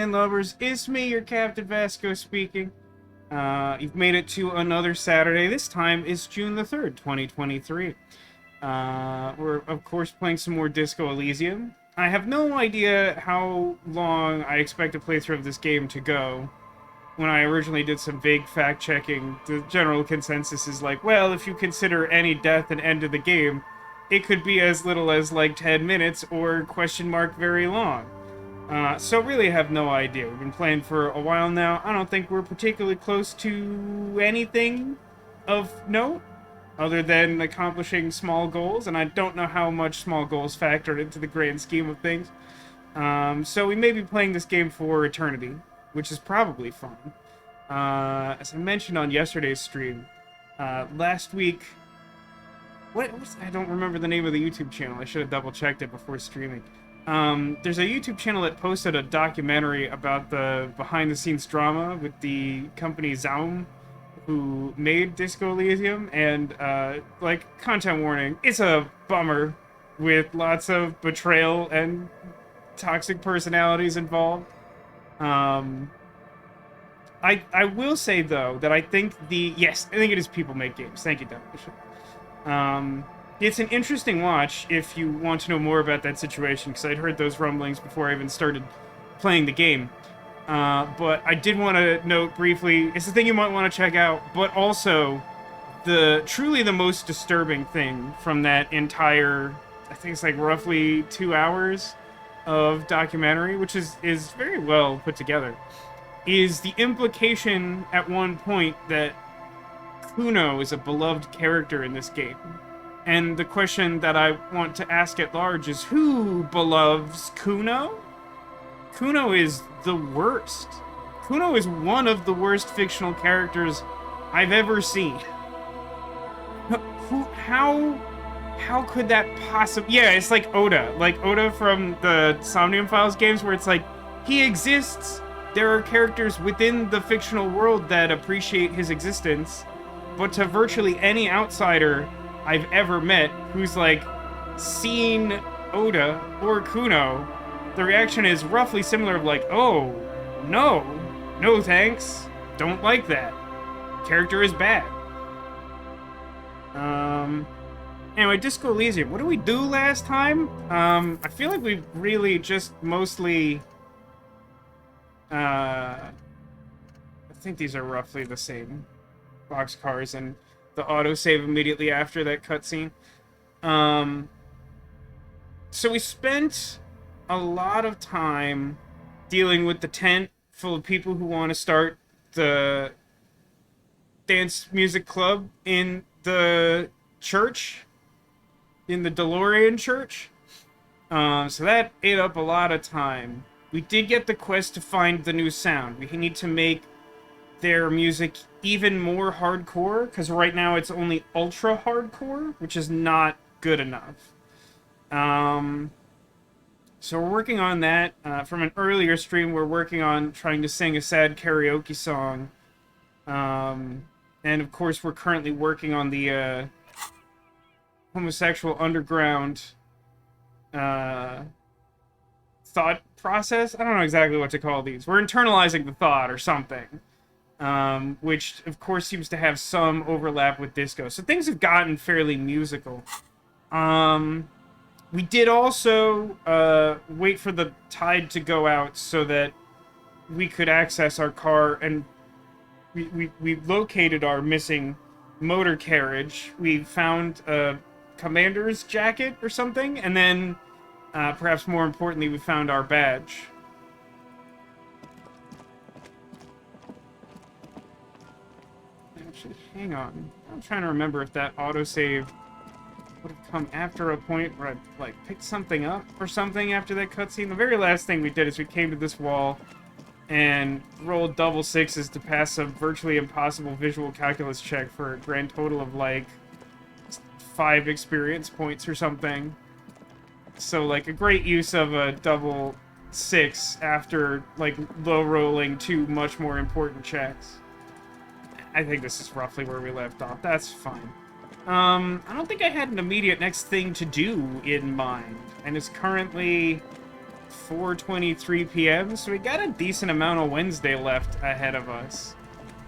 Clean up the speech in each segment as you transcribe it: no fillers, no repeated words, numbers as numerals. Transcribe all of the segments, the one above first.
landlubbers, it's me, your Captain Vasco speaking. You've made it to another Saturday. This time is June the 3rd, 2023. We're, of course, playing some more Disco Elysium. I have no idea how long I expect a playthrough of this game to go. When I originally did some vague fact-checking, the general consensus is like, well, if you consider any death an end of the game, it could be as little as like 10 minutes or question mark very long. So really have no idea. We've been playing for a while now. I don't think we're particularly close to anything of note other than accomplishing small goals, and I don't know how much small goals factored into the grand scheme of things. So we may be playing this game for eternity, which is probably fun. As I mentioned on yesterday's stream, last week... I don't remember the name of the YouTube channel. I should have double-checked it before streaming. There's a YouTube channel that posted a documentary about the behind-the-scenes drama with the company Zaum, who made Disco Elysium, and, like, content warning, it's a bummer with lots of betrayal and toxic personalities involved. I will say, though, that I think yes, I think it is People Make Games. Thank you, Demolition. It's an interesting watch if you want to know more about that situation, because I'd heard those rumblings before I even started playing the game. But I did want to note briefly, it's the thing you might want to check out, but also truly the most disturbing thing from that entire, I think it's like roughly 2 hours of documentary, which is very well put together, is the implication at one point that Kuno is a beloved character in this game. And the question that I want to ask at large is, who beloves Kuno? Kuno is the worst. Kuno is one of the worst fictional characters I've ever seen. How could that possibly... Yeah, it's like Oda. Like Oda from the Somnium Files games, where it's like, he exists. There are characters within the fictional world that appreciate his existence. But to virtually any outsider I've ever met who's, like, seen Oda or Kuno, the reaction is roughly similar of like, oh, no thanks, don't like that. Character is bad. Anyway, Disco Elysium. What did we do last time? I feel like we really just mostly... I think these are roughly the same boxcars and the autosave immediately after that cutscene. So we spent a lot of time dealing with the tent full of people who want to start the dance music club in the church, in the DeLorean church. So that ate up a lot of time. We did get the quest to find the new sound. We need to make their music even more hardcore, because right now it's only ultra hardcore, which is not good enough. So we're working on that. From an earlier stream, we're working on trying to sing a sad karaoke song. And of course, we're currently working on the Homo-sexual underground thought process. I don't know exactly what to call these. We're internalizing the thought or something. Which, of course, seems to have some overlap with disco. So things have gotten fairly musical. We did also wait for the tide to go out so that we could access our car, and we located our missing motor carriage. We found a commander's jacket or something, and then, perhaps more importantly, we found our badge. Hang on. I'm trying to remember if that autosave would have come after a point where I, like, picked something up or something after that cutscene. The very last thing we did is we came to this wall and rolled double sixes to pass a virtually impossible visual calculus check for a grand total of, like, 5 experience points or something. So, like, a great use of a double 6 after, like, low-rolling 2 much more important checks. I think this is roughly where we left off. That's fine. I don't think I had an immediate next thing to do in mind. And it's currently 4:23 p.m., so we got a decent amount of Wednesday left ahead of us.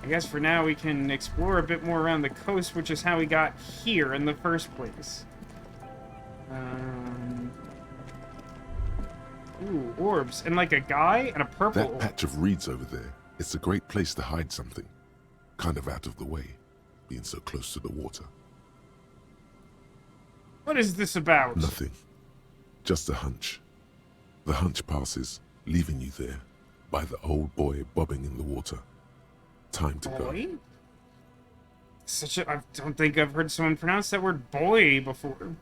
I guess for now we can explore a bit more around the coast, which is how we got here in the first place. Ooh, orbs. And like a guy and a purple That patch of reeds over there, it's a great place to hide something. Kind of out of the way, being so close to the water. What is this about? Nothing. Just a hunch. The hunch passes, leaving you there, by the old boy bobbing in the water. Time to go. I don't think I've heard someone pronounce that word boy before.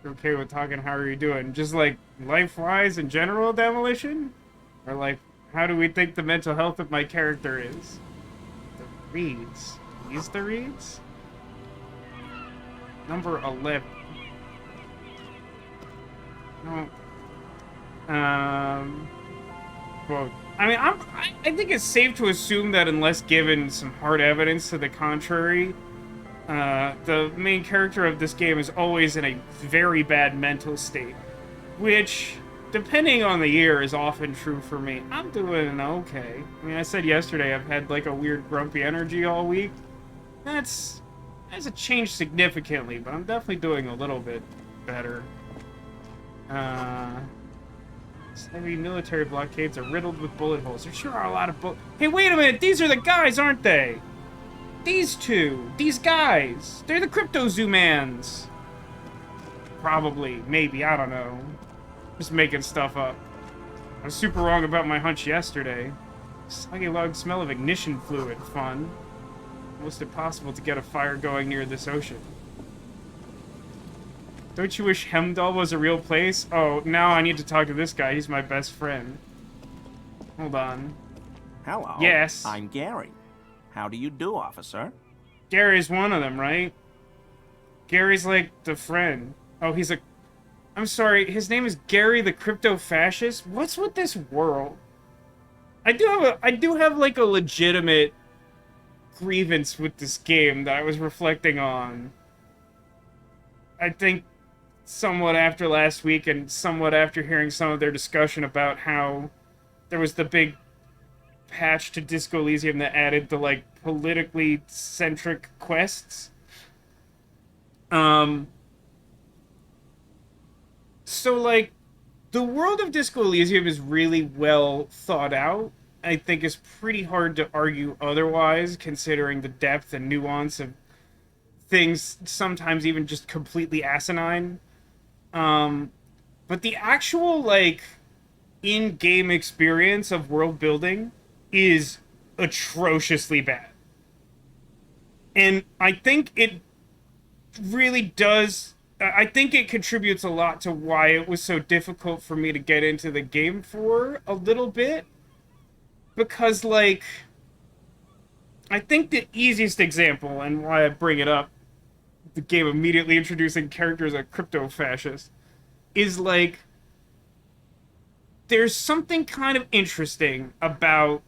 Okay with talking, how are you doing? Just like life-wise in general, Demolition? Or like, how do we think the mental health of my character is? The reeds. These the reeds? Number 11. No. Well, I mean, I think it's safe to assume that unless given some hard evidence to the contrary, the main character of this game is always in a very bad mental state, which, depending on the year, is often true for me. I'm doing okay. I mean, I said yesterday I've had like a weird grumpy energy all week. That's changed significantly, but I'm definitely doing a little bit better. Heavy military blockades are riddled with bullet holes. There sure are a lot of bullets. Hey, wait a minute! These are the guys, aren't they? These two! These guys! They're the Crypto-Zoomans! Probably. Maybe. I don't know. Just making stuff up. I was super wrong about my hunch yesterday. Soggy log smell of ignition fluid. Fun. Almost impossible to get a fire going near this ocean. Don't you wish Hemdall was a real place? Oh, now I need to talk to this guy. He's my best friend. Hold on. Hello. Yes. I'm Gary. How do you do, officer? Gary's one of them, right? Gary's like the friend. Oh, he's a... I'm sorry, his name is Gary the Crypto-Fascist? What's with this world? I do have like a legitimate grievance with this game that I was reflecting on. I think somewhat after last week and somewhat after hearing some of their discussion about how there was the big patch to Disco Elysium that added the, like, politically centric quests. So, like, the world of Disco Elysium is really well thought out. I think it's pretty hard to argue otherwise, considering the depth and nuance of things, sometimes even just completely asinine. But the actual, like, in-game experience of world building is atrociously bad. And I think it really does... I think it contributes a lot to why it was so difficult for me to get into the game for a little bit. Because, like... I think the easiest example, and why I bring it up, the game immediately introducing characters as crypto-fascist, is like, there's something kind of interesting about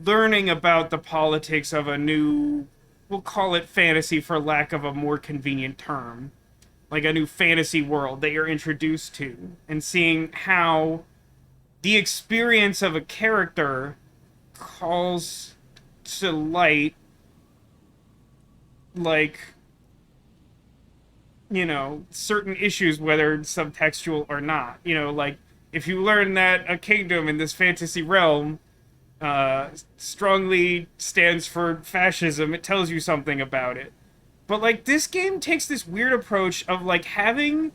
learning about the politics of a new, we'll call it fantasy for lack of a more convenient term, like a new fantasy world that you're introduced to, and seeing how the experience of a character calls to light, like, you know, certain issues, whether subtextual or not. You know, like, if you learn that a kingdom in this fantasy realm strongly stands for fascism, it tells you something about it. But, like, this game takes this weird approach of, like, having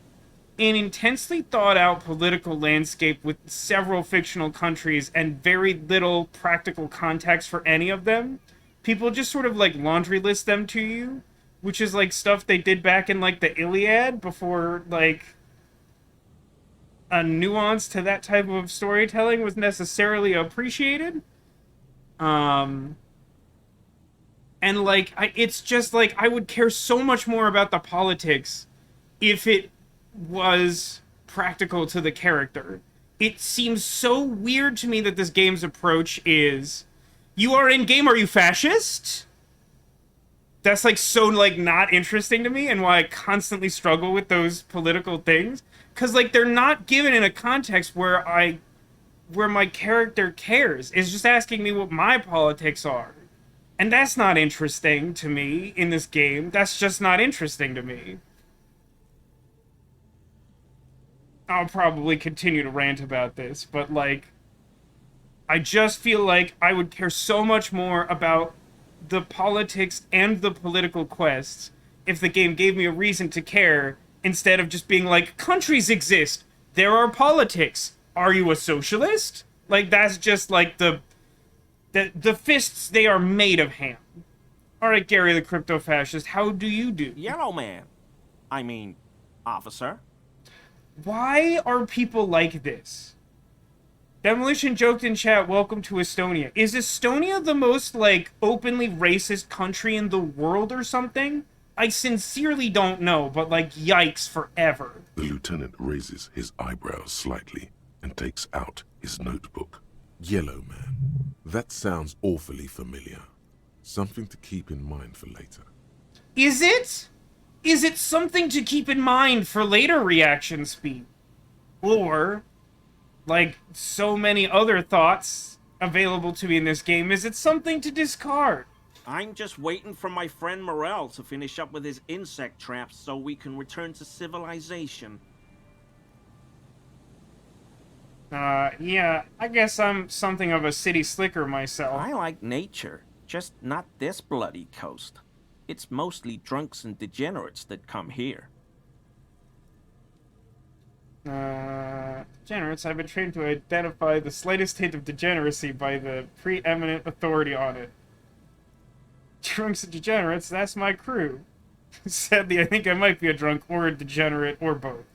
an intensely thought-out political landscape with several fictional countries and very little practical context for any of them. People just sort of, like, laundry list them to you, which is, like, stuff they did back in, like, the Iliad before, like, a nuance to that type of storytelling was necessarily appreciated. And, like, it's just, like, I would care so much more about the politics if it was practical to the character. It seems so weird to me that this game's approach is, you are in-game, are you fascist? That's, like, so, like, not interesting to me, and why I constantly struggle with those political things. because like they're not given in a context where my character cares. It's just asking me what my politics are. And that's not interesting to me in this game. That's just not interesting to me. I'll probably continue to rant about this, but like, I just feel like I would care so much more about the politics and the political quests if the game gave me a reason to care instead of just being like, countries exist, there are politics. Are you a socialist? Like, that's just like the fists, they are made of ham. Alright, Gary the crypto fascist, how do you do? Yellow man. I mean, officer. Why are people like this? Demolition joked in chat, welcome to Estonia. Is Estonia the most, like, openly racist country in the world or something? I sincerely don't know, but, like, yikes forever. The lieutenant raises his eyebrows slightly and takes out his notebook. Yellow man. That sounds awfully familiar. Something to keep in mind for later. Is it? Is it something to keep in mind for later reaction speed? Or, like so many other thoughts available to me in this game, is it something to discard? I'm just waiting for my friend Morel to finish up with his insect traps so we can return to civilization. Yeah, I guess I'm something of a city slicker myself. I like nature, just not this bloody coast. It's mostly drunks and degenerates that come here. Degenerates, I've been trained to identify the slightest hint of degeneracy by the preeminent authority on it. Drunks and degenerates, that's my crew. Sadly, I think I might be a drunk or a degenerate or both.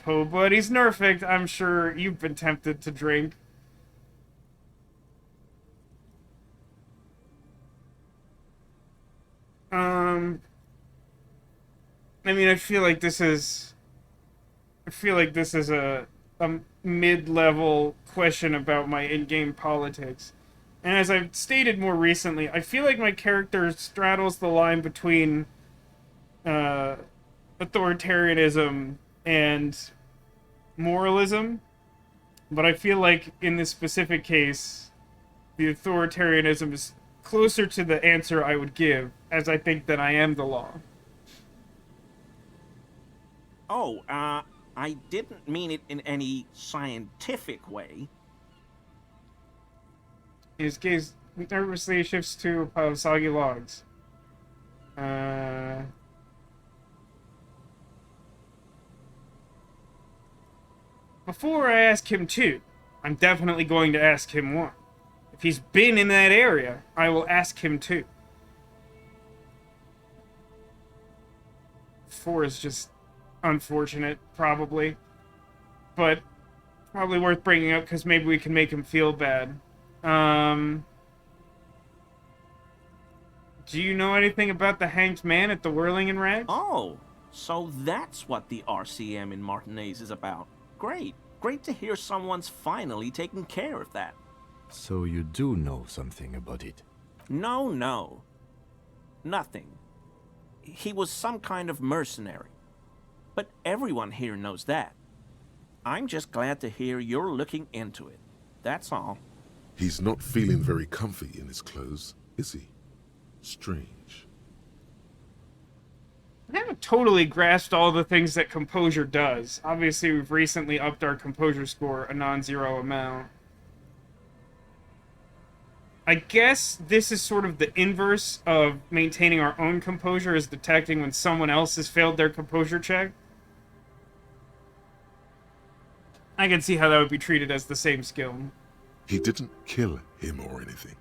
Oh, buddy's nerfed. I'm sure you've been tempted to drink. I mean, I feel like this is a mid-level question about my in-game politics. And as I've stated more recently, I feel like my character straddles the line between authoritarianism and moralism. But I feel like in this specific case, the authoritarianism is closer to the answer I would give, as I think that I am the law. Oh, I didn't mean it in any scientific way. His gaze nervously shifts to a pile of soggy logs. Before I ask him two, I'm definitely going to ask him one. If he's been in that area, I will ask him two. Four is just unfortunate, probably. But probably worth bringing up because maybe we can make him feel bad. Do you know anything about the hanged man at the Whirling in Rags? Oh, so that's what the RCM in Martinez is about. Great. Great to hear someone's finally taking care of that. So you do know something about it? No. Nothing. He was some kind of mercenary. But everyone here knows that. I'm just glad to hear you're looking into it. That's all. He's not feeling very comfy in his clothes, is he? Strange. I haven't totally grasped all the things that composure does. Obviously, we've recently upped our composure score a non-zero amount. I guess this is sort of the inverse of maintaining our own composure, is detecting when someone else has failed their composure check. I can see how that would be treated as the same skill. He didn't kill him or anything,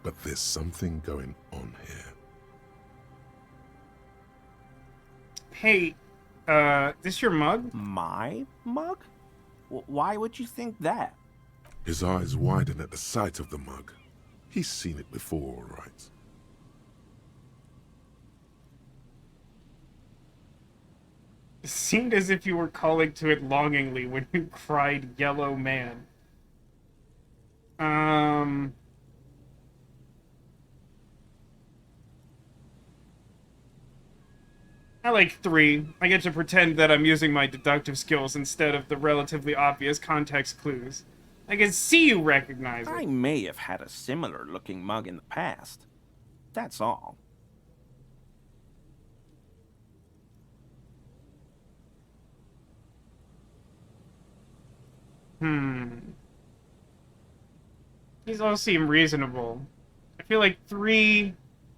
but there's something going on here. Hey, this your mug? My mug? Why would you think that? His eyes widen at the sight of the mug. He's seen it before, all right. It seemed as if you were calling to it longingly when you cried yellow man. I like 3. I get to pretend that I'm using my deductive skills instead of the relatively obvious context clues. I can see you recognize I it. may have had a similar looking mug in the past. That's all. These all seem reasonable. I feel like 3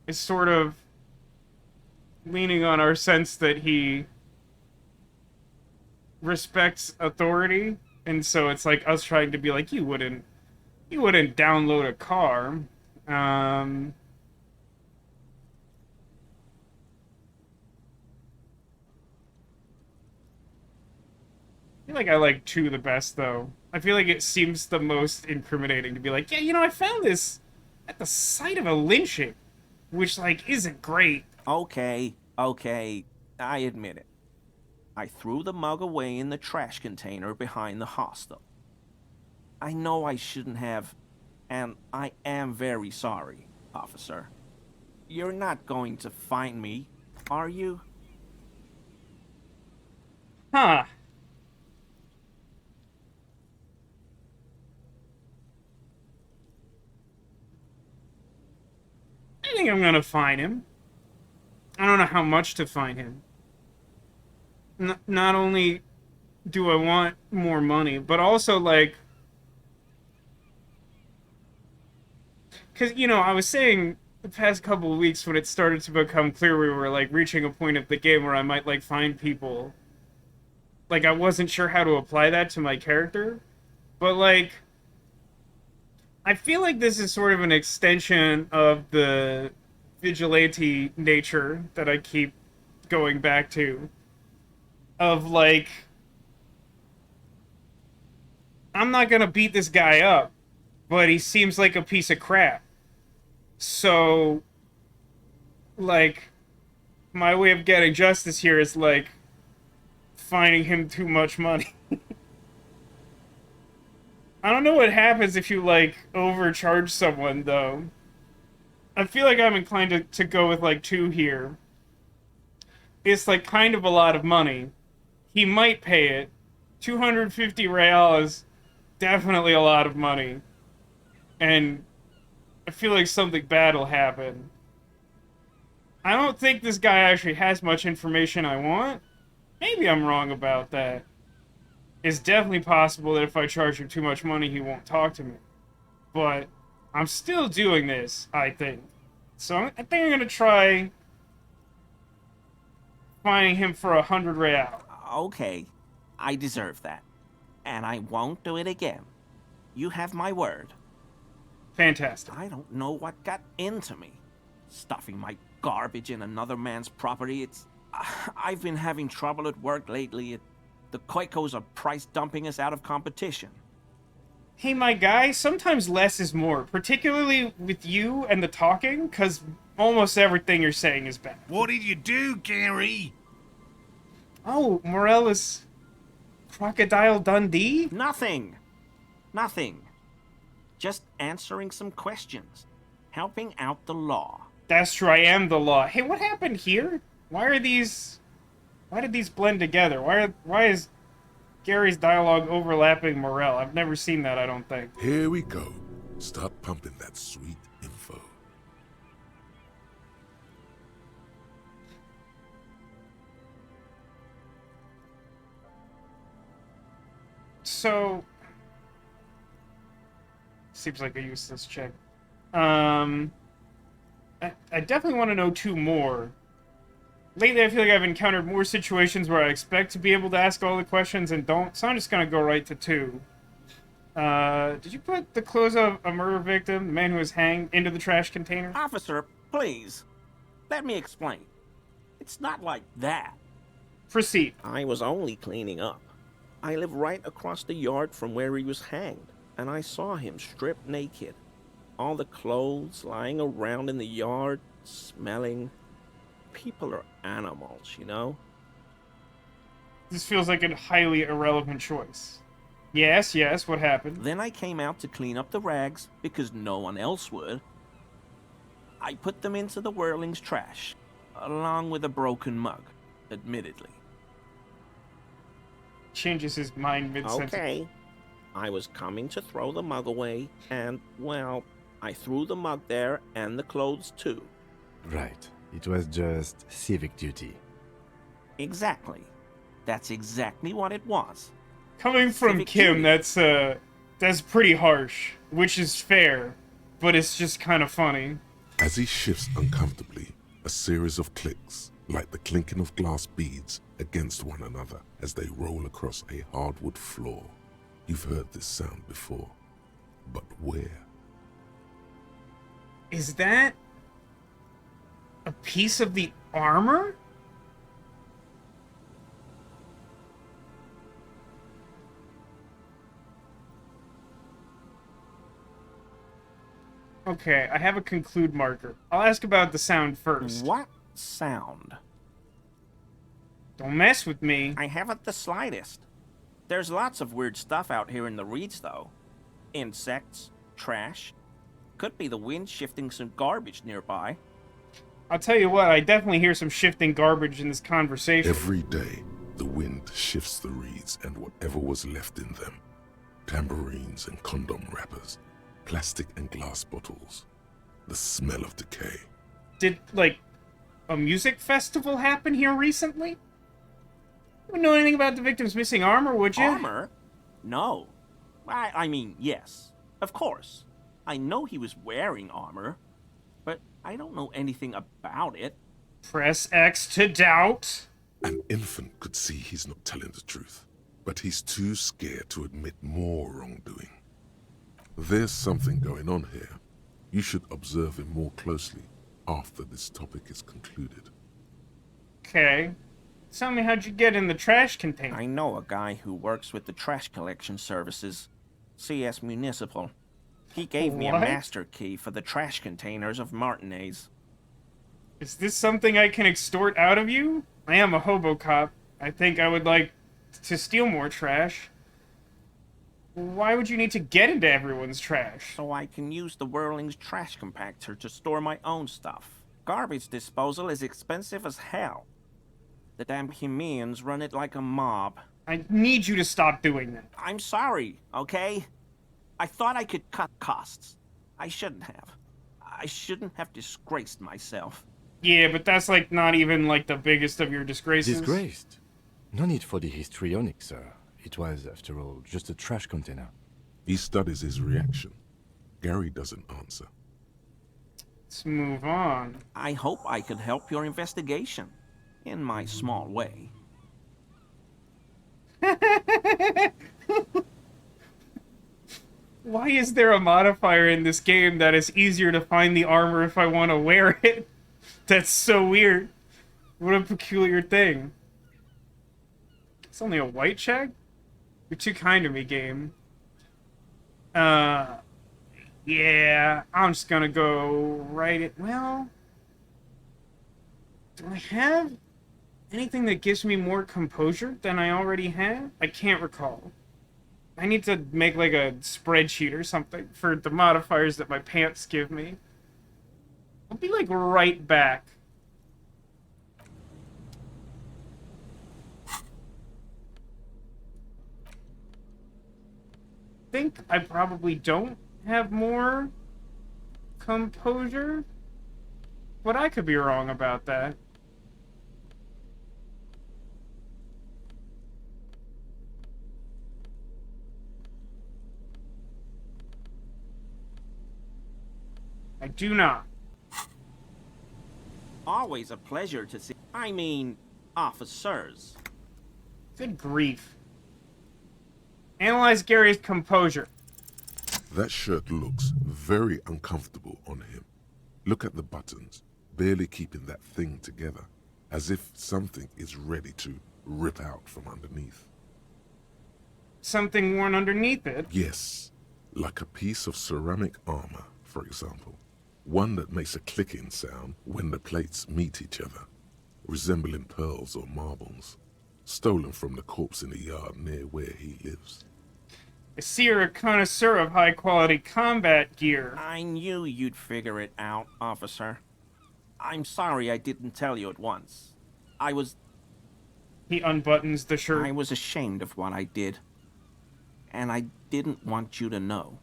is sort of leaning on our sense that he respects authority, and so it's like us trying to be like, you wouldn't download a car. Um, I feel like I like 2 the best, though. I feel like it seems the most incriminating to be like, yeah, I found this at the site of a lynching, which, like, isn't great. Okay, I admit it. I threw the mug away in the trash container behind the hostel. I know I shouldn't have, and I am very sorry, officer. You're not going to find me, are you? Huh. I think I'm gonna find him. I don't know how much to find him. Not only do I want more money, but also, like, because, I was saying the past couple of weeks when it started to become clear we were, like, reaching a point of the game where I might, like, find people. Like, I wasn't sure how to apply that to my character. But, like, I feel like this is sort of an extension of the vigilante nature that I keep going back to. Of, like, I'm not gonna beat this guy up, but he seems like a piece of crap. So, like, my way of getting justice here is, like, finding him too much money. I don't know what happens if you, like, overcharge someone, though. I feel like I'm inclined to go with, like, 2 here. It's, like, kind of a lot of money. He might pay it. 250 reals, definitely a lot of money. And I feel like something bad will happen. I don't think this guy actually has much information I want. Maybe I'm wrong about that. It's definitely possible that if I charge him too much money, he won't talk to me. But I'm still doing this, I think. So I think I'm gonna try finding him for 100 real. Okay, I deserve that. And I won't do it again. You have my word. Fantastic. I don't know what got into me. Stuffing my garbage in another man's property, I've been having trouble at work lately. The Koikos are price dumping us out of competition. Hey, my guy, sometimes less is more, particularly with you and the talking, because almost everything you're saying is bad. What did you do, Gary? Oh, Morellis Crocodile Dundee? Nothing. Just answering some questions. Helping out the law. That's true, I am the law. Hey, what happened here? Why did these blend together? Why is Gary's dialogue overlapping Morel? I've never seen that, I don't think. Here we go. Start pumping that sweet info. So, seems like a useless check. I definitely want to know 2 more. Lately, I feel like I've encountered more situations where I expect to be able to ask all the questions and don't, so I'm just gonna go right to 2. Did you put the clothes of a murder victim, the man who was hanged, into the trash container? Officer, please. Let me explain. It's not like that. Proceed. I was only cleaning up. I live right across the yard from where he was hanged, and I saw him stripped naked. All the clothes lying around in the yard, smelling. People are animals, you know? This feels like a highly irrelevant choice. Yes, what happened? Then I came out to clean up the rags because no one else would. I put them into the Whirling's trash, along with a broken mug. admittedly. Changes his mind mid-sentence. Okay. I was coming to throw the mug away, and, well, I threw the mug there and the clothes too. Right. It was just civic duty. Exactly. That's exactly what it was. Coming from Civic Kim, duty. that's pretty harsh, which is fair, but it's just kind of funny. As he shifts uncomfortably, a series of clicks, like the clinking of glass beads against one another as they roll across a hardwood floor. You've heard this sound before, but where? Is that a piece of the armor? Okay, I have a conclude marker. I'll ask about the sound first. What sound? Don't mess with me. I haven't the slightest. There's lots of weird stuff out here in the reeds, though. Insects, trash. Could be the wind shifting some garbage nearby. I'll tell you what, I definitely hear some shifting garbage in this conversation. Every day, the wind shifts the reeds and whatever was left in them. Tambourines and condom wrappers, plastic and glass bottles. The smell of decay. Did, like, a music festival happen here recently? You wouldn't know anything about the victim's missing armor, would you? Armor? No. I mean, yes. Of course. I know he was wearing armor, but I don't know anything about it. Press X to doubt. An infant could see he's not telling the truth, but he's too scared to admit more wrongdoing. There's something going on here. You should observe him more closely after this topic is concluded. Okay. Tell me, how'd you get in the trash container? I know a guy who works with the trash collection services, CS Municipal. He gave me a What? master key for the trash containers of Martinez. Is this something I can extort out of you? I am a hobo cop. I think I would like to steal more trash. Why would you need to get into everyone's trash? So I can use the Whirling's trash compactor to store my own stuff. Garbage disposal is expensive as hell. The damn Hemians run it like a mob. I need you to stop doing that. I'm sorry, okay? I thought I could cut costs. I shouldn't have. I shouldn't have disgraced myself. Yeah, but that's like not even like the biggest of your disgraces. Disgraced? No need for the histrionic, sir. It was, after all, just a trash container. He studies his reaction. Gary doesn't answer. Let's move on. I hope I could help your investigation. In my small way. Why is there a modifier in this game that is easier to find the armor if I want to wear it? That's so weird. What a peculiar thing. It's only a white check? You're too kind to me, game. Yeah, I'm just gonna go write it. Well, do I have anything that gives me more composure than I already have? I can't recall. I need to make like a spreadsheet or something for the modifiers that my pants give me. I'll be like right back. Think I probably don't have more composure, but I could be wrong about that. I do not. Always a pleasure to see. I mean, officers. Good grief. Analyze Gary's composure. That shirt looks very uncomfortable on him. Look at the buttons, barely keeping that thing together, as if something is ready to rip out from underneath. Something worn underneath it. Yes, like a piece of ceramic armor, for example. One that makes a clicking sound when the plates meet each other, resembling pearls or marbles, stolen from the corpse in the yard near where he lives. I see you're a connoisseur of high-quality combat gear. I knew you'd figure it out, officer. I'm sorry I didn't tell you at once. I was He unbuttons the shirt. I was ashamed of what I did. And I didn't want you to know.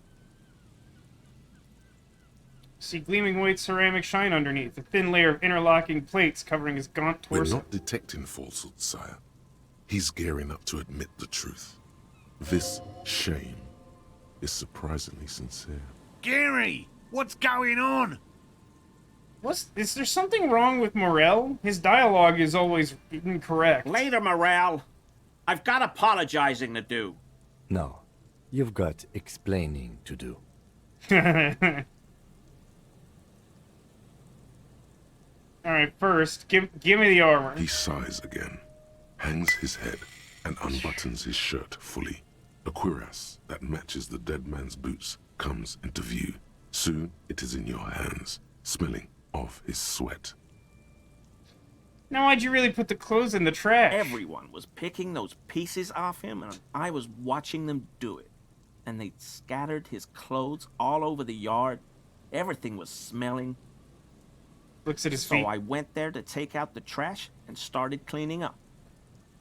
See gleaming white ceramic shine underneath, a thin layer of interlocking plates covering his gaunt We're torso. not detecting falsehood, sire. He's gearing up to admit the truth. This shame is surprisingly sincere. Gary, what's going on? Is there something wrong with Morel? His dialogue is always incorrect. Later, Morale. I've got apologizing to do. No, you've got explaining to do. Alright, first, give me the armor. He sighs again, hangs his head, and unbuttons his shirt fully. A cuirass that matches the dead man's boots comes into view. Soon it is in your hands, smelling of his sweat. Now, why'd you really put the clothes in the trash? Everyone was picking those pieces off him, and I was watching them do it. And they scattered his clothes all over the yard. Everything was smelling. Looks at his So feet. I went there to take out the trash and started cleaning up.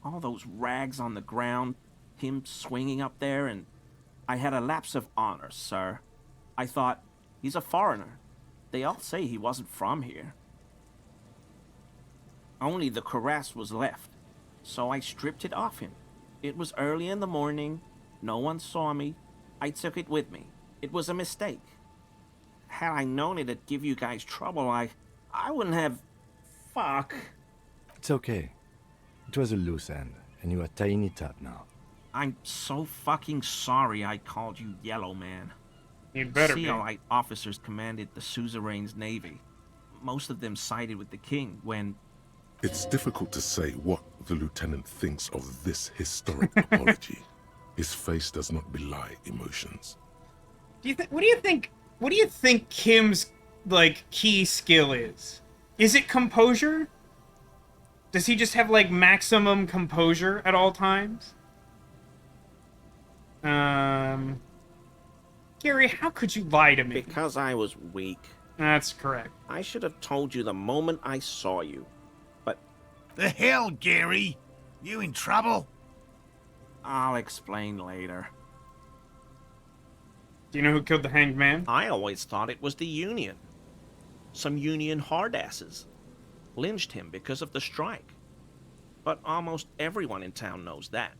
All those rags on the ground, him swinging up there, and I had a lapse of honor, sir. I thought, he's a foreigner. They all say he wasn't from here. Only the cuirass was left, so I stripped it off him. It was early in the morning. No one saw me. I took it with me. It was a mistake. Had I known it'd give you guys trouble, I wouldn't have... Fuck. It's okay. It was a loose end, and you are tying it up now. I'm so fucking sorry I called you Yellow Man. You better be. CLI officers commanded the suzerain's navy. Most of them sided with the king when... It's difficult to say what the lieutenant thinks of this historic apology. His face does not belie emotions. What do you think Kim's, like, key skill is? Is it composure? Does he just have, like, maximum composure at all times? Gary, how could you lie to me? Because I was weak. That's correct. I should have told you the moment I saw you. But The hell, Gary? You in trouble? I'll explain later. Do you know who killed the hanged man? I always thought it was the Union. Some Union hardasses. Lynched him because of the strike. But almost everyone in town knows that.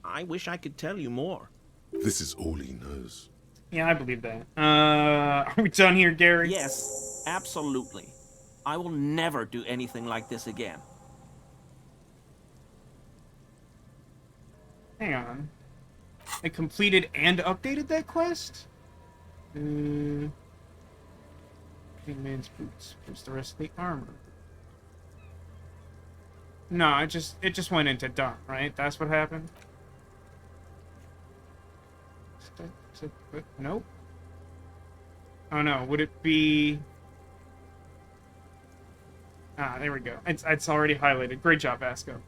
I wish I could tell you more. This is all he knows. Yeah, I believe that. Are we done here, Gary? Yes, absolutely. I will never do anything like this again. Hang on. I completed and updated that quest? Hanged man's boots. Where's the rest of the armor? No, it just went into done, right? That's what happened? Nope. Oh no, would it be... Ah, there we go. It's already highlighted. Great job, Vasco.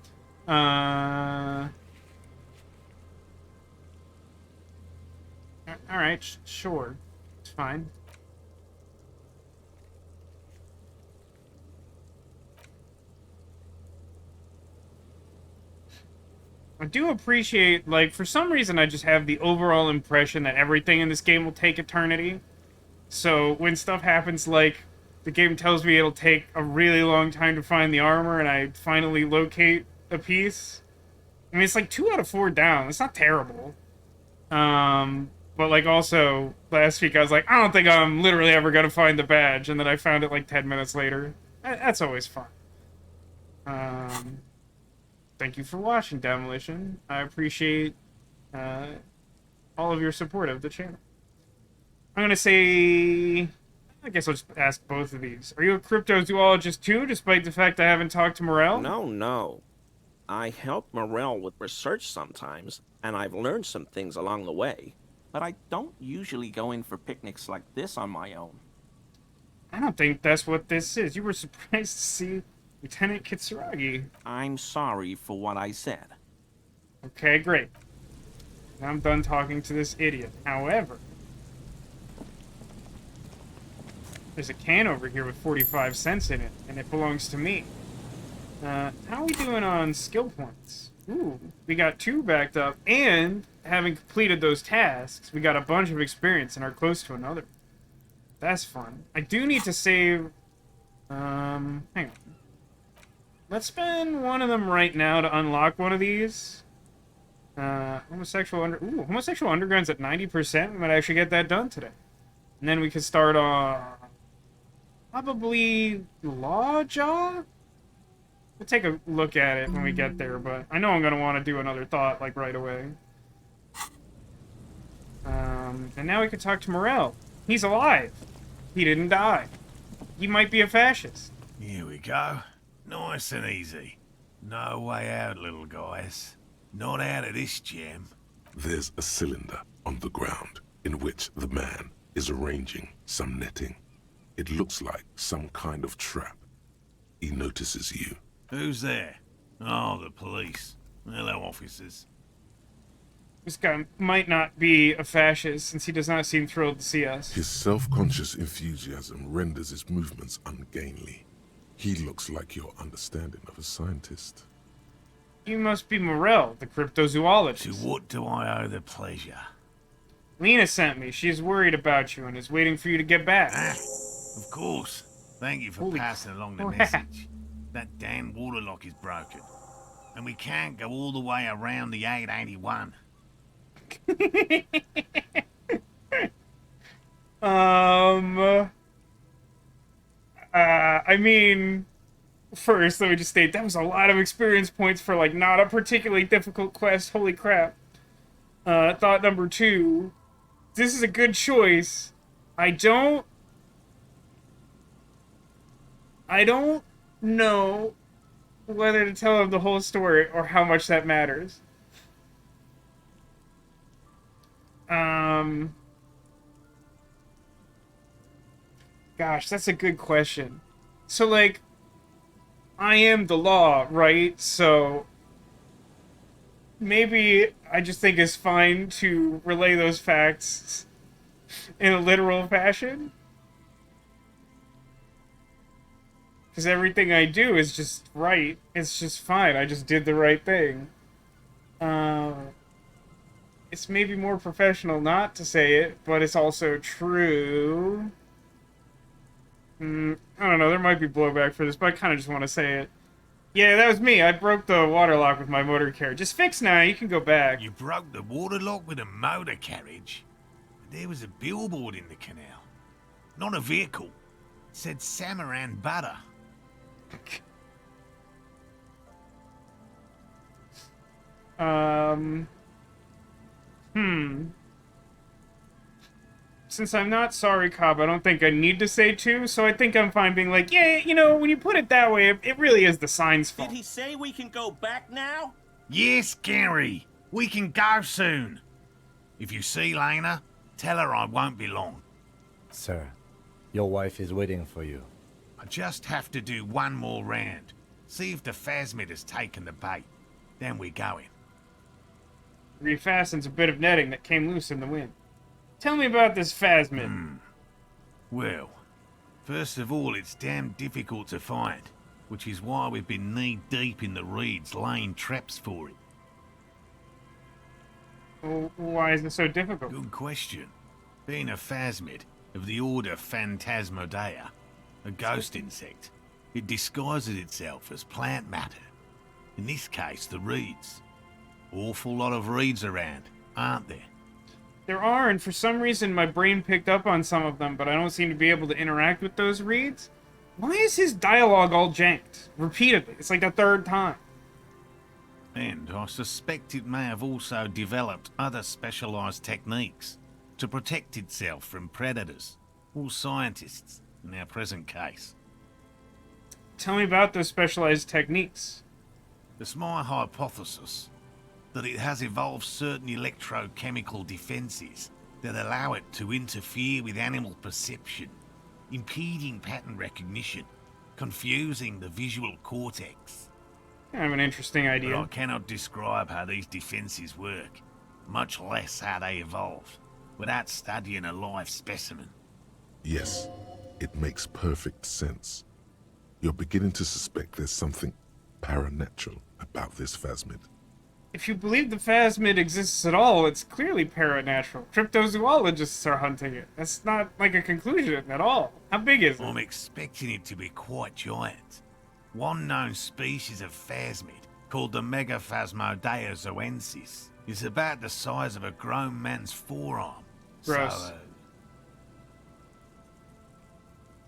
Alright, sure. It's fine. I do appreciate, like, for some reason I just have the overall impression that everything in this game will take eternity. So when stuff happens, like, the game tells me it'll take a really long time to find the armor and I finally locate a piece. I mean, it's like 2 out of 4 down. It's not terrible. But, like, also, last week I was like, I don't think I'm literally ever going to find the badge. And then I found it, like, 10 minutes later. That's always fun. Thank you for watching, Demolition. I appreciate all of your support of the channel. I'm going to say... I guess I'll just ask both of these. Are you a cryptozoologist too, despite the fact I haven't talked to Morel? No. I help Morel with research sometimes, and I've learned some things along the way. But I don't usually go in for picnics like this on my own. I don't think that's what this is. You were surprised to see Lieutenant Kisturagi. I'm sorry for what I said. Okay, great. Now I'm done talking to this idiot. However, there's a can over here with 45 cents in it, and it belongs to me. How are we doing on skill points? Ooh, we got 2 backed up, and having completed those tasks, we got a bunch of experience and are close to another. That's fun. I do need to save... hang on. Let's spend one of them right now to unlock one of these. Homosexual Underground's at 90%. We might actually get that done today. And then we can start on... probably... Lawjaw? We'll take a look at it when we get there, but I know I'm going to want to do another thought, like, right away. And now we can talk to Morel. He's alive. He didn't die. He might be a fascist. Here we go. Nice and easy. No way out, little guys. Not out of this jam. There's a cylinder on the ground in which the man is arranging some netting. It looks like some kind of trap. He notices you. Who's there? Oh, the police. Hello, officers. This guy might not be a fascist, since he does not seem thrilled to see us. His self-conscious enthusiasm renders his movements ungainly. He looks like your understanding of a scientist. You must be Morel, the cryptozoologist. To what do I owe the pleasure? Lena sent me. She is worried about you and is waiting for you to get back. Of course. Thank you for Holy passing along the crap. message. That damn water lock is broken. And we can't go all the way around the 881. I mean, first, let me just state, that was a lot of experience points for, like, not a particularly difficult quest. Holy crap. Thought number 2, this is a good choice. I don't know whether to tell him the whole story or how much that matters. Gosh, that's a good question. So, like, I am the law, right? So, maybe I just think it's fine to relay those facts in a literal fashion. Because everything I do is just right. It's just fine. I just did the right thing. It's maybe more professional not to say it, but it's also true. I don't know, there might be blowback for this, but I kind of just want to say it. Yeah, that was me. I broke the water lock with my motor carriage. Just fixed now, you can go back. You broke the water lock with a motor carriage? There was a billboard in the canal. Not a vehicle. It said Samaran Butter. Since I'm not sorry, Cobb, I don't think I need to say too, so I think I'm fine being like, yeah, you know, when you put it that way, it really is the sign's fault. Did he say we can go back now? Yes, Gary. We can go soon. If you see Lena, tell her I won't be long. Sir, your wife is waiting for you. I just have to do one more round. See if the phasmid has taken the bait. Then we're going. Refastens a bit of netting that came loose in the wind. Tell me about this phasmid. Well, first of all, it's damn difficult to find, which is why we've been knee-deep in the reeds laying traps for it. Why is it so difficult? Good question. Being a phasmid of the order Phantasmodea, a ghost insect, it disguises itself as plant matter. In this case, the reeds. Awful lot of reeds around, aren't there? There are, and for some reason my brain picked up on some of them, but I don't seem to be able to interact with those reeds. Why is his dialogue all janked? Repeatedly. It's like the 3rd time. And I suspect it may have also developed other specialized techniques to protect itself from predators, or scientists, in our present case. Tell me about those specialized techniques. It's my hypothesis that it has evolved certain electrochemical defenses that allow it to interfere with animal perception, impeding pattern recognition, confusing the visual cortex. Kind of an interesting But idea. I cannot describe how these defenses work, much less how they evolved, without studying a live specimen. Yes, it makes perfect sense. You're beginning to suspect there's something paranatural about this phasmid. If you believe the phasmid exists at all, it's clearly paranatural. Cryptozoologists are hunting it. That's not like a conclusion at all. How big is it? I'm expecting it to be quite giant. One known species of phasmid, called the Megaphasmodeozoensis, is about the size of a grown man's forearm. Gross. So,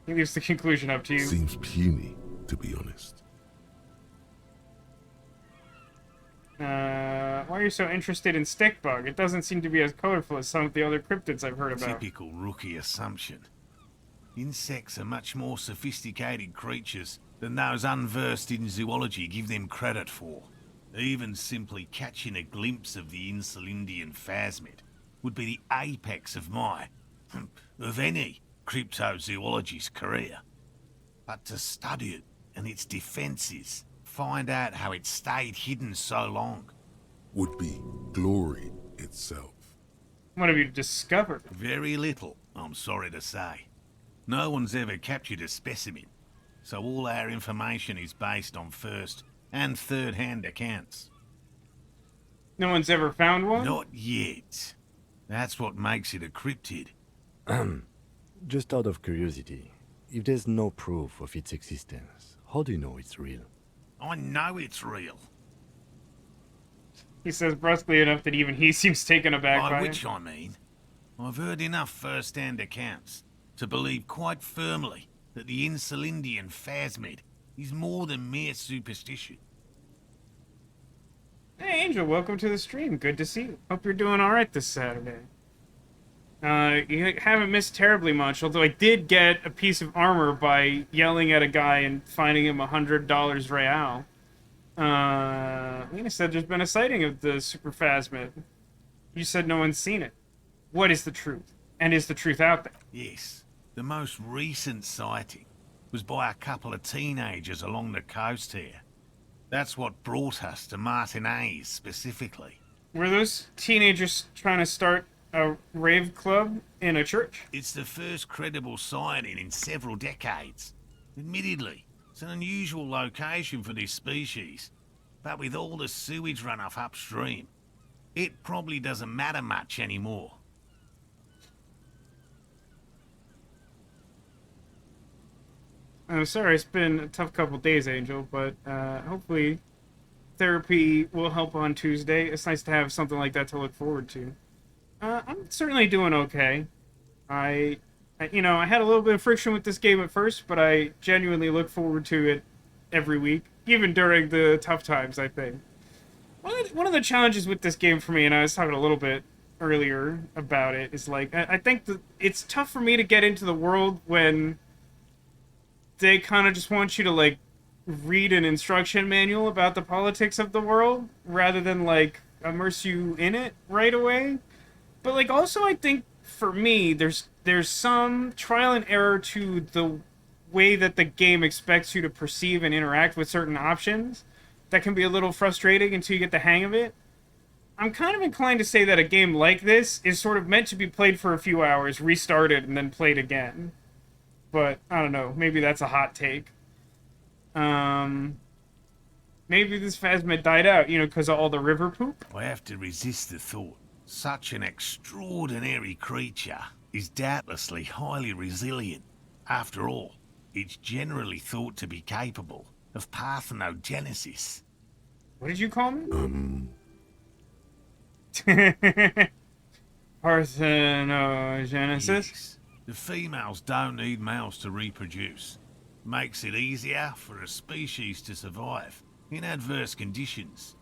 He leaves the conclusion up to you. Seems puny, to be honest. Why are you so interested in stickbug? It doesn't seem to be as colorful as some of the other cryptids I've heard about. typical rookie assumption. Insects are much more sophisticated creatures than those unversed in zoology give them credit for. Even simply catching a glimpse of the Insulindian phasmid would be the apex of my, of any, cryptozoologist's career. But to study it and its defenses, find out how it stayed hidden so long. Would be glory itself. What have you discovered? Very little, I'm sorry to say. No one's ever captured a specimen, so all our information is based on first and third-hand accounts. No one's ever found one? Not yet. That's what makes it a cryptid. Just out of curiosity, if there's no proof of its existence, how do you know it's real? I know it's real. He says brusquely enough that even he seems taken aback by By it. which I mean, I've heard enough first-hand accounts to believe quite firmly that the Insulindian phasmid is more than mere superstition. Hey, Angel, welcome to the stream. Good to see you. Hope you're doing alright this Saturday. You haven't missed terribly much, although I did get a piece of armor by yelling at a guy and finding him $100 real. Lena said there's been a sighting of the super phasmid. You said no one's seen it. What is the truth? And is the truth out there? Yes, the most recent sighting was by a couple of teenagers along the coast here. That's what brought us to Martinez specifically. Were those teenagers trying to start a rave club in a church? It's the first credible sighting in several decades. Admittedly, it's an unusual location for this species, but with all the sewage runoff upstream, it probably doesn't matter much anymore. I'm sorry, it's been a tough couple days, Angel, but hopefully therapy will help on Tuesday. It's nice to have something like that to look forward to. I'm certainly doing okay. I had a little bit of friction with this game at first, but I genuinely look forward to it every week, even during the tough times, I think. One of the challenges with this game for me, and I was talking a little bit earlier about it, is like, I think that it's tough for me to get into the world when they kind of just want you to, like, read an instruction manual about the politics of the world, rather than, like, immerse you in it right away. But, like, also I think, for me, there's some trial and error to the way that the game expects you to perceive and interact with certain options that can be a little frustrating until you get the hang of it. I'm kind of inclined to say that a game like this is sort of meant to be played for a few hours, restarted, and then played again. But, I don't know, maybe that's a hot take. Maybe this phasmid died out, because of all the river poop? I have to resist the thought. Such an extraordinary creature is doubtlessly highly resilient. After all, it's generally thought to be capable of parthenogenesis. What did you call me? Parthenogenesis? Yes. The females don't need males to reproduce. Makes it easier for a species to survive in adverse conditions.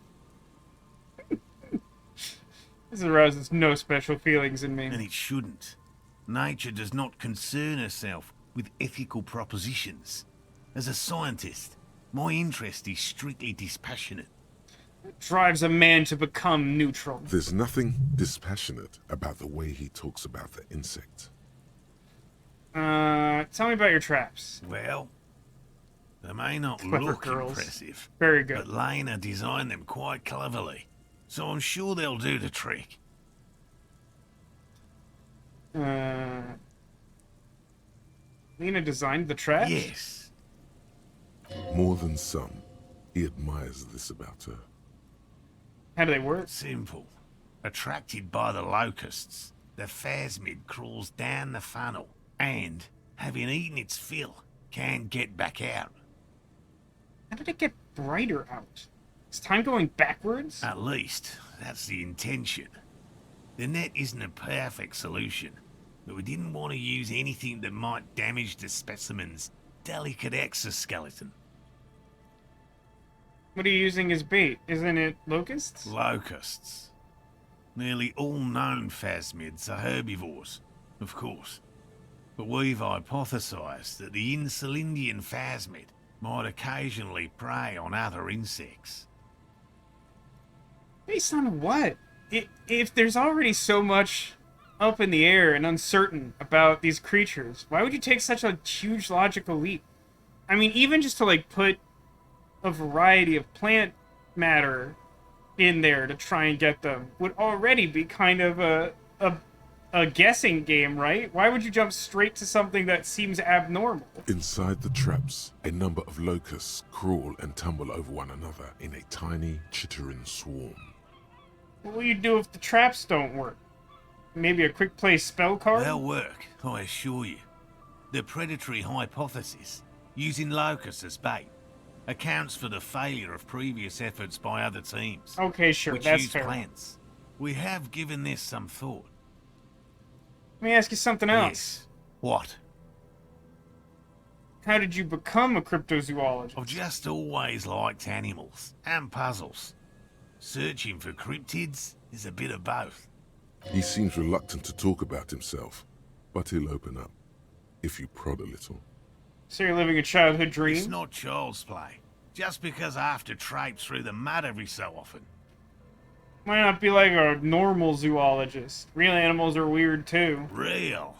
This arouses no special feelings in me. And it shouldn't. Nature does not concern herself with ethical propositions. As a scientist, my interest is strictly dispassionate. It drives a man to become neutral. There's nothing dispassionate about the way he talks about the insect. Tell me about your traps. Well, they may not Clever look girls. impressive, Very good. but Lena designed them quite cleverly, so I'm sure they'll do the trick. Lena designed the traps? Yes. More than some. He admires this about her. How do they work? Simple. Attracted by the locusts, the phasmid crawls down the funnel and, having eaten its fill, can get back out. How did it get brighter out? Is time going backwards? At least, that's the intention. The net isn't a perfect solution, but we didn't want to use anything that might damage the specimen's delicate exoskeleton. What are you using as bait? Isn't it locusts? Locusts. Nearly all known phasmids are herbivores, of course. But we've hypothesized that the Insulindian phasmid might occasionally prey on other insects. Based on what? If there's already so much up in the air and uncertain about these creatures, why would you take such a huge logical leap? I mean, even just to, like, put a variety of plant matter in there to try and get them would already be kind of a guessing game, right? Why would you jump straight to something that seems abnormal? Inside the traps, a number of locusts crawl and tumble over one another in a tiny, chittering swarm. What will you do if the traps don't work? Maybe a quick play spell card? They'll work, I assure you. The predatory hypothesis, using locusts as bait, accounts for the failure of previous efforts by other teams. Okay, sure, which that's use fair. plants. We have given this some thought. Let me ask you something else. Yes. What? How did you become a cryptozoologist? I've just always liked animals and puzzles. Searching for cryptids is a bit of both. He seems reluctant to talk about himself, but he'll open up, if you prod a little. So you're living a childhood It's dream? not child's play. Just because I have to traipse through the mud every so often. Why not be like a normal zoologist? Real animals are weird too. Real.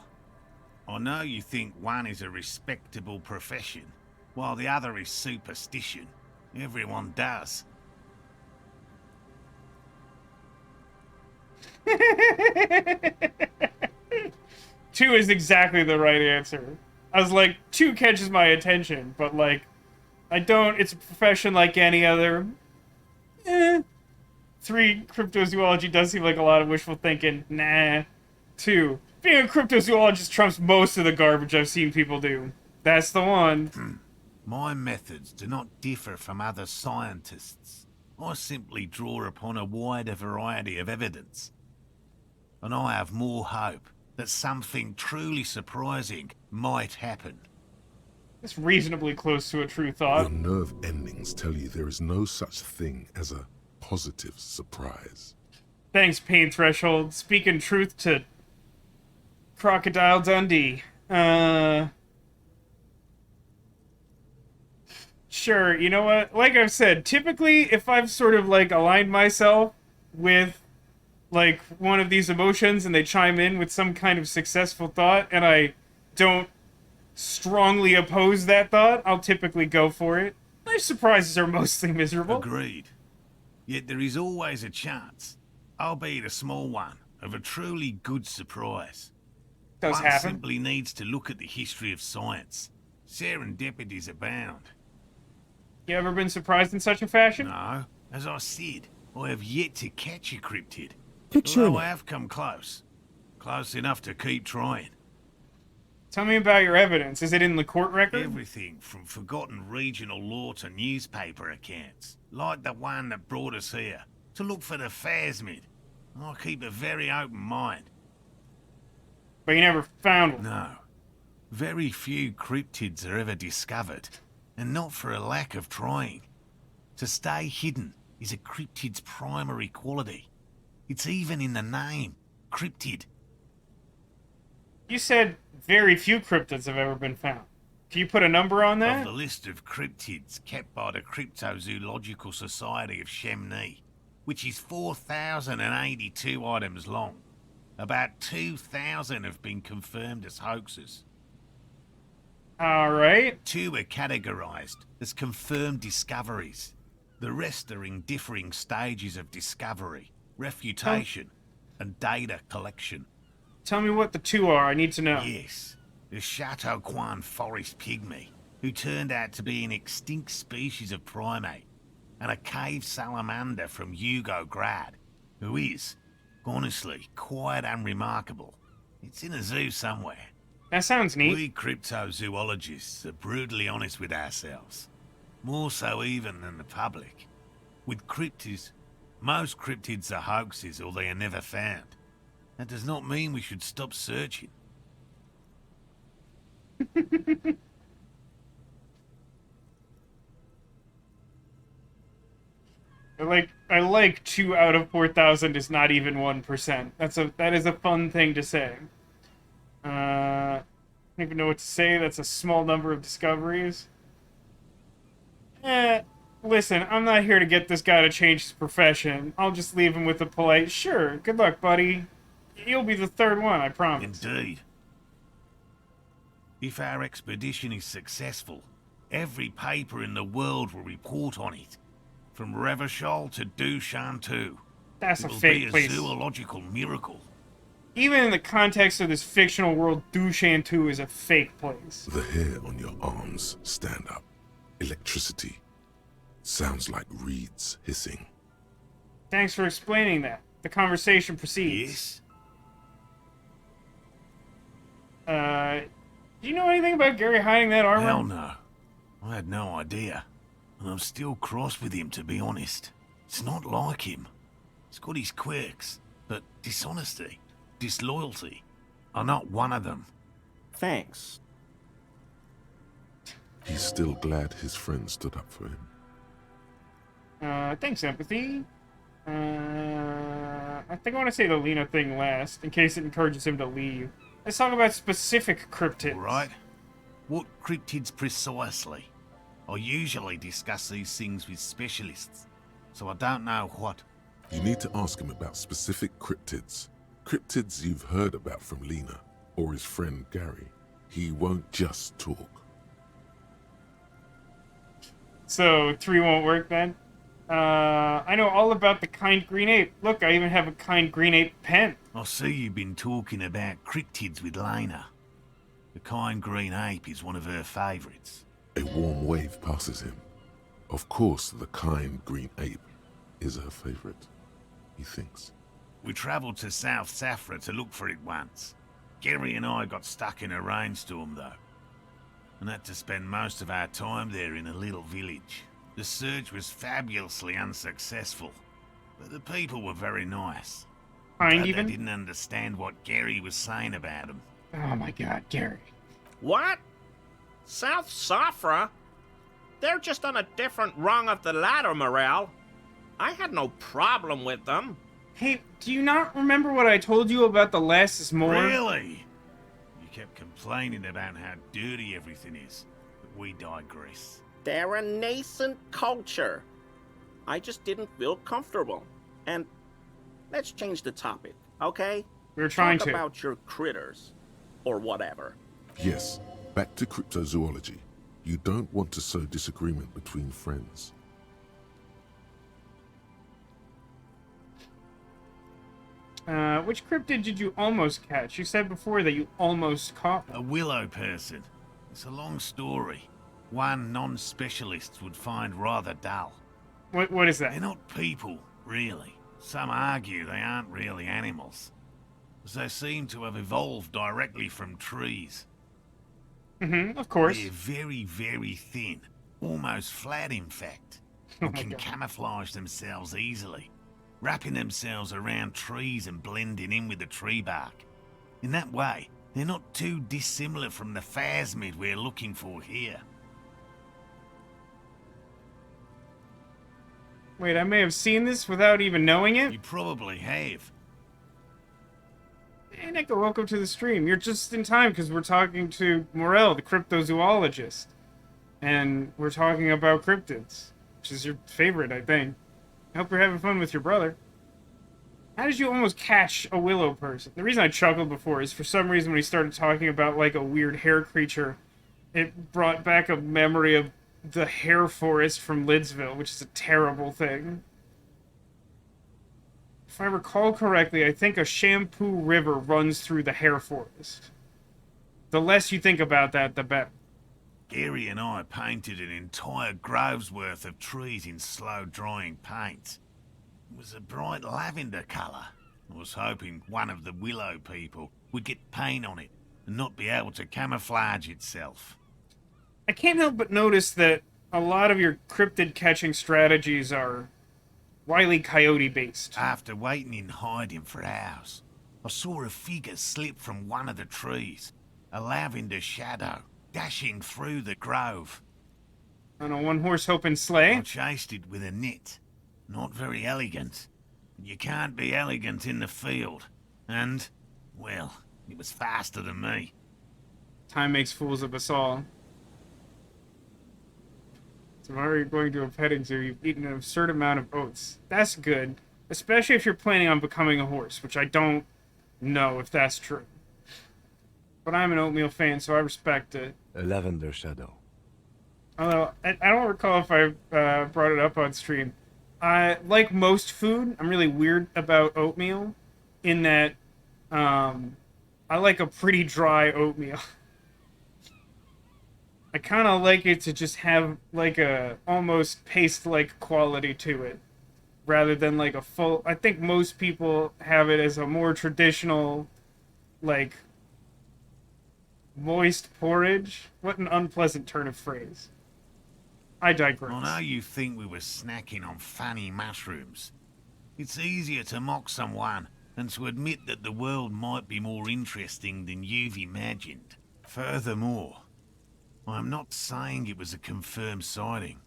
I know you think one is a respectable profession, while the other is superstition. Everyone does. Two is exactly the right answer. I was like, two catches my attention, but like, I don't, it's a profession like any other. Three, cryptozoology does seem like a lot of wishful thinking. Nah. Two, being a cryptozoologist trumps most of the garbage I've seen people do. That's the one. My methods do not differ from other scientists. I simply draw upon a wider variety of evidence. And I have more hope that something truly surprising might happen. It's reasonably close to a true Your thought. nerve endings tell you there is no such thing as a positive surprise. Thanks, Pain Threshold. Speaking truth to Crocodile Dundee. Sure, you know what? Like I've said, typically, if I've sort of, like, aligned myself with, like, one of these emotions and they chime in with some kind of successful thought and I don't strongly oppose that thought, I'll typically go for it. Life surprises are mostly miserable. Agreed. Yet there is always a chance, albeit a small one, of a truly good surprise. Does One happen. simply needs to look at the history of science. Serendipities abound. You ever been surprised in such a fashion? No, as I said, I have yet to catch a cryptid. Picture Although it. I have come close. Close enough to keep trying. Tell me about your evidence. Is it in the court record? Everything from forgotten regional lore to newspaper accounts, like the one that brought us here, to look for the phasmid. I keep a very open mind. But you never found one. No. Very few cryptids are ever discovered, and not for a lack of trying. To stay hidden is a cryptid's primary quality. It's even in the name, cryptid. You said very few cryptids have ever been found. Can you put a number on Of that? the list of cryptids kept by the Cryptozoological Society of Chemnee, which is 4,082 items long, about 2,000 have been confirmed as hoaxes. Alright. 2 are categorized as confirmed discoveries. The rest are in differing stages of discovery, refutation, and data collection. Tell me what the two are. I need to know. Yes, the Chateauquan forest pygmy, who turned out to be an extinct species of primate, and a cave salamander from Yugograd, who is, honestly, quite unremarkable. It's in a zoo somewhere. That sounds neat. We cryptozoologists are brutally honest with ourselves. More so even than the public. With cryptids, most cryptids are hoaxes or they are never found. That does not mean we should stop searching. I like 2 out of 4,000 is not even 1%. That is a fun thing to say. I don't even know what to say. That's a small number of discoveries. Listen, I'm not here to get this guy to change his profession. I'll just leave him with a polite, sure, good luck, buddy. You'll be the third one, I promise. Indeed. If our expedition is successful, every paper in the world will report on it. From Revachol to Dushantu. That's a It will fake be a place. zoological miracle. Even in the context of this fictional world, Dushantu is a fake place. The hair on your arms stand up. Electricity. Sounds like reeds hissing. Thanks for explaining that. The conversation proceeds. Yes? Do you know anything about Gary hiding that armor? Hell no. I had no idea. And I'm still cross with him, to be honest. It's not like him. He's got his quirks, but dishonesty, disloyalty are not one of them. Thanks. He's still glad his friend stood up for him. Thanks, empathy. I think I want to say the Lena thing last, in case it encourages him to leave. Let's talk about specific cryptids. All right? What cryptids precisely? I usually discuss these things with specialists, so I don't know what. You need to ask him about specific cryptids. Cryptids you've heard about from Lena, or his friend Gary. He won't just talk. So, 3 won't work then? I know all about the kind green ape. Look, I even have a kind green ape pen. I see you've been talking about cryptids with Lena. The kind green ape is one of her favourites. A warm wave passes him. Of course, the kind green ape is her favorite, he thinks. We travelled to South Safra to look for it once. Gary and I got stuck in a rainstorm, though, and had to spend most of our time there in a little village. The search was fabulously unsuccessful, but the people were very nice. Kind But even? they didn't understand what Gary was saying about them. Oh my god, Gary. What? South Safra? They're just on a different rung of the ladder, Morale. I had no problem with them. Hey, do you not remember what I told you about the less is more? Really? You kept complaining about how dirty everything is, but we digress. They're a nascent culture. I just didn't feel comfortable. And let's change the topic, okay? We're trying Talk to. about your critters. Or whatever. Yes, back to cryptozoology. You don't want to sow disagreement between friends. Which cryptid did you almost catch? You said before that you almost caught A one. willow person. It's a long story. One non-specialist would find rather dull. What is They're that? not people, really. Some argue they aren't really animals, as they seem to have evolved directly from trees. Mm-hmm, of course. They're very, very thin, almost flat in fact, Oh and my can God. camouflage themselves easily, wrapping themselves around trees and blending in with the tree bark. In that way, they're not too dissimilar from the phasmid we're looking for here. Wait, I may have seen this without even knowing it. You probably have. Hey, Nico, welcome to the stream. You're just in time because we're talking to Morel, the cryptozoologist. And we're talking about cryptids, which is your favorite, I think. I hope you're having fun with your brother. How did you almost catch a willow person? The reason I chuckled before is for some reason when he started talking about like a weird hair creature, it brought back a memory of the hair forest from Lidsville, which is a terrible thing. If I recall correctly, I think a shampoo river runs through the hair forest. The less you think about that, the better. Gary and I painted an entire grove's worth of trees in slow-drying paint. It was a bright lavender colour. I was hoping one of the willow people would get paint on it and not be able to camouflage itself. I can't help but notice that a lot of your cryptid catching strategies are Wile E. Coyote based. After waiting in hiding for hours, I saw a figure slip from one of the trees, a lavender shadow, dashing through the grove. On a one-horse open I sleigh. chased it with a net. Not very elegant. You can't be elegant in the field. And, well, it was faster than me. Time makes fools of us all. Tomorrow you're going to a petting zoo. You've eaten an absurd amount of oats. That's good. Especially if you're planning on becoming a horse, which I don't know if that's true. But I'm an oatmeal fan, so I respect it. A lavender shadow. Although, I don't recall if I brought it up on stream. Like most food, I'm really weird about oatmeal in that I like a pretty dry oatmeal. I kind of like it to just have like a almost paste-like quality to it, rather than like a full. I think most people have it as a more traditional, like, moist porridge. What an unpleasant turn of phrase. I digress. I know you think we were snacking on funny mushrooms. It's easier to mock someone than to admit that the world might be more interesting than you've imagined. Furthermore, I'm not saying it was a confirmed sighting.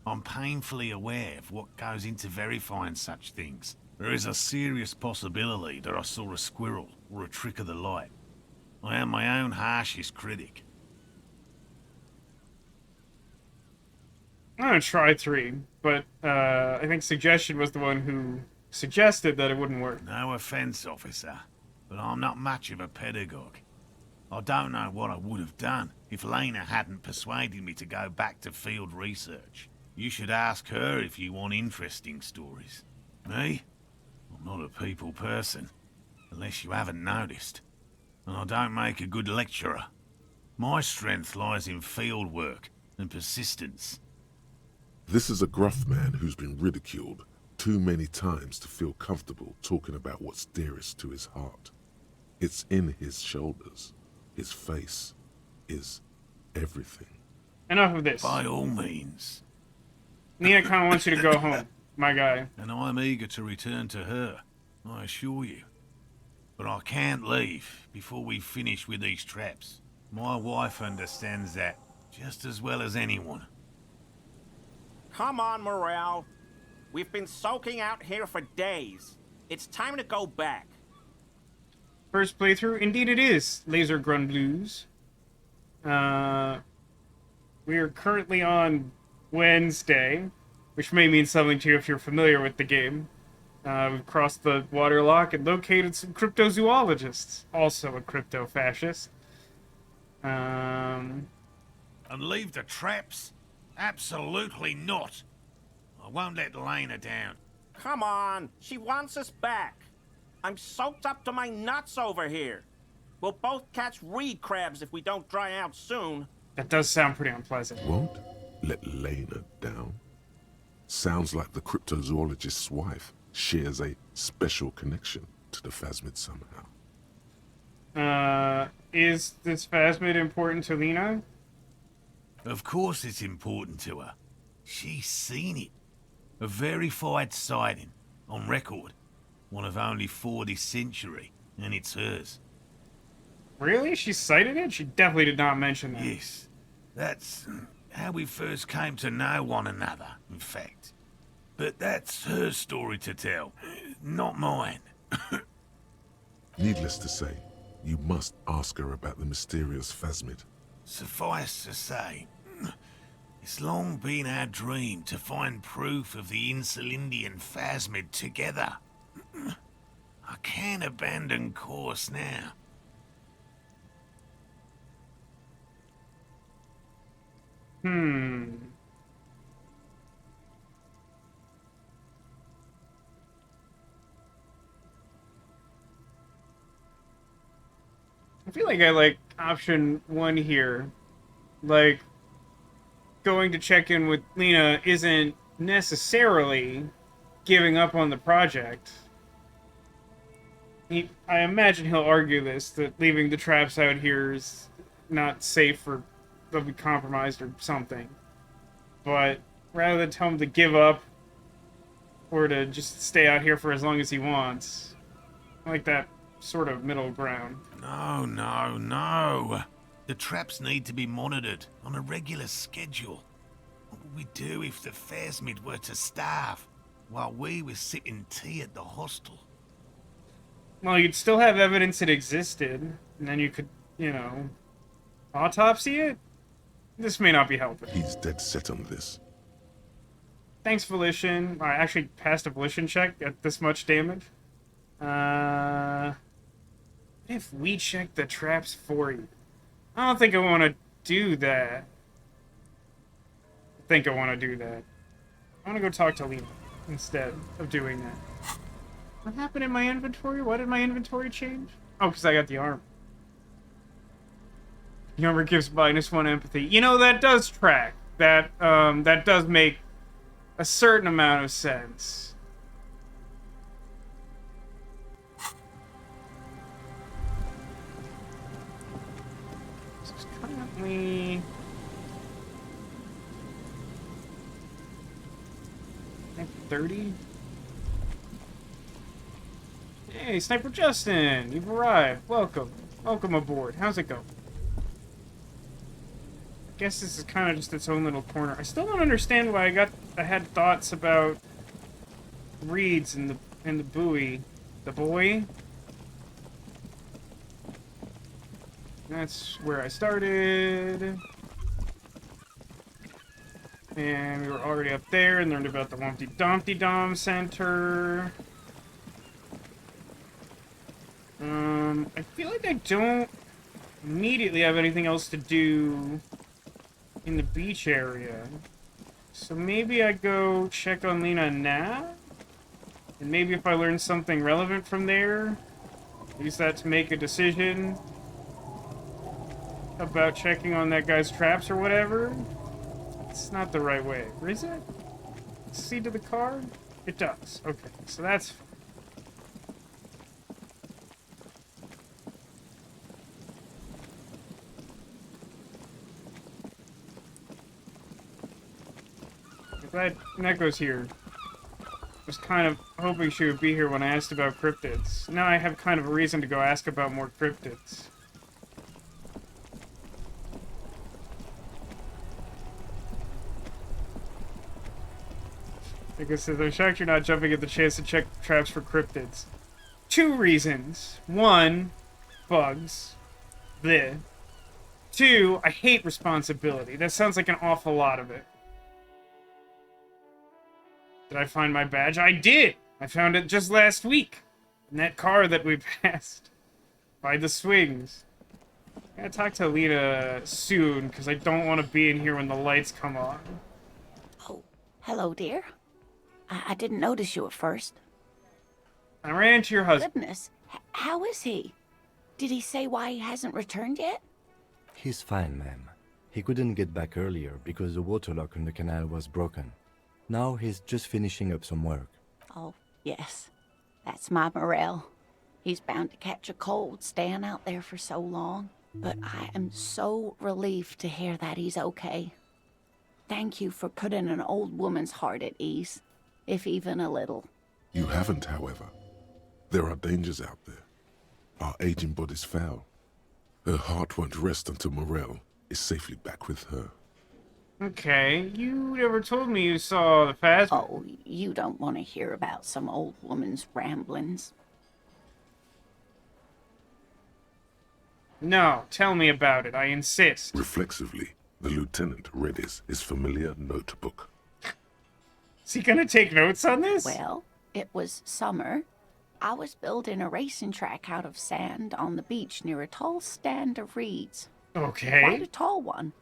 I'm painfully aware of what goes into verifying such things. There is a serious possibility that I saw a squirrel or a trick of the light. I am my own harshest critic. I'm gonna try 3, but I think Suggestion was the one who suggested that it wouldn't work. No offense, officer, but I'm not much of a pedagogue. I don't know what I would have done if Lena hadn't persuaded me to go back to field research. You should ask her if you want interesting stories. Me? I'm not a people person, unless you haven't noticed. And I don't make a good lecturer. My strength lies in field work and persistence. This is a gruff man who's been ridiculed too many times to feel comfortable talking about what's dearest to his heart. It's in his shoulders. His face is everything. Enough of this. By all means. Nina kind of wants you to go home, my guy. And I'm eager to return to her, I assure you. But I can't leave before we finish with these traps. My wife understands that just as well as anyone. Come on, Morale. We've been soaking out here for days. It's time to go back. First playthrough, indeed it is. Laser Grun Blues. We are currently on Wednesday, which may mean something to you if you're familiar with the game. We've crossed the waterlock and located some cryptozoologists, also a crypto-fascist. And leave the traps? Absolutely not. I won't let Lena down. Come on, she wants us back. I'm soaked up to my nuts over here. We'll both catch reed crabs if we don't dry out soon. That does sound pretty unpleasant. Won't let Lena down? Sounds like the cryptozoologist's wife shares a special connection to the Phasmid somehow. Is this Phasmid important to Lena? Of course it's important to her. She's seen it. A verified sighting, on record. One of only 4 this century, and it's hers. Really? She cited it? She definitely did not mention that. Yes, that's how we first came to know one another, in fact. But that's her story to tell, not mine. Needless to say, you must ask her about the mysterious Phasmid. Suffice to say, it's long been our dream to find proof of the Insulindian Phasmid together. I can't abandon course now. I feel like I like option 1 here. Like, going to check in with Lena isn't necessarily giving up on the project. I imagine he'll argue this, that leaving the traps out here is not safe or they'll be compromised or something. But rather than tell him to give up or to just stay out here for as long as he wants, I like that sort of middle ground. No, no, no. The traps need to be monitored on a regular schedule. What would we do if the Phasmid were to starve while we were sipping tea at the hostel? Well, you'd still have evidence it existed, and then you could, you know, autopsy it? This may not be helping. He's dead set on this. Thanks, Volition. I actually passed a Volition check at this much damage. If we check the traps for you? I don't think I want to do that. I want to go talk to Lena instead of doing that. What happened in my inventory? Why did my inventory change? Oh, because I got the arm. The armor gives -1 empathy. You know, that does track. That does make a certain amount of sense. This is currently 30. Hey, Sniper Justin, you've arrived. Welcome. Welcome aboard. How's it go? I guess this is kind of just its own little corner. I still don't understand why I had thoughts about reeds in the buoy. The buoy? That's where I started. And we were already up there and learned about the Wumpty Dumpty Dom Center. I feel like I don't immediately have anything else to do in the beach area. So maybe I go check on Lena now? And maybe if I learn something relevant from there, use that to make a decision about checking on that guy's traps or whatever. It's not the right way, or is it? C to the car? It does. Okay, so that's... Glad Neko's here. Was kind of hoping she would be here when I asked about cryptids. Now I have kind of a reason to go ask about more cryptids. Neko says, I'm shocked you're not jumping at the chance to check traps for cryptids. 2 reasons. 1, bugs. Bleh. 2, I hate responsibility. That sounds like an awful lot of it. Did I find my badge? I did! I found it just last week. In that car that we passed. By the swings. I gotta talk to Lena soon, because I don't want to be in here when the lights come on. Oh, hello, dear. I didn't notice you at first. I ran into your husband. Goodness, how is he? Did he say why he hasn't returned yet? He's fine, ma'am. He couldn't get back earlier because the water lock in the canal was broken. Now he's just finishing up some work. Oh, yes. That's my Morel. He's bound to catch a cold staying out there for so long. But I am so relieved to hear that he's okay. Thank you for putting an old woman's heart at ease, if even a little. You haven't, however. There are dangers out there. Our aging body's foul. Her heart won't rest until Morel is safely back with her. Okay, you never told me you saw the Phasmid. Oh, you don't want to hear about some old woman's ramblings. No, tell me about it, I insist. Reflexively, the lieutenant read his familiar notebook. Is he gonna take notes on this? Well, it was summer. I was building a racing track out of sand on the beach near a tall stand of reeds. Okay. Quite a tall one.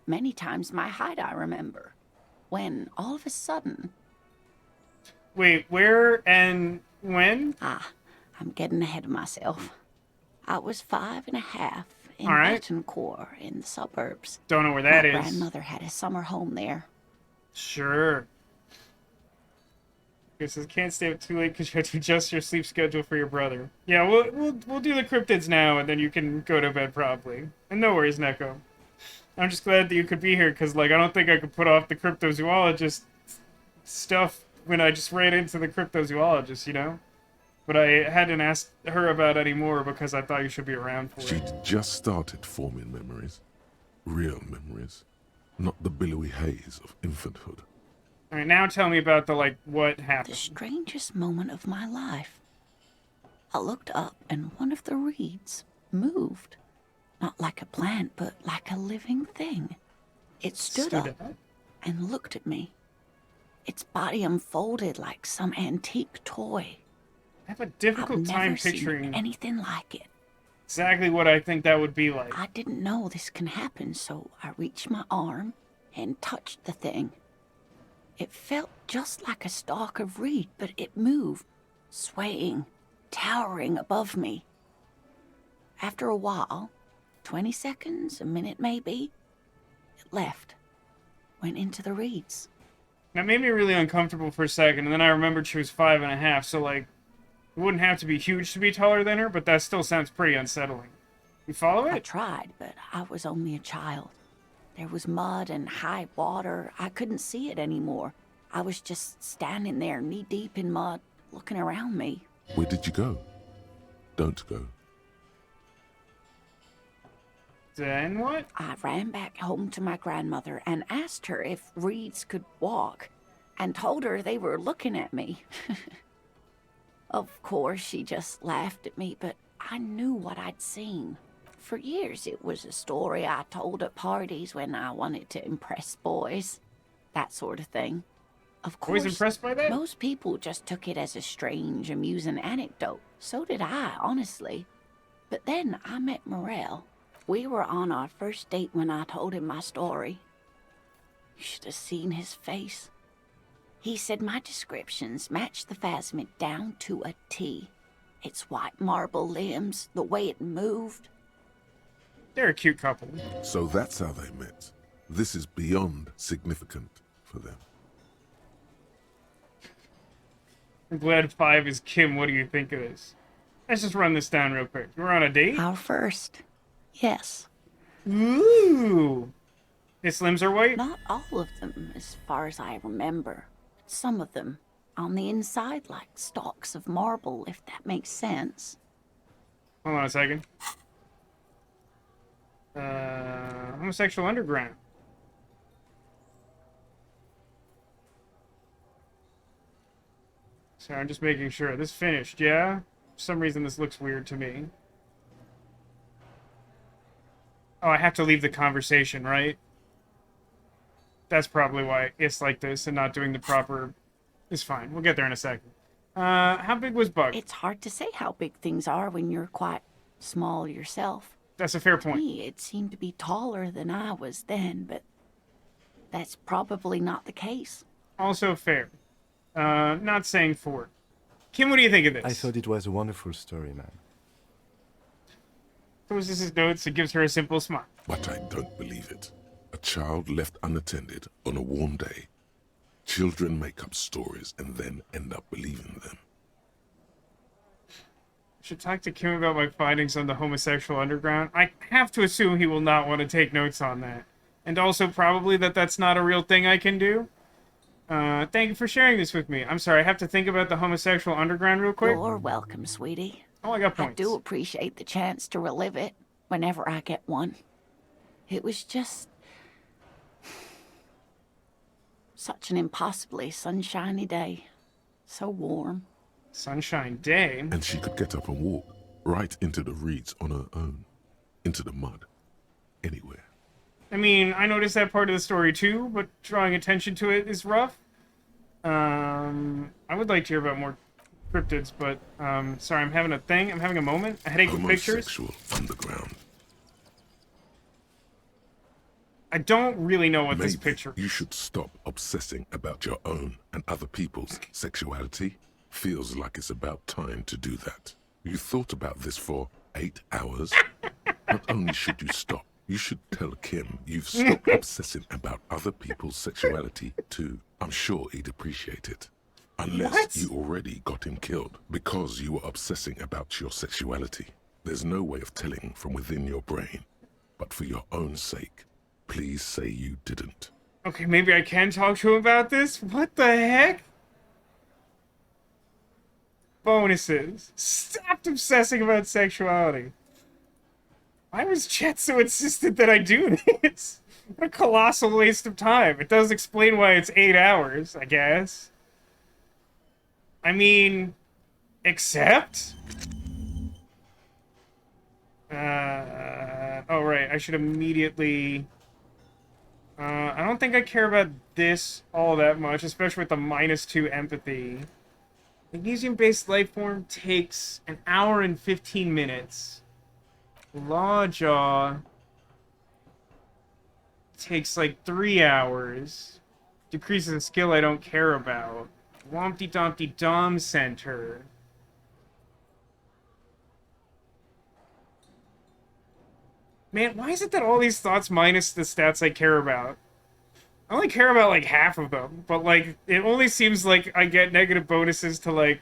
Many times my height, I remember. When, all of a sudden... Wait, where and when? I'm getting ahead of myself. I was 5 and a half, in All right. Betancourt in the suburbs. Don't know where that My is. grandmother had a summer home there. Sure. It says can't stay up too late because you have to adjust your sleep schedule for your brother. Yeah, we'll do the cryptids now, and then you can go to bed probably. And no worries, Neko. I'm just glad that you could be here because, like, I don't think I could put off the cryptozoologist stuff when I just ran into the cryptozoologist, you know. But I hadn't asked her about any more because I thought you should be around for it. She'd just started forming memories. Real memories. Not the billowy haze of infanthood. All right, now tell me about the, like, what The happened. strangest moment of my life. I looked up and one of the reeds moved. Not like a plant, but like a living thing. It stood up and looked at me. Its body unfolded like some antique toy. I have a difficult I've time never seen picturing anything like it. exactly what I think that would be like. I didn't know this can happen, so I reached my arm and touched the thing. It felt just like a stalk of reed, but it moved, swaying, towering above me. After a while, 20 seconds, a minute maybe, it left, went into the reeds. That made me really uncomfortable for a second, and then I remembered she was 5.5, so, like, it wouldn't have to be huge to be taller than her, but that still sounds pretty unsettling. You follow I it? tried, but I was only a child. There was mud and high water. I couldn't see it anymore. I was just standing there, knee-deep in mud, looking around me. Where did you go? Don't go. Then what? I ran back home to my grandmother and asked her if reeds could walk, and told her they were looking at me. Of course, she just laughed at me, but I knew what I'd seen. For years, it was a story I told at parties when I wanted to impress boys. That sort of thing. Of course, Always impressed by that? most people just took it as a strange, amusing anecdote. So did I, honestly. But then I met Morel. We were on our first date when I told him my story. You should have seen his face. He said my descriptions matched the phasmid down to a T. Its white marble limbs, the way it moved. They're a cute couple. So that's how they met. This is beyond significant for them. I'm glad 5 is Kim. What do you think of this? Let's just run this down real quick. You were on a date? Our first. Yes. Ooh. Its limbs are white? Not all of them, as far as I remember. Some of them on the inside like stalks of marble, if that makes sense. Hold on a second. Homo-sexual underground. Sorry, I'm just making sure. This finished, yeah? For some reason this looks weird to me. Oh, I have to leave the conversation, right? That's probably why it's like this and not doing the proper... It's fine. We'll get there in a second. How big was Bug? It's hard to say how big things are when you're quite small yourself. That's a fair To point. me, it seemed to be taller than I was then, but that's probably not the case. Also fair. Not saying for. Kim, what do you think of this? I thought it was a wonderful story, man. Closes his notes and gives her a simple smile. But I don't believe it. A child left unattended on a warm day. Children make up stories and then end up believing them. I should talk to Kim about my findings on the homosexual underground. I have to assume he will not want to take notes on that. And also probably that that's not a real thing I can do. Thank you for sharing this with me. I'm sorry, I have to think about the homosexual underground real quick. You're welcome, sweetie. Oh, I got I points. do appreciate the chance to relive it whenever I get one. It was just such an impossibly sunshiny day. So warm. Sunshine Day. And she could get up and walk right into the reeds on her own. Into the mud. Anywhere. I mean, I noticed that part of the story too, but drawing attention to it is rough. I would like to hear about more cryptids, but sorry, I'm having a thing. I'm having a moment. A headache with pictures. Homo-sexual underground. I don't really know what this Maybe picture you should stop obsessing about your own and other people's sexuality. Feels like it's about time to do that. You thought about this for 8 hours? Not only should you stop, you should tell Kim you've stopped obsessing about other people's sexuality too. I'm sure he'd appreciate it. Unless What? you already got him killed because you were obsessing about your sexuality. There's no way of telling from within your brain. But for your own sake, please say you didn't. Okay, maybe I can talk to him about this? What the heck? Bonuses. Stopped obsessing about sexuality. Why was Chet so insistent that I do this? What a colossal waste of time. It does explain why it's 8 hours, I guess. I mean, except? Oh right, I should immediately... I don't think I care about this all that much, especially with the -2 empathy. Magnesium-based life form takes 1 hour and 15 minutes. Lawjaw takes like 3 hours. Decreases in skill I don't care about. Wompty Dumpty Dom Center. Man, why is it that all these thoughts minus the stats I care about? I only care about like half of them, but like it only seems like I get negative bonuses to like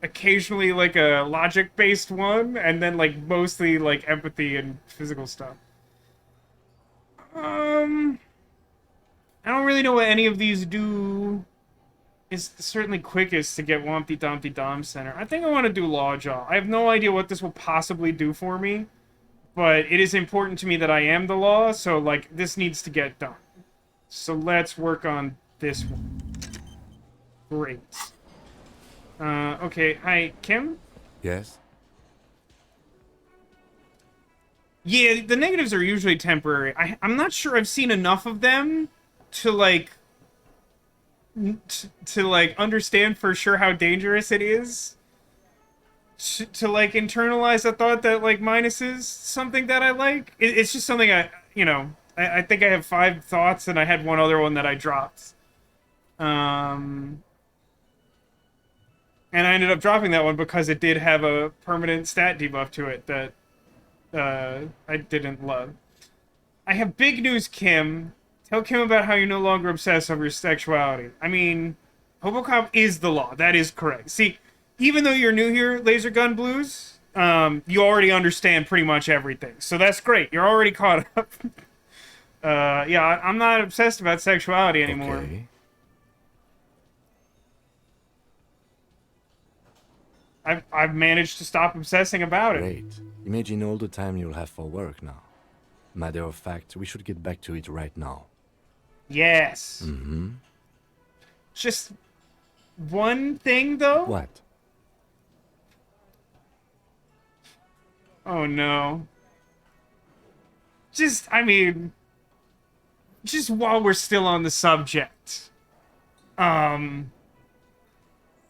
occasionally like a logic-based one, and then like mostly like empathy and physical stuff. I don't really know what any of these do. It's certainly quickest to get Wompty Dumpty Dom Center. I think I want to do Lawjaw. I have no idea what this will possibly do for me, but it is important to me that I am the law, so like this needs to get done. So let's work on this one. Great. Okay, hi, Kim? Yes? Yeah, the negatives are usually temporary. I'm not sure I've seen enough of them to, like, to like, understand for sure how dangerous it is. To like, internalize the thought that, like, minus is something that I like. It's just something I think I have 5 thoughts, and I had one other one that I dropped. And I ended up dropping that one because it did have a permanent stat debuff to it that I didn't love. I have big news, Kim. Tell Kim about how you no longer obsess over your sexuality. I mean, Hobocop is the law. That is correct. See, even though you're new here, Laser Gun Blues, you already understand pretty much everything. So that's great. You're already caught up. Yeah, I'm not obsessed about sexuality anymore. Okay. I've managed to stop obsessing about it. Great. Imagine all the time you'll have for work now. Matter of fact, we should get back to it right now. Yes. Mm-hmm. Just one thing, though? What? Oh, no. Just while we're still on the subject.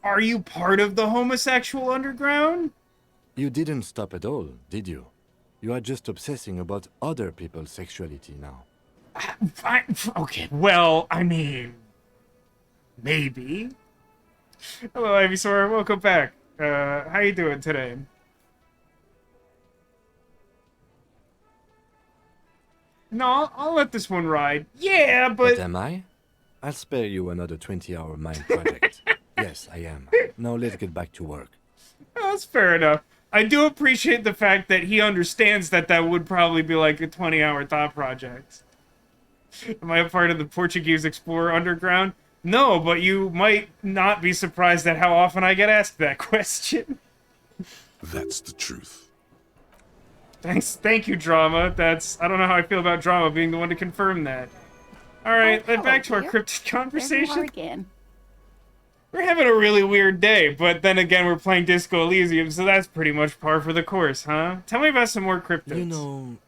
Are you part of the Homo-sexual underground? You didn't stop at all, did you? You are just obsessing about other people's sexuality now. Okay, well, I mean... maybe. Hello, Ivysaur. Welcome back. How you doing today? No, I'll let this one ride. Yeah, But but... am I? I'll spare you another 20-hour mind project. Yes, I am. Now let's get back to work. That's fair enough. I do appreciate the fact that he understands that that would probably be like a 20-hour thought project. Am I a part of the Portuguese Explorer Underground? No, but you might not be surprised at how often I get asked that question. That's the truth. Thank you, Drama. I don't know how I feel about Drama being the one to confirm that. Alright, Oh, back to hello, our dear. cryptid There you are conversation. again. We're having a really weird day, but then again, we're playing Disco Elysium, so that's pretty much par for the course, huh? Tell me about some more cryptids. You know,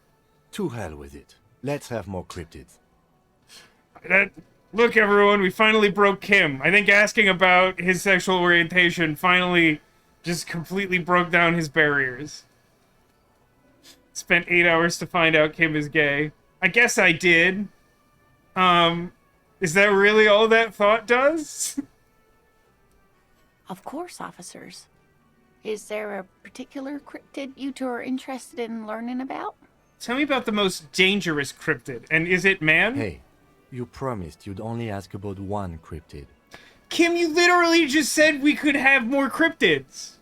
to hell with it. Let's have more cryptids. Look, everyone, we finally broke Kim. I think asking about his sexual orientation finally just completely broke down his barriers. Spent 8 hours to find out Kim is gay. I guess I did. Is that really all that thought does? Of course, officers. Is there a particular cryptid you two are interested in learning about? Tell me about the most dangerous cryptid, and is it man? Hey, you promised you'd only ask about one cryptid. Kim, you literally just said we could have more cryptids.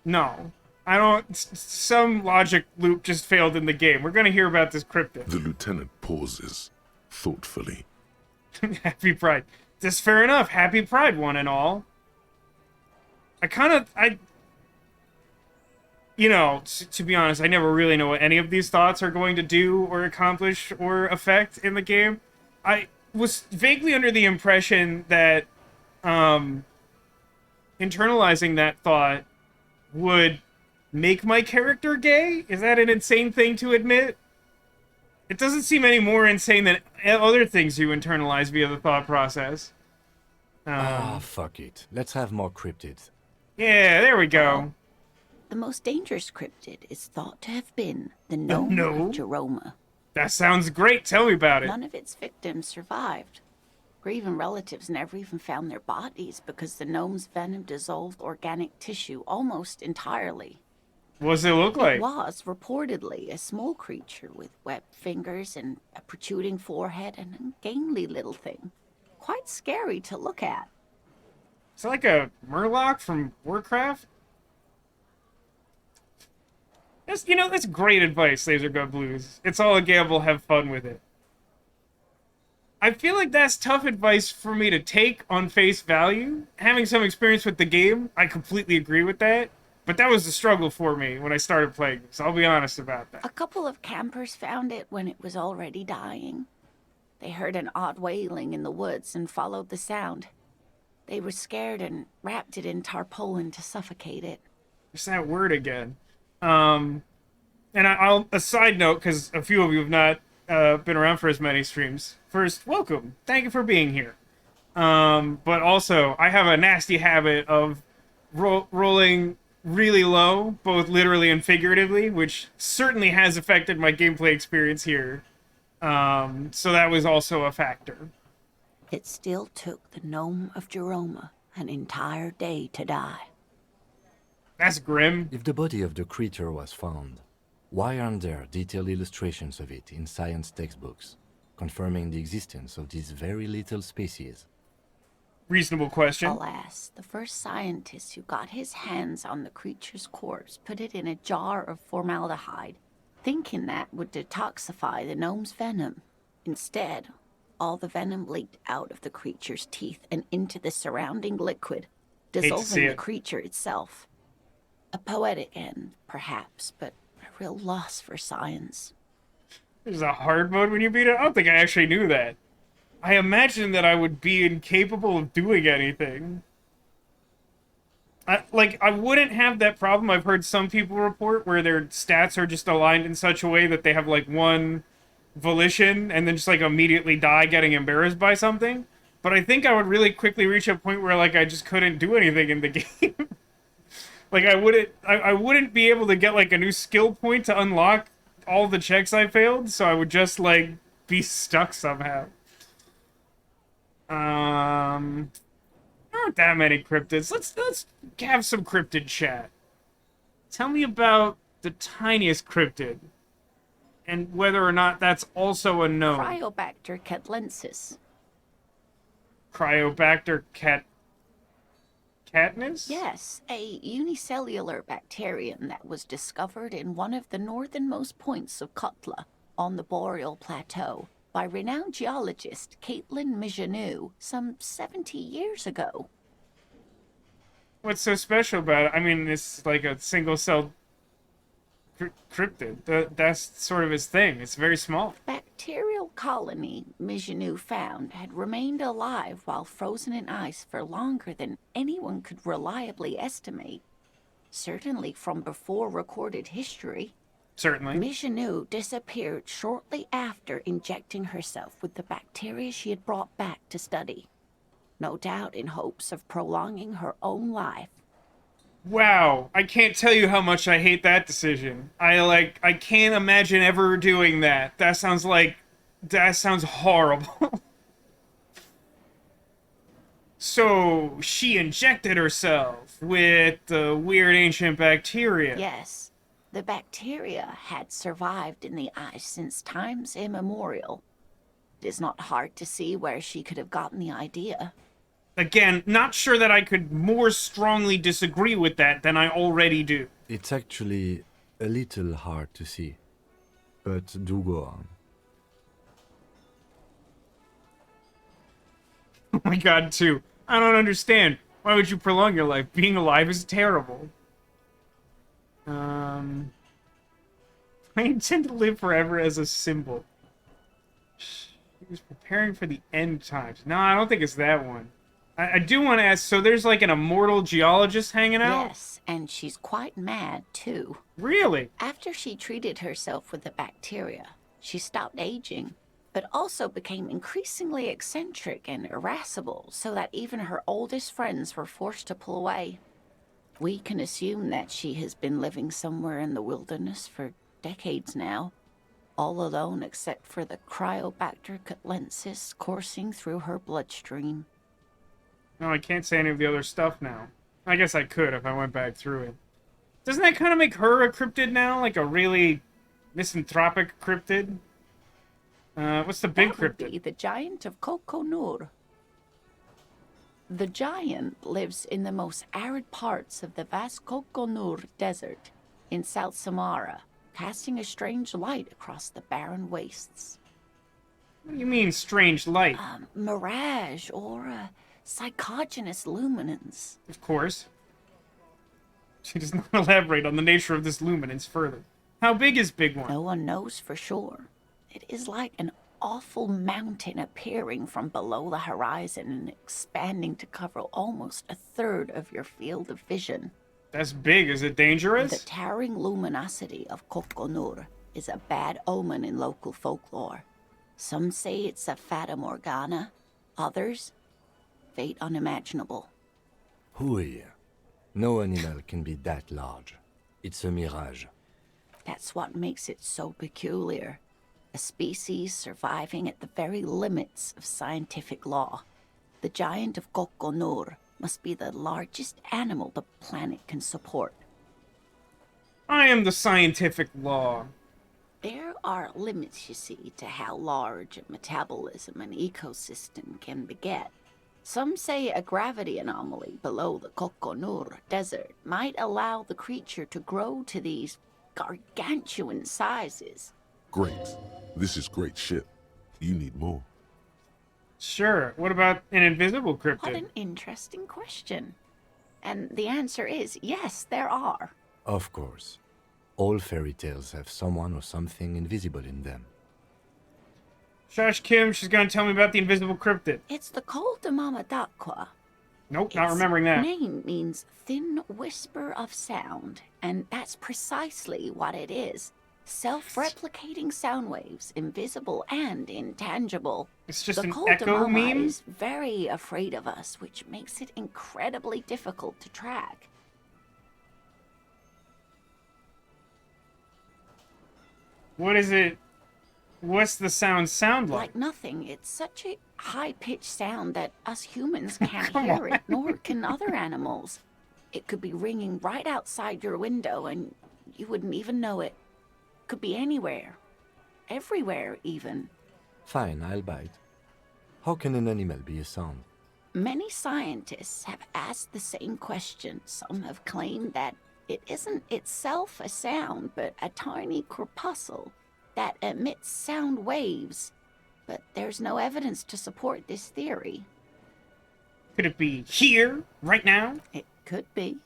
No. I don't... Some logic loop just failed in the game. We're gonna hear about this cryptid. The lieutenant pauses, thoughtfully. Happy Pride. That's fair enough. Happy Pride, one and all. You know, to be honest, I never really know what any of these thoughts are going to do or accomplish or affect in the game. I was vaguely under the impression that internalizing that thought would make my character gay? Is that an insane thing to admit? It doesn't seem any more insane than other things you internalize via the thought process. Fuck it. Let's have more cryptids. Yeah, there we go. The most dangerous cryptid is thought to have been the gnome gnome? of Jeroma. That sounds great. Tell me about it. None of its victims survived. Grieving relatives never even found their bodies because the gnome's venom dissolved organic tissue almost entirely. What does it look like? It was reportedly a small creature with webbed fingers and a protruding forehead and a gangly little thing. Quite scary to look at. Is it like a Murloc from Warcraft? That's great advice, Laser Gun Blues. It's all a gamble, have fun with it. I feel like that's tough advice for me to take on face value. Having some experience with the game, I completely agree with that. But that was a struggle for me when I started playing, so I'll be honest about that. A couple of campers found it when it was already dying. They heard an odd wailing in the woods and followed the sound. They were scared and wrapped it in tarpaulin to suffocate it. There's that word again. And I'll a side note, because a few of you have not been around for as many streams. First, welcome. Thank you for being here. But also, I have a nasty habit of rolling really low, both literally and figuratively, which certainly has affected my gameplay experience here. So that was also a factor. It still took the gnome of Jeroma an entire day to die. That's grim. If the body of the creature was found, why aren't there detailed illustrations of it in science textbooks, confirming the existence of this very little species? Reasonable question. Alas, the first scientist who got his hands on the creature's corpse put it in a jar of formaldehyde, thinking that would detoxify the gnome's venom. Instead, all the venom leaked out of the creature's teeth and into the surrounding liquid, dissolving the creature itself. A poetic end, perhaps, but a real loss for science. There's a hard mode when you beat it? I don't think I actually knew that. I imagine that I would be incapable of doing anything. I wouldn't have that problem I've heard some people report where their stats are just aligned in such a way that they have, like, one volition and then just, like, immediately die getting embarrassed by something. But I think I would really quickly reach a point where, like, I just couldn't do anything in the game. Like, I wouldn't be able to get, like, a new skill point to unlock all the checks I failed, so I would just, like, be stuck somehow. There aren't that many cryptids. Let's have some cryptid chat. Tell me about the tiniest cryptid, and whether or not that's also a gnome. Cryobacter catlensis. Cryobacter Katniss? Yes, a unicellular bacterium that was discovered in one of the northernmost points of Kotla on the Boreal Plateau by renowned geologist Caitlin Mijanou some 70 years ago. What's so special about it? I mean, it's like a single-celled cryptid. That's sort of his thing. It's very small. Bacterial colony Mijanou found had remained alive while frozen in ice for longer than anyone could reliably estimate. Certainly from before recorded history. Certainly. Mijanou disappeared shortly after injecting herself with the bacteria she had brought back to study. No doubt in hopes of prolonging her own life. Wow, I can't tell you how much I hate that decision. I can't imagine ever doing that. That sounds horrible. So she injected herself with the weird ancient bacteria. Yes, the bacteria had survived in the ice since times immemorial. It is not hard to see where she could have gotten the idea. Again, not sure that I could more strongly disagree with that than I already do. It's actually a little hard to see. But do go on. Oh my god, too. I don't understand. Why would you prolong your life? Being alive is terrible. I intend to live forever as a symbol. He was preparing for the end times. No, I don't think it's that one. I do want to ask, so there's like an immortal geologist hanging out? Yes, and she's quite mad, too. Really? After she treated herself with the bacteria, she stopped aging, but also became increasingly eccentric and irascible, so that even her oldest friends were forced to pull away. We can assume that she has been living somewhere in the wilderness for decades now, all alone except for the Cryobacter catlensis coursing through her bloodstream. No, I can't say any of the other stuff now. I guess I could if I went back through it. Doesn't that kind of make her a cryptid now? Like a really misanthropic cryptid? What's the big That would cryptid? be the giant of Kokonur. The giant lives in the most arid parts of the VascoDaGamer desert in South Samara, casting a strange light across the barren wastes. What do you mean, strange light? Mirage or psychogenous luminance. Of course. She does not elaborate on the nature of this luminance further. How big is Big One? No one knows for sure. It is like an awful mountain appearing from below the horizon and expanding to cover almost a third of your field of vision. That's big. Is it dangerous? The towering luminosity of Kokonur is a bad omen in local folklore. Some say it's a fata morgana, others, fate unimaginable. Hui. No animal can be that large. It's a mirage. That's what makes it so peculiar. A species surviving at the very limits of scientific law. The giant of Kokonur must be the largest animal the planet can support. I am the scientific law. There are limits, you see, to how large a metabolism an ecosystem can beget. Some say a gravity anomaly below the Kokonur desert might allow the creature to grow to these gargantuan sizes. Great. This is great shit. You need more. Sure. What about an invisible What cryptid? an interesting question. And the answer is yes, there are. Of course. All fairy tales have someone or something invisible in them. Shush Kim, she's gonna tell me about the invisible cryptid. It's the Col de Mamadakwa. Nope, not Its remembering that. name means thin whisper of sound, and that's precisely what it is. Self-replicating sound waves, invisible and intangible. It's just The an Col de echo Mama meme? is very afraid of us, which makes it incredibly difficult to track. What is it? What's the sound like? Like nothing, it's such a high-pitched sound that us humans can't Come hear on. it, nor can other animals. It could be ringing right outside your window and you wouldn't even know it. Could be anywhere. Everywhere, even. Fine, I'll bite. How can an animal be a sound? Many scientists have asked the same question. Some have claimed that it isn't itself a sound, but a tiny corpuscle that emits sound waves. But there's no evidence to support this theory. Could it be here, right now? It could be.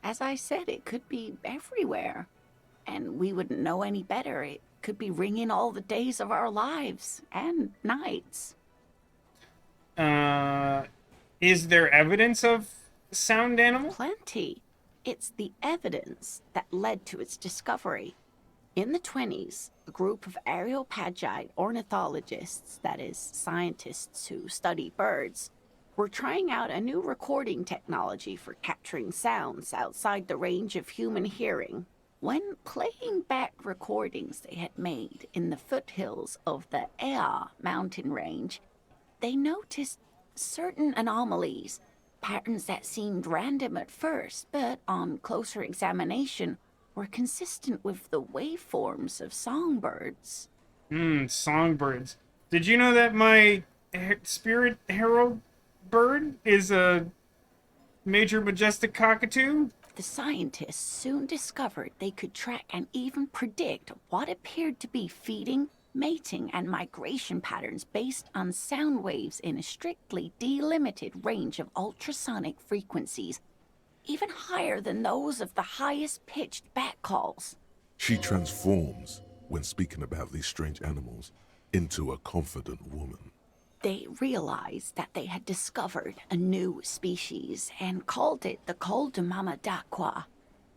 As I said, it could be everywhere. And we wouldn't know any better. It could be ringing all the days of our lives and nights. Is there evidence of sound animal? Plenty. It's the evidence that led to its discovery. In the 20s, a group of Areopagite ornithologists, that is, scientists who study birds, were trying out a new recording technology for capturing sounds outside the range of human hearing. When playing back recordings they had made in the foothills of the Ea mountain range, they noticed certain anomalies, patterns that seemed random at first, but on closer examination were consistent with the waveforms of songbirds. Songbirds. Did you know that my spirit herald bird is a major majestic cockatoo? The scientists soon discovered they could track and even predict what appeared to be feeding, mating, and migration patterns based on sound waves in a strictly delimited range of ultrasonic frequencies, even higher than those of the highest-pitched bat calls. She transforms, when speaking about these strange animals, into a confident woman. They realized that they had discovered a new species and called it the Coldamama,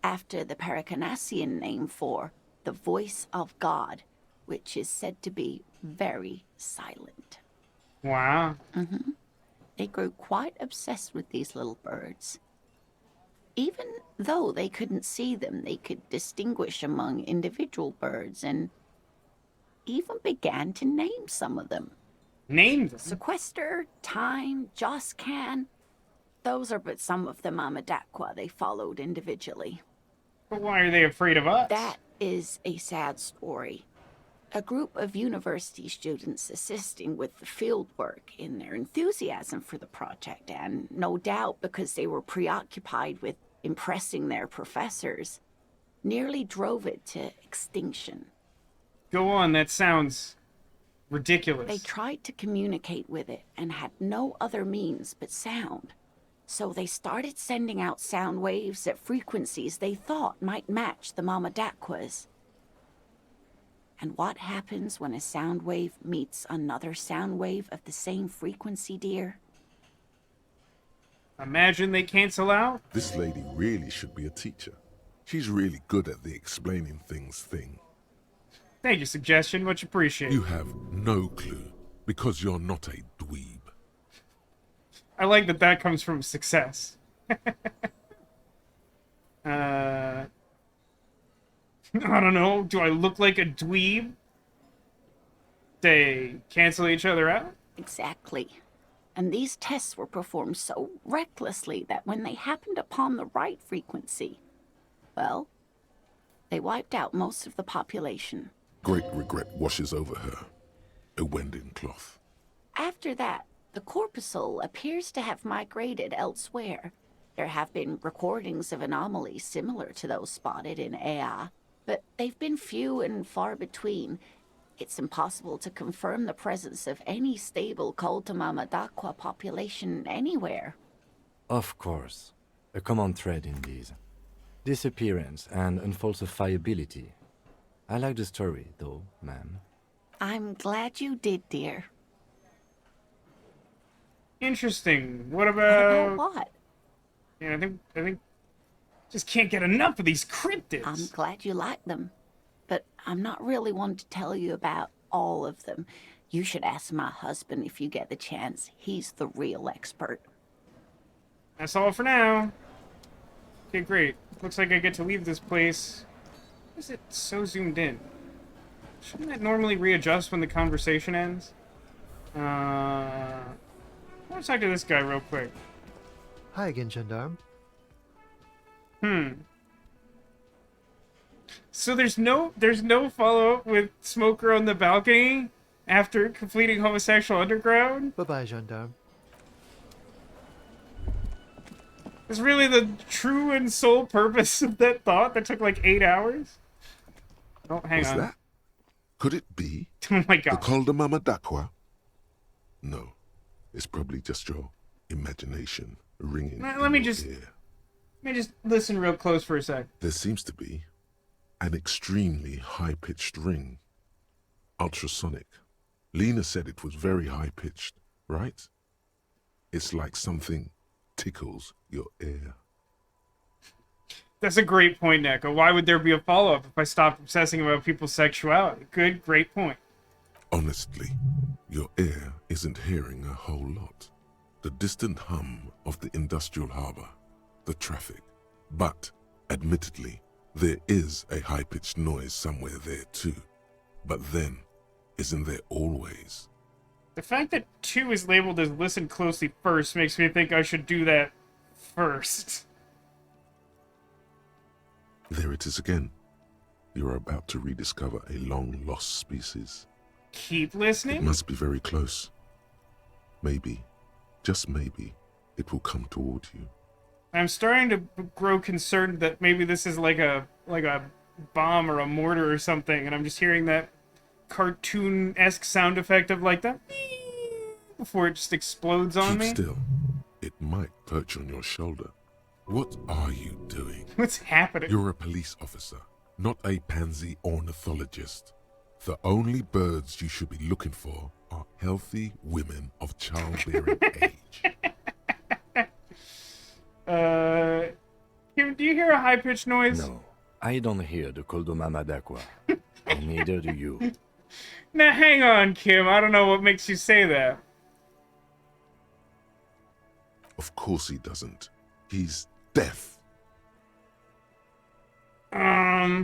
after the Paracanassian name for the voice of God, which is said to be very silent. Wow. They grew quite obsessed with these little birds. Even though they couldn't see them, they could distinguish among individual birds and even began to name some of them. Name them. Sequester, Time, Joscan. Those are but some of the Mamadakwa they followed individually. But why are they afraid of us? That is a sad story. A group of university students assisting with the field work in their enthusiasm for the project, and no doubt because they were preoccupied with impressing their professors, nearly drove it to extinction. Go on, that sounds ridiculous. They tried to communicate with it and had no other means but sound. So they started sending out sound waves at frequencies they thought might match the Mamadakwas. And what happens when a sound wave meets another sound wave of the same frequency, dear? Imagine they cancel out? This lady really should be a teacher. She's really good at the explaining things thing. Thank you, suggestion. Much appreciated. You have no clue, because you're not a dweeb. I like that that comes from success. I don't know. Do I look like a dweeb? They cancel each other out? Exactly. And these tests were performed so recklessly that when they happened upon the right frequency, well, they wiped out most of the population. Great regret washes over her. A wending cloth. After that, the corpuscle appears to have migrated elsewhere. There have been recordings of anomalies similar to those spotted in Ea, but they've been few and far between. It's impossible to confirm the presence of any stable Coldamama population anywhere. Of course. A common thread in these. Disappearance and unfalsifiability. I like the story, though, ma'am. I'm glad you did, dear. Interesting. What I don't about... know what. Yeah, I think... Just can't get enough of these cryptids. I'm glad you like them. But I'm not really one to tell you about all of them. You should ask my husband if you get the chance. He's the real expert. That's all for now. Okay, great. Looks like I get to leave this place. Why is it so zoomed in? Shouldn't that normally readjust when the conversation ends? I want to talk to this guy real quick. Hi again, Gendarme. So there's no follow-up with Smoker on the balcony after completing Homo-sexual Underground? Bye-bye, Gendarme. Is really the true and sole purpose of that thought that took like 8 hours? Oh, hang What's on. that? Could it be Oh my the god. Coldamama Dakwa? No, it's probably just your imagination ringing Let in me your just- ear. Let me just listen real close for a sec. There seems to be an extremely high-pitched ring. Ultrasonic. Lena said it was very high-pitched, right? It's like something tickles your ear. That's a great point, Neko. Why would there be a follow-up if I stopped obsessing about people's sexuality? Good, great point. Honestly, your ear isn't hearing a whole lot. The distant hum of the industrial harbor, the traffic. But, admittedly, there is a high-pitched noise somewhere there too. But then, isn't there always The fact that 2 is labeled as listen closely first makes me think I should do that first. There it is again. You are about to rediscover a long-lost species. Keep It listening? must be very close. Maybe, just maybe, it will come toward you. I'm starting to grow concerned that maybe this is like a bomb or a mortar or something, and I'm just hearing that cartoon-esque sound effect of like that before it just explodes on Keep me. still. It might perch on your shoulder. What are you doing? What's happening? You're a police officer, not a pansy ornithologist. The only birds you should be looking for are healthy women of childbearing age. Kim, do you hear a high-pitched noise? No, I don't hear the Coldomama d'Aqua. And neither do you. Now, hang on, Kim. I don't know what makes you say that. Of course he doesn't. He's deaf. I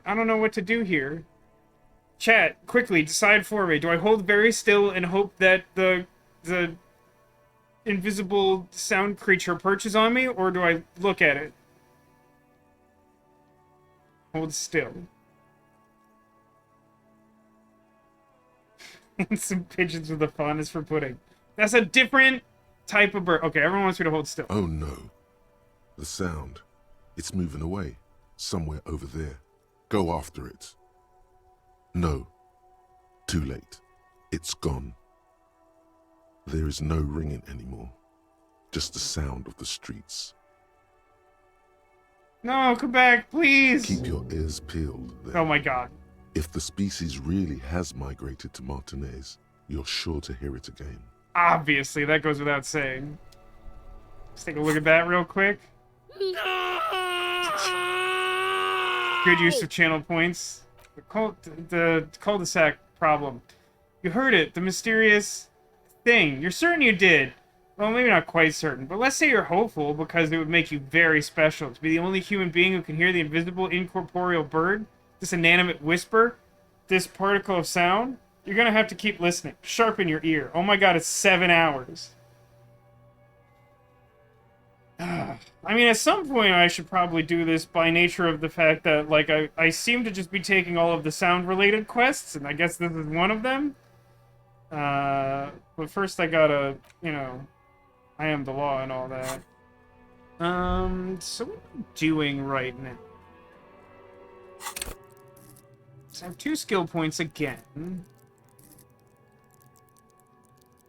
don't know what to do here. Chat, quickly, decide for me. Do I hold very still and hope that the invisible sound creature perches on me, or do I look at it? Hold still. And some pigeons with a fondness for pudding. That's a different type of bird. Okay, everyone wants me to hold still. Oh no. The sound. It's moving away. Somewhere over there. Go after it. No. Too late. It's gone. There is no ringing anymore. Just the sound of the streets. No, come back, please! Keep your ears peeled then. Oh my god. If the species really has migrated to Martinez, you're sure to hear it again. Obviously, that goes without saying. Let's take a look at that real quick. Good use of channel points. The cul-de-sac problem. You heard it, the mysterious thing. You're certain you did. Well, maybe not quite certain, but let's say you're hopeful because it would make you very special. To be the only human being who can hear the invisible, incorporeal bird, this inanimate whisper, this particle of sound, you're gonna have to keep listening. Sharpen your ear. Oh my god, it's 7 hours. I mean, at some point I should probably do this by nature of the fact that, like, I seem to just be taking all of the sound-related quests, and I guess this is one of them. But first I gotta, you know, I am the law and all that. So what am I doing right now? So I have 2 skill points again.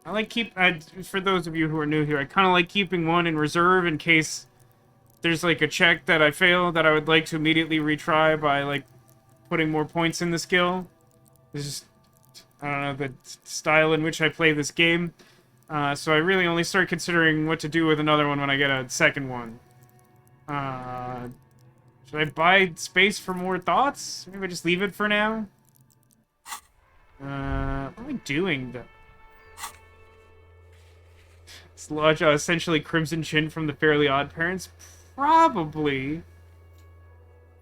I like for those of you who are new here, I kind of like keeping one in reserve in case there's like a check that I fail that I would like to immediately retry by like putting more points in the skill. It's just, I don't know, the style in which I play this game. So I really only start considering what to do with another one when I get a second one. Should I buy space for more thoughts? Maybe I just leave it for now? What am I doing though? Is Lodja essentially Crimson Chin from the Fairly Odd Parents? Probably.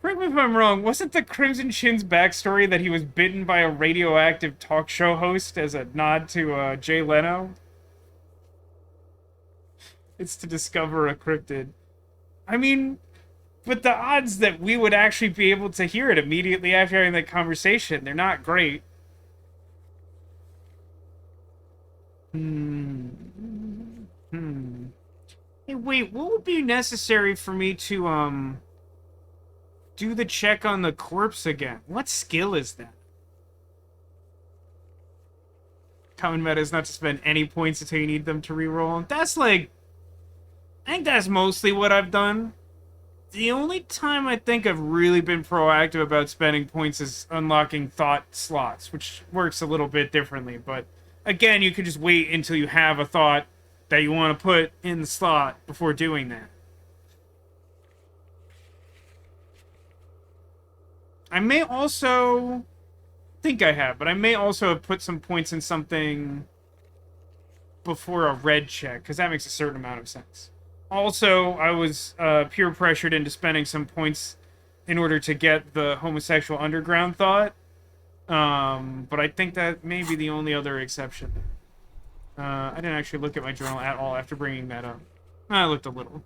Correct me if I'm wrong, wasn't the Crimson Chin's backstory that he was bitten by a radioactive talk show host as a nod to Jay Leno? It's to discover a cryptid. I mean, but the odds that we would actually be able to hear it immediately after having that conversation, they're not great. Hey, wait, what would be necessary for me to, do the check on the corpse again? What skill is that? Common meta is not to spend any points until you need them to reroll. That's like, I think that's mostly what I've done. The only time I think I've really been proactive about spending points is unlocking thought slots, which works a little bit differently, but again, you can just wait until you have a thought that you want to put in the slot before doing that. I may also think I have, but I may also have put some points in something before a red check, because that makes a certain amount of sense. Also, I was peer pressured into spending some points in order to get the homosexual underground thought. But I think that may be the only other exception. I didn't actually look at my journal at all after bringing that up. I looked a little.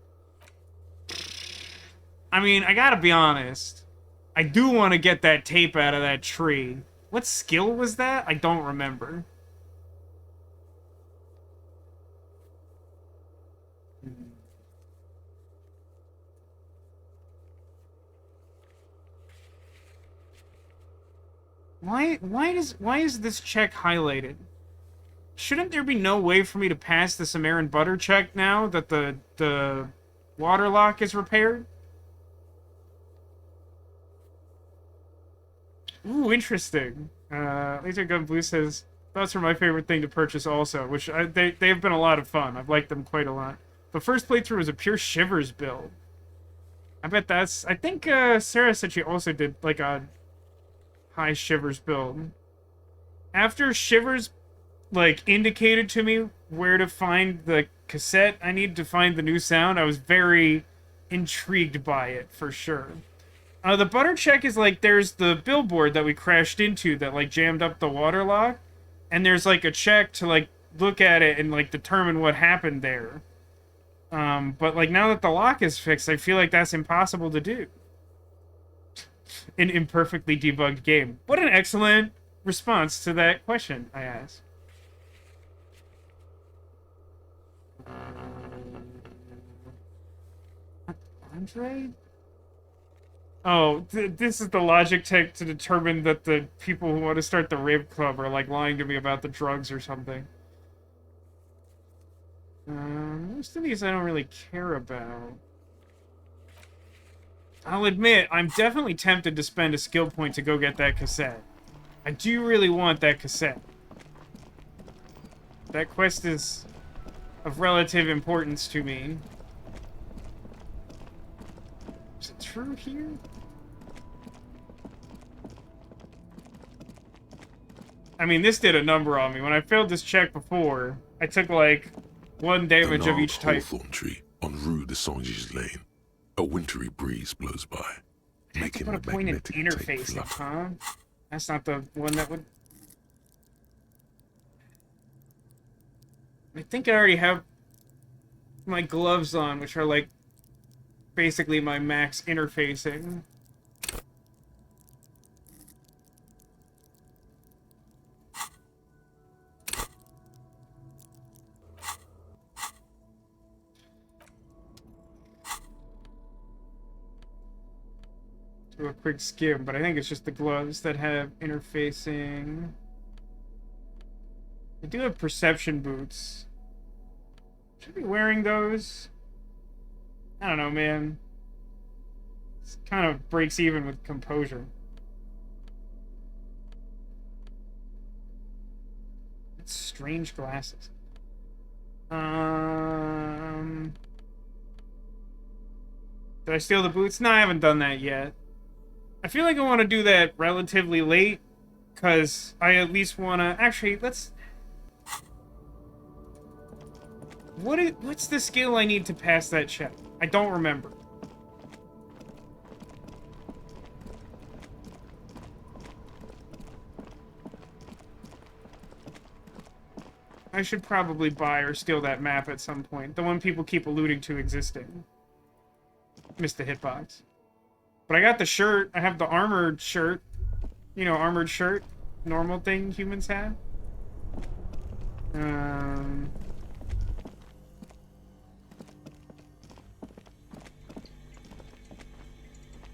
I mean, I gotta be honest. I do want to get that tape out of that tree. What skill was that? I don't remember. Why is this check highlighted? Shouldn't there be no way for me to pass the Samaran butter check now that the water lock is repaired? Ooh, interesting. Laser Gun Blue says, thoughts are my favorite thing to purchase also, which they've been a lot of fun. I've liked them quite a lot. The first playthrough was a pure Shivers build. I bet that's... I think Sarah said she also did, like, a high Shivers build. After Shivers, like, indicated to me where to find the cassette I needed to find the new sound, I was very intrigued by it, for sure. The butter check is, like, there's the billboard that we crashed into that, like, jammed up the water lock. And there's, like, a check to, like, look at it and, like, determine what happened there. But, like, now that the lock is fixed, I feel like that's impossible to do. An imperfectly debugged game. What an excellent response to that question I asked. Andre? Oh, this is the logic tech to determine that the people who want to start the rape club are, like, lying to me about the drugs or something. Most of these I don't really care about. I'll admit, I'm definitely tempted to spend a skill point to go get that cassette. I do really want that cassette. That quest is of relative importance to me. Is it true here? I mean, this did a number on me. When I failed this check before, I took, like, 1 damage of each type. Hawthorn tree on Rue de Sanges Lane. A wintry breeze blows by, making Put a the pointed magnetic tape interface, flutter. huh? That's not the one that would... I think I already have my gloves on, which are, like, basically my max interfacing. Do a quick skim, but I think it's just the gloves that have interfacing. I do have perception boots. Should I be wearing those? I don't know, man. It kind of breaks even with composure. That's strange glasses. Did I steal the boots? No, I haven't done that yet. I feel like I want to do that relatively late, because I at least want to... Actually, let's... What's the skill I need to pass that check? I don't remember. I should probably buy or steal that map at some point. The one people keep alluding to existing. Missed the hitbox. But I got the shirt. I have the armored shirt. You know, armored shirt. Normal thing humans have.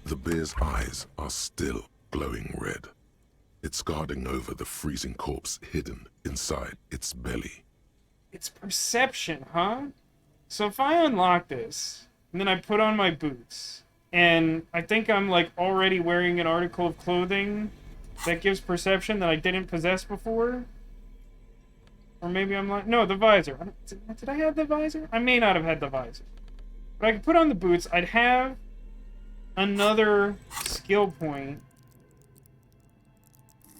The bear's eyes are still glowing red. It's guarding over the freezing corpse hidden inside its belly. It's perception, huh? So if I unlock this, and then I put on my boots, and I think I'm, like, already wearing an article of clothing that gives perception that I didn't possess before? Or maybe I'm like... No, the visor. Did I have the visor? I may not have had the visor. But I could put on the boots. I'd have another skill point.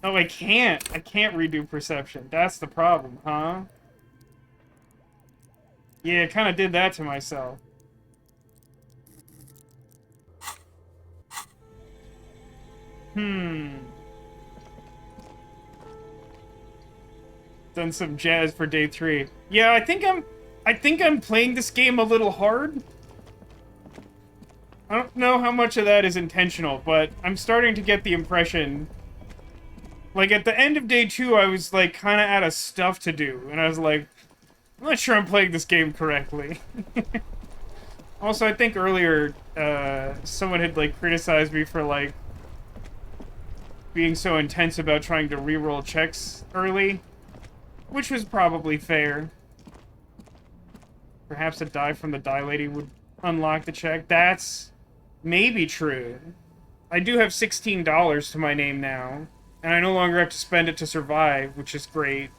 Oh, I can't. I can't redo perception. That's the problem, huh? Yeah, I kind of did that to myself. Done some jazz for day 3. Yeah, I think I'm playing this game a little hard. I don't know how much of that is intentional, but I'm starting to get the impression... Like, at the end of day 2, I was, like, kind of out of stuff to do. And I was like, I'm not sure I'm playing this game correctly. Also, I think earlier, someone had, like, criticized me for, like, being so intense about trying to reroll checks early. Which was probably fair. Perhaps a die from the die lady would unlock the check. That's maybe true. I do have $16 to my name now. And I no longer have to spend it to survive, which is great.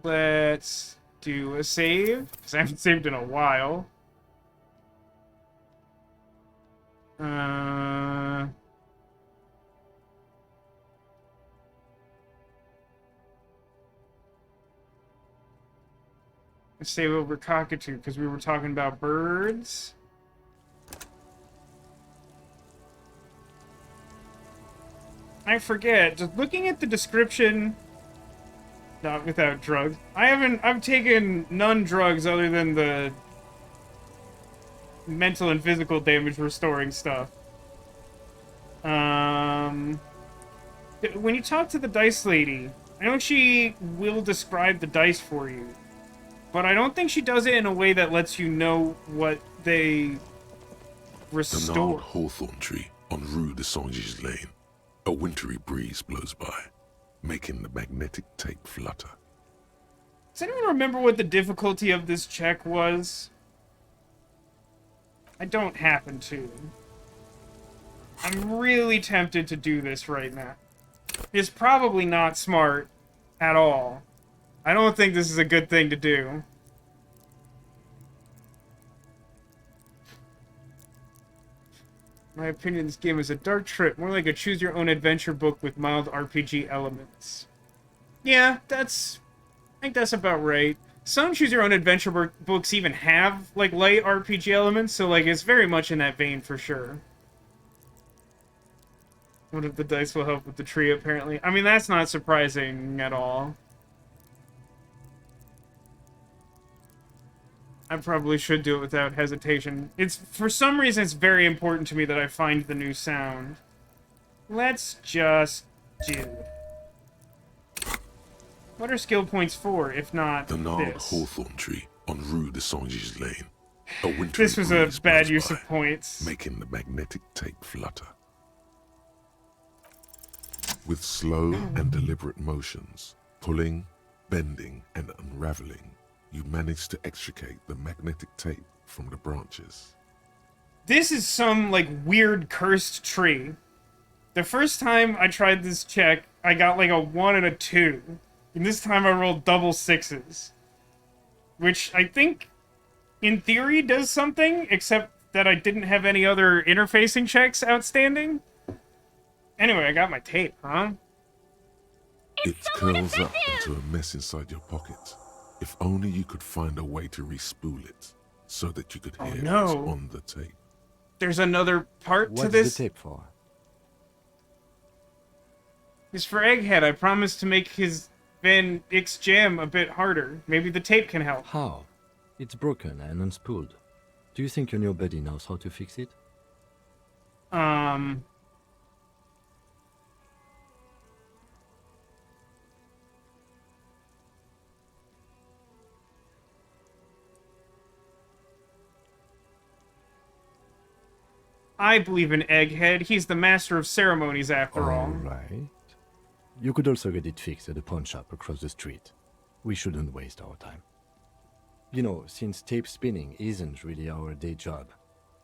Let's do a save, because I haven't saved in a while. Let's save over cockatoo, because we were talking about birds. I forget, just looking at the description, not without drugs. I've taken none drugs other than the mental and physical damage restoring stuff. When you talk to the dice lady, I know she will describe the dice for you, but I don't think she does it in a way that lets you know what they The restore. gnarled hawthorn tree on Rue de Saint-Gilles Lane. A wintry breeze blows by, making the magnetic tape flutter. Does anyone remember what the difficulty of this check was? I don't happen to. I'm really tempted to do this right now. It's probably not smart at all. I don't think this is a good thing to do. My opinion, this game is a dark trip, more like a choose-your-own-adventure book with mild RPG elements. Yeah, I think that's about right. Some choose-your-own-adventure books even have, like, light RPG elements, so, like, it's very much in that vein for sure. What if the dice will help with the tree, apparently? I mean, that's not surprising at all. I probably should do it without hesitation. For some reason, it's very important to me that I find the new sound. Let's just do it. What are skill points for, if not The gnarled this? hawthorn tree on Rue de Saint-Gilles Lane. A wintry This was a breeze bad blows use by, of points. making the magnetic tape flutter. With slow and deliberate motions, pulling, bending, and unraveling, you manage to extricate the magnetic tape from the branches. This is some, like, weird cursed tree. The first time I tried this check, I got, like, a 1 and a 2. And this time I rolled double 6s. Which I think, in theory, does something, except that I didn't have any other interfacing checks outstanding. Anyway, I got my tape, huh? It curls up into a mess inside your pocket. If only you could find a way to re-spool it, so that you could Oh, hear no. what's on the tape. There's another part to What's this. the tape for? It's for Egghead. I promised to make his Van X jam a bit harder. Maybe the tape can help. How? It's broken and unspooled. Do you think your new buddy knows how to fix it? I believe in Egghead. He's the master of ceremonies, after all. Alright. You could also get it fixed at the pawn shop across the street. We shouldn't waste our time. You know, since tape spinning isn't really our day job,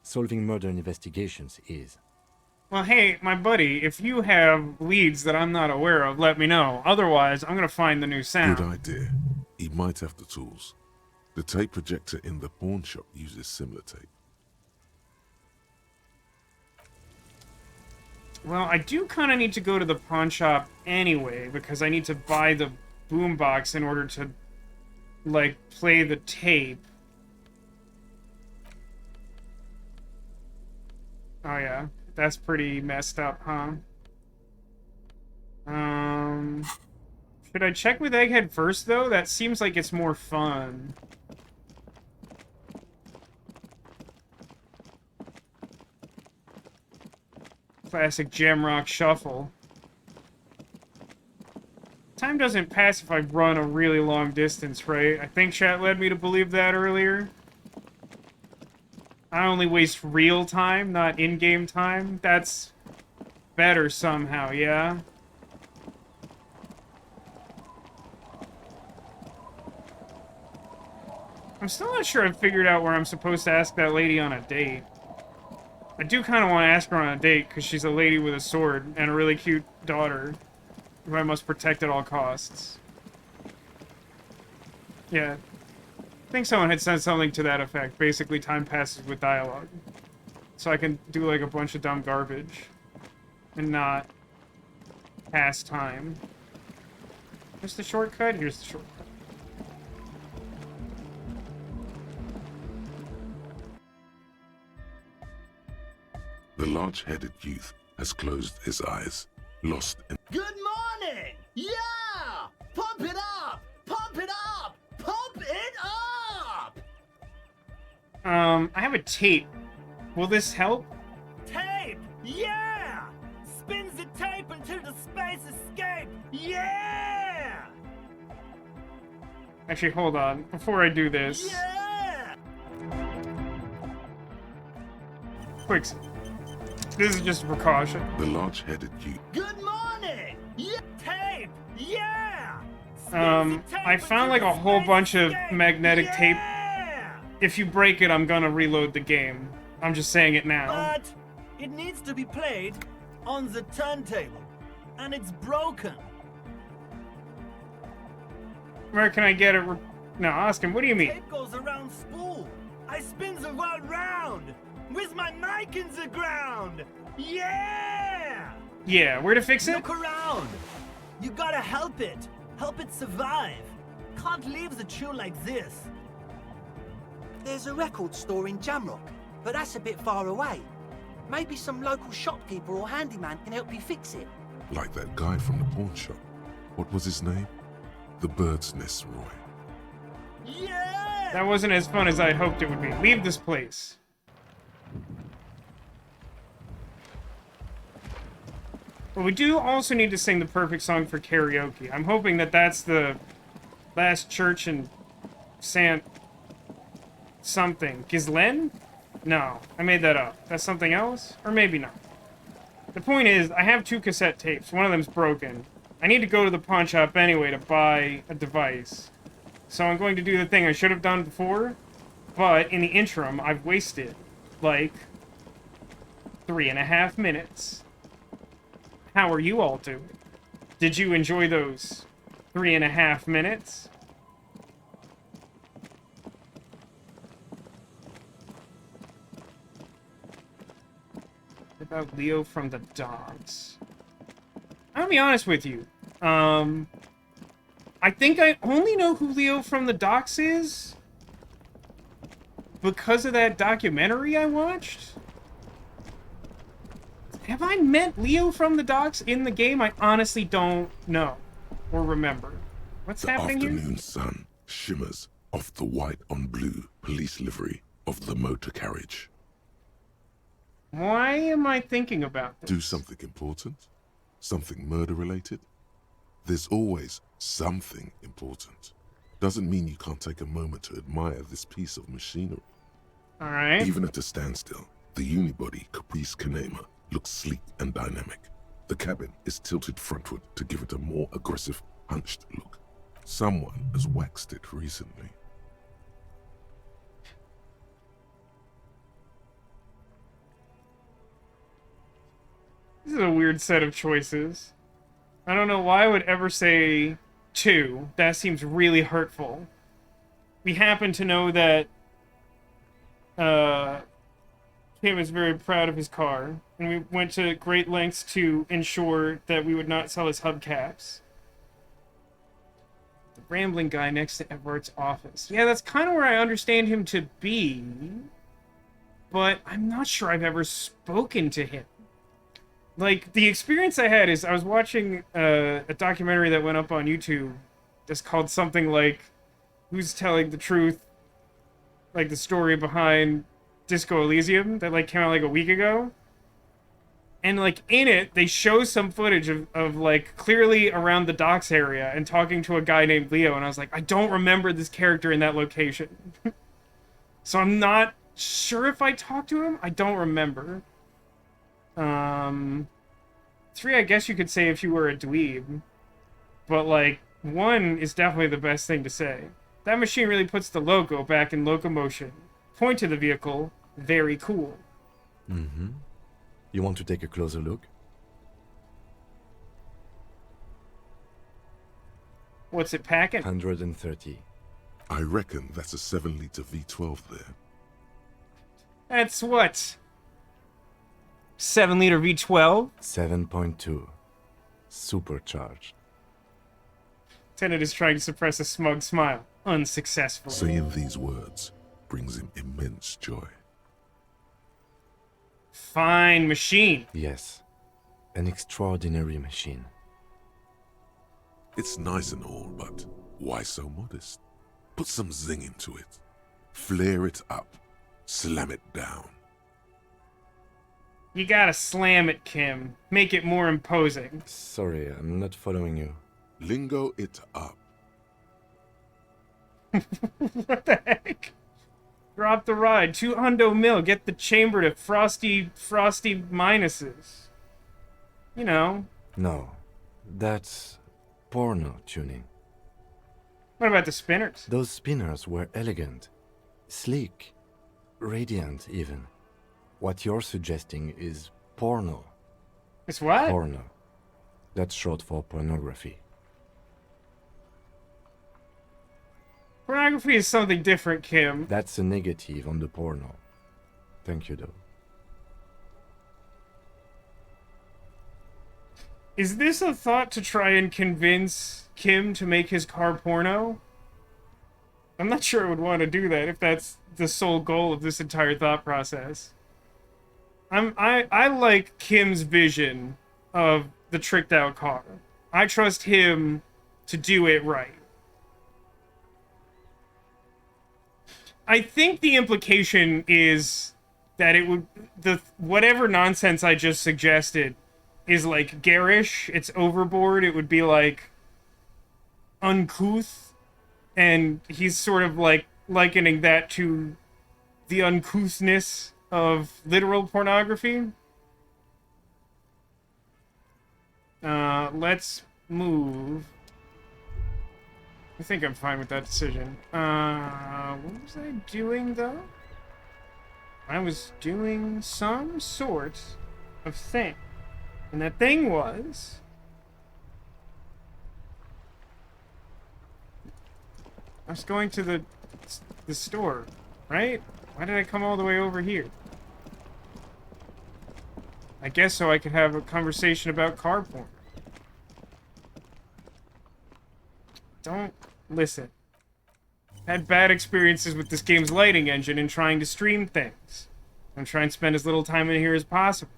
solving murder investigations is. Well, hey, my buddy, if you have leads that I'm not aware of, let me know. Otherwise, I'm gonna find the new sound. Good idea. He might have the tools. The tape projector in the pawn shop uses similar tape. Well, I do kind of need to go to the pawn shop anyway, because I need to buy the boombox in order to, like, play the tape. Oh yeah, that's pretty messed up, huh? Should I check with Egghead first, though? That seems like it's more fun. Classic Jamrock Shuffle. Time doesn't pass if I run a really long distance, right? I think chat led me to believe that earlier. I only waste real time, not in-game time. That's better somehow, yeah? I'm still not sure I've figured out where I'm supposed to ask that lady on a date. I do kind of want to ask her on a date, because she's a lady with a sword and a really cute daughter who I must protect at all costs. Yeah. I think someone had said something to that effect. Basically, time passes with dialogue. So I can do, like, a bunch of dumb garbage. And not pass time. Here's the shortcut. Here's the shortcut. The large-headed youth has closed his eyes, lost in... Good morning! Yeah! Pump it up! Pump it up! Pump it up! I have a tape. Will this help? Tape! Yeah! Spins the tape until the space escape! Yeah! Actually, hold on. Before I do this... Yeah! Quick. This is just a precaution. The large-headed youth... Good morning! Yeah! Tape! Yeah! I found like a whole bunch of magnetic tape. If you break it, I'm gonna reload the game. I'm just saying it now. But it needs to be played on the turntable, and it's broken. Where can I get it? No, ask him. What do you mean? Tape goes around spool. I spin the world round with my mic in the ground. Yeah! Yeah, where to fix it? Look around. You gotta help it. Help it survive. Can't leave the tune like this. There's a record store in Jamrock, but that's a bit far away. Maybe some local shopkeeper or handyman can help you fix it. Like that guy from the pawn shop. What was his name? The Bird's Nest Roy. Yeah! That wasn't as fun as I'd hoped it would be. Leave this place. But we do also need to sing the perfect song for karaoke. I'm hoping that that's the last church in something. Ghislaine? No, I made that up. That's something else? Or maybe not. The point is, I have 2 cassette tapes. One of them's broken. I need to go to the pawn shop anyway to buy a device. So I'm going to do the thing I should have done before, but in the interim, I've wasted, like, 3.5 minutes. How are you all doing? Did you enjoy those 3.5 minutes? What about Leo from the Dogs? I'll be honest with you. I think I only know who Leo from the Docks is because of that documentary I watched. Have I met Leo from the Docks in the game? I honestly don't know or remember. What's happening here? The afternoon sun shimmers off the white on blue police livery of the motor carriage. Why am I thinking about this? Do something important? Something murder-related? There's always something important. Doesn't mean you can't take a moment to admire this piece of machinery. Alright. Even at a standstill, the unibody Caprice Kanema looks sleek and dynamic. The cabin is tilted frontward to give it a more aggressive, hunched look. Someone has waxed it recently. This is a weird set of choices. I don't know why I would ever say 2. That seems really hurtful. We happen to know that Kim is very proud of his car, and we went to great lengths to ensure that we would not sell his hubcaps. The rambling guy next to Everett's office. Yeah, that's kind of where I understand him to be. but I'm not sure I've ever spoken to him. Like, the experience I had is I was watching a documentary that went up on YouTube that's called something like Who's Telling the Truth, like the story behind Disco Elysium that like came out like a week ago. And like in it, they show some footage of like clearly around the docks area and talking to a guy named Leo, and I was like, I don't remember this character in that location. So I'm not sure if I talked to him. I don't remember. 3, I guess you could say if you were a dweeb. But like 1 is definitely the best thing to say. That machine really puts the logo back in locomotion. Point to the vehicle. Very cool. Mm-hmm. You want to take a closer look? What's it packing? 130. I reckon that's a 7-liter V12 there. That's what? 7-liter V12? 7.2. Supercharged. Tenet is trying to suppress a smug smile. Unsuccessfully. Saying these words brings him immense joy. Fine machine. Yes. An extraordinary machine. It's nice and all, but why so modest? Put some zing into it. Flare it up. Slam it down. You gotta slam it, Kim. Make it more imposing. Sorry, I'm not following you. Lingo it up. What the heck? Drop the ride. 2 hundo mil. Get the chamber to frosty minuses. You know. No. That's porno tuning. What about the spinners? Those spinners were elegant. Sleek. Radiant, even. What you're suggesting is porno. It's what? Porno. That's short for pornography. Pornography is something different, Kim. That's a negative on the porno. Thank you, though. Is this a thought to try and convince Kim to make his car porno? I'm not sure I would want to do that if that's the sole goal of this entire thought process. I like Kim's vision of the tricked out car. I trust him to do it right. I think the implication is that it would whatever nonsense I just suggested is like garish, it's overboard, it would be like uncouth, and he's sort of like likening that to the uncouthness of literal pornography. Let's move. I think I'm fine with that decision. What was I doing, though? I was doing some sort of thing. And that thing was... I was going to the store, right? Why did I come all the way over here? I guess so I could have a conversation about car porn. Don't listen. Had bad experiences with this game's lighting engine and trying to stream things. I'm trying to spend as little time in here as possible.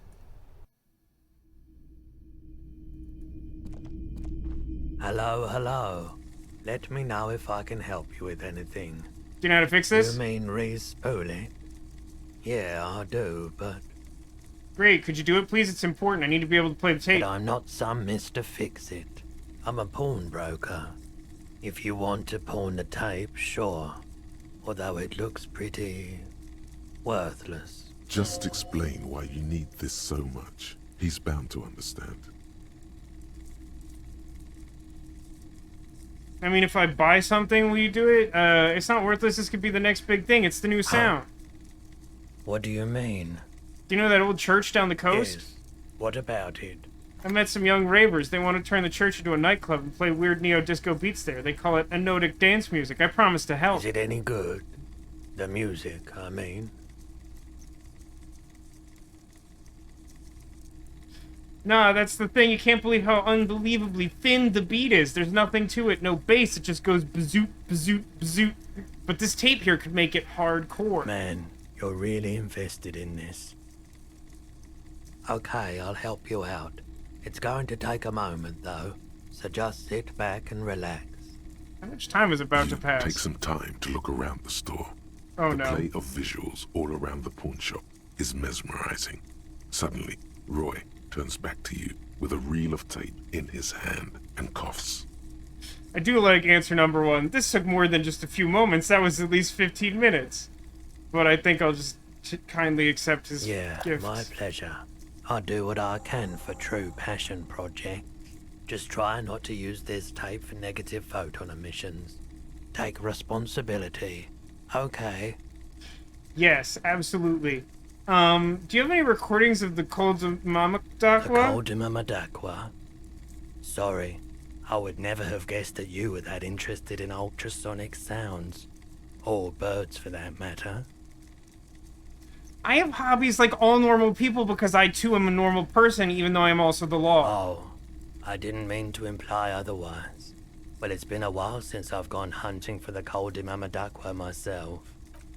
Hello, hello. Let me know if I can help you with anything. Do you know how to fix this? You mean re-spooling? Yeah, I do, but... Great, could you do it, please? It's important. I need to be able to play the tape. But I'm not some Mr. Fix-It. I'm a pawnbroker. If you want to pawn the tape, sure. Although it looks pretty... worthless. Just explain why you need this so much. He's bound to understand. I mean, if I buy something, will you do it? It's not worthless. This could be the next big thing. It's the new sound. What do you mean? Do you know that old church down the coast? Yes. What about it? I met some young ravers. They want to turn the church into a nightclub and play weird neo-disco beats there. They call it anodic dance music. I promise to help. Is it any good? The music, I mean. Nah, that's the thing. You can't believe how unbelievably thin the beat is. There's nothing to it. No bass. It just goes bazoot, bazoot, bazoot. But this tape here could make it hardcore. Man, You're really invested in this. Okay, I'll help you out. It's going to take a moment, though, so just sit back and relax. How much time is about to pass? Take some time to look around the store. Oh, the no. play of visuals all around the pawn shop is mesmerizing. Suddenly, Roy turns back to you with a reel of tape in his hand and coughs. I do like answer number one. This took more than just a few moments. That was at least 15 minutes. But I think I'll just kindly accept his gift. My pleasure. I'll do what I can for true passion project. Just try not to use this tape for negative photon emissions. Take responsibility. Okay. Yes, absolutely. Do you have any recordings of the Cold Mama The Dakwa? Cold Mama Dakwa? Sorry, I would never have guessed that you were that interested in ultrasonic sounds. Or birds, for that matter. I have hobbies like all normal people because I too am a normal person, even though I am also the law. Oh, I didn't mean to imply otherwise. Well, it's been a while since I've gone hunting for the Cold Mama Dakwa myself.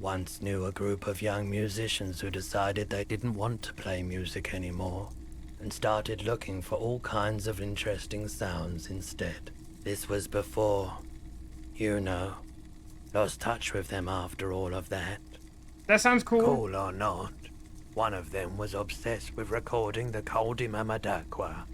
Once knew a group of young musicians who decided they didn't want to play music anymore, and started looking for all kinds of interesting sounds instead. This was before, you know, lost touch with them after all of that. That sounds cool. Cool or not, one of them was obsessed with recording the Cold Mama Dakwa,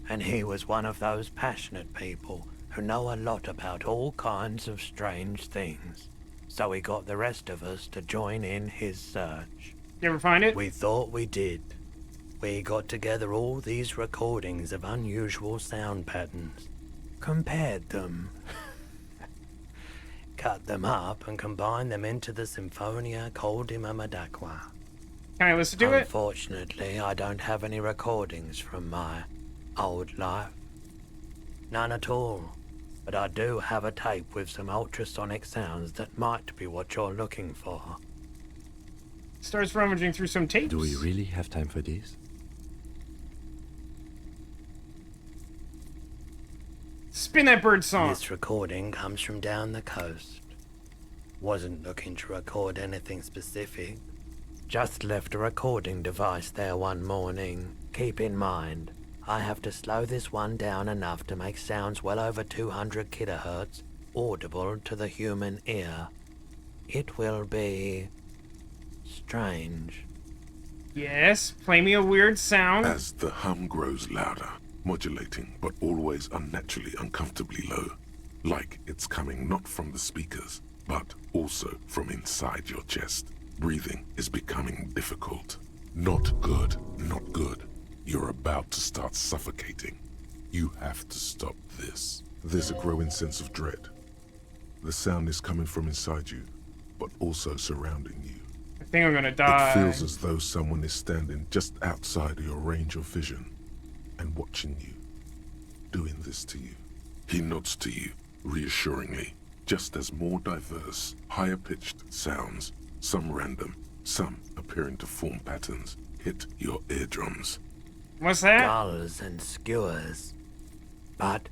and he was one of those passionate people who know a lot about all kinds of strange things. So he got the rest of us to join in his search. You ever find it? We thought we did. We got together all these recordings of unusual sound patterns, compared them, cut them up and combined them into the Symphonia Cold Mama Dakwa. Can I listen to it? Unfortunately, I don't have any recordings from my old life. None at all. But I do have a tape with some ultrasonic sounds that might be what you're looking for. Starts rummaging through some tapes. Do we really have time for this? Spin that bird song. This recording comes from down the coast. Wasn't looking to record anything specific. Just left a recording device there one morning. Keep in mind, I have to slow this one down enough to make sounds well over 200 kilohertz audible to the human ear. It will be strange. Yes, play me a weird sound. As the hum grows louder, modulating but always unnaturally uncomfortably low, like it's coming not from the speakers, but also from inside your chest. Breathing is becoming difficult. Not good, not good. You're about to start suffocating. You have to stop this. There's a growing sense of dread. The sound is coming from inside you, but also surrounding you. I think I'm gonna die. It feels as though someone is standing just outside of your range of vision and watching you, doing this to you. He nods to you, reassuringly, just as more diverse, higher-pitched sounds, some random, some appearing to form patterns, hit your eardrums. What's that? Gulls and skewers. But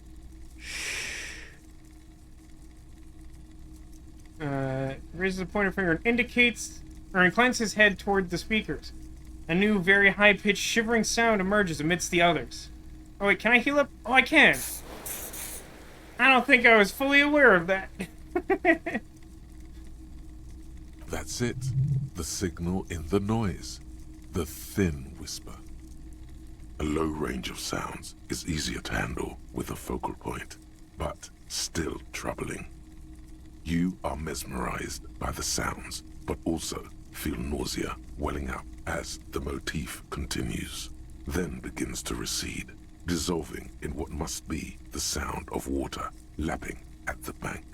Raises a pointer finger and indicates, or inclines his head toward the speakers. A new, very high-pitched, shivering sound emerges amidst the others. Oh wait, can I heal up? Oh, I can! I don't think I was fully aware of that. That's it. The signal in the noise. The thin whisper. A low range of sounds is easier to handle with a focal point, but still troubling. You are mesmerized by the sounds, but also feel nausea welling up as the motif continues, then begins to recede, dissolving in what must be the sound of water lapping at the bank.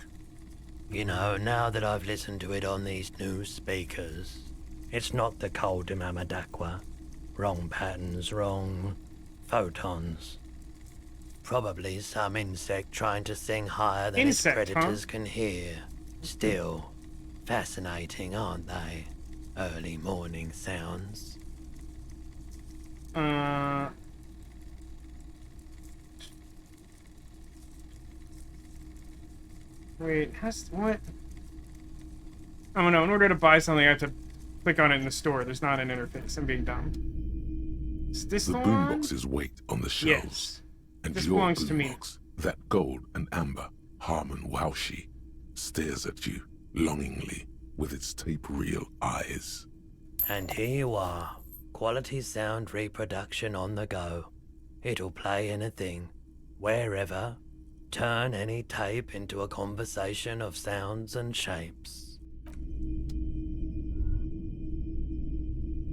you know, now that I've listened to it on these new speakers, it's not the Cold Mama Dakwa. Wrong patterns, wrong photons. Probably some insect trying to sing higher than its predators can hear. Still, fascinating, aren't they? Early morning sounds. Wait, what? Oh no, in order to buy something I have to click on it in the store. The's not an interface. I'm being dumb. Is this The the one? boomboxes wait on the shelves. Yes. And This your belongs to me. boombox, that gold and amber Harmon Waushi, stares at you longingly with its tape reel eyes. And here you are, quality sound reproduction on the go. It'll play anything, wherever. Turn any tape into a conversation of sounds and shapes.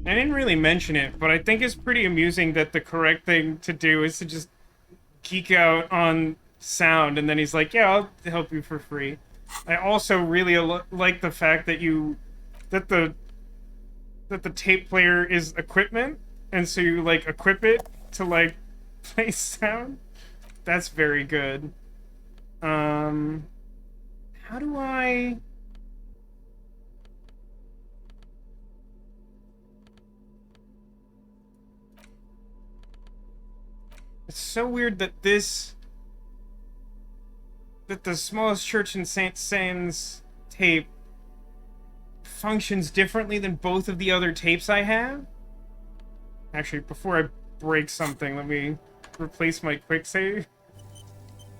I didn't really mention it, but I think it's pretty amusing that the correct thing to do is to just geek out on sound, and then he's like, yeah, I'll help you for free. I also really like the fact that the tape player is equipment, and so you, like, equip it to, like, play sound. That's very good. How do I... It's so weird that the smallest church in St. Sands tape functions differently than both of the other tapes I have. Actually, before I break something, let me replace my quick save.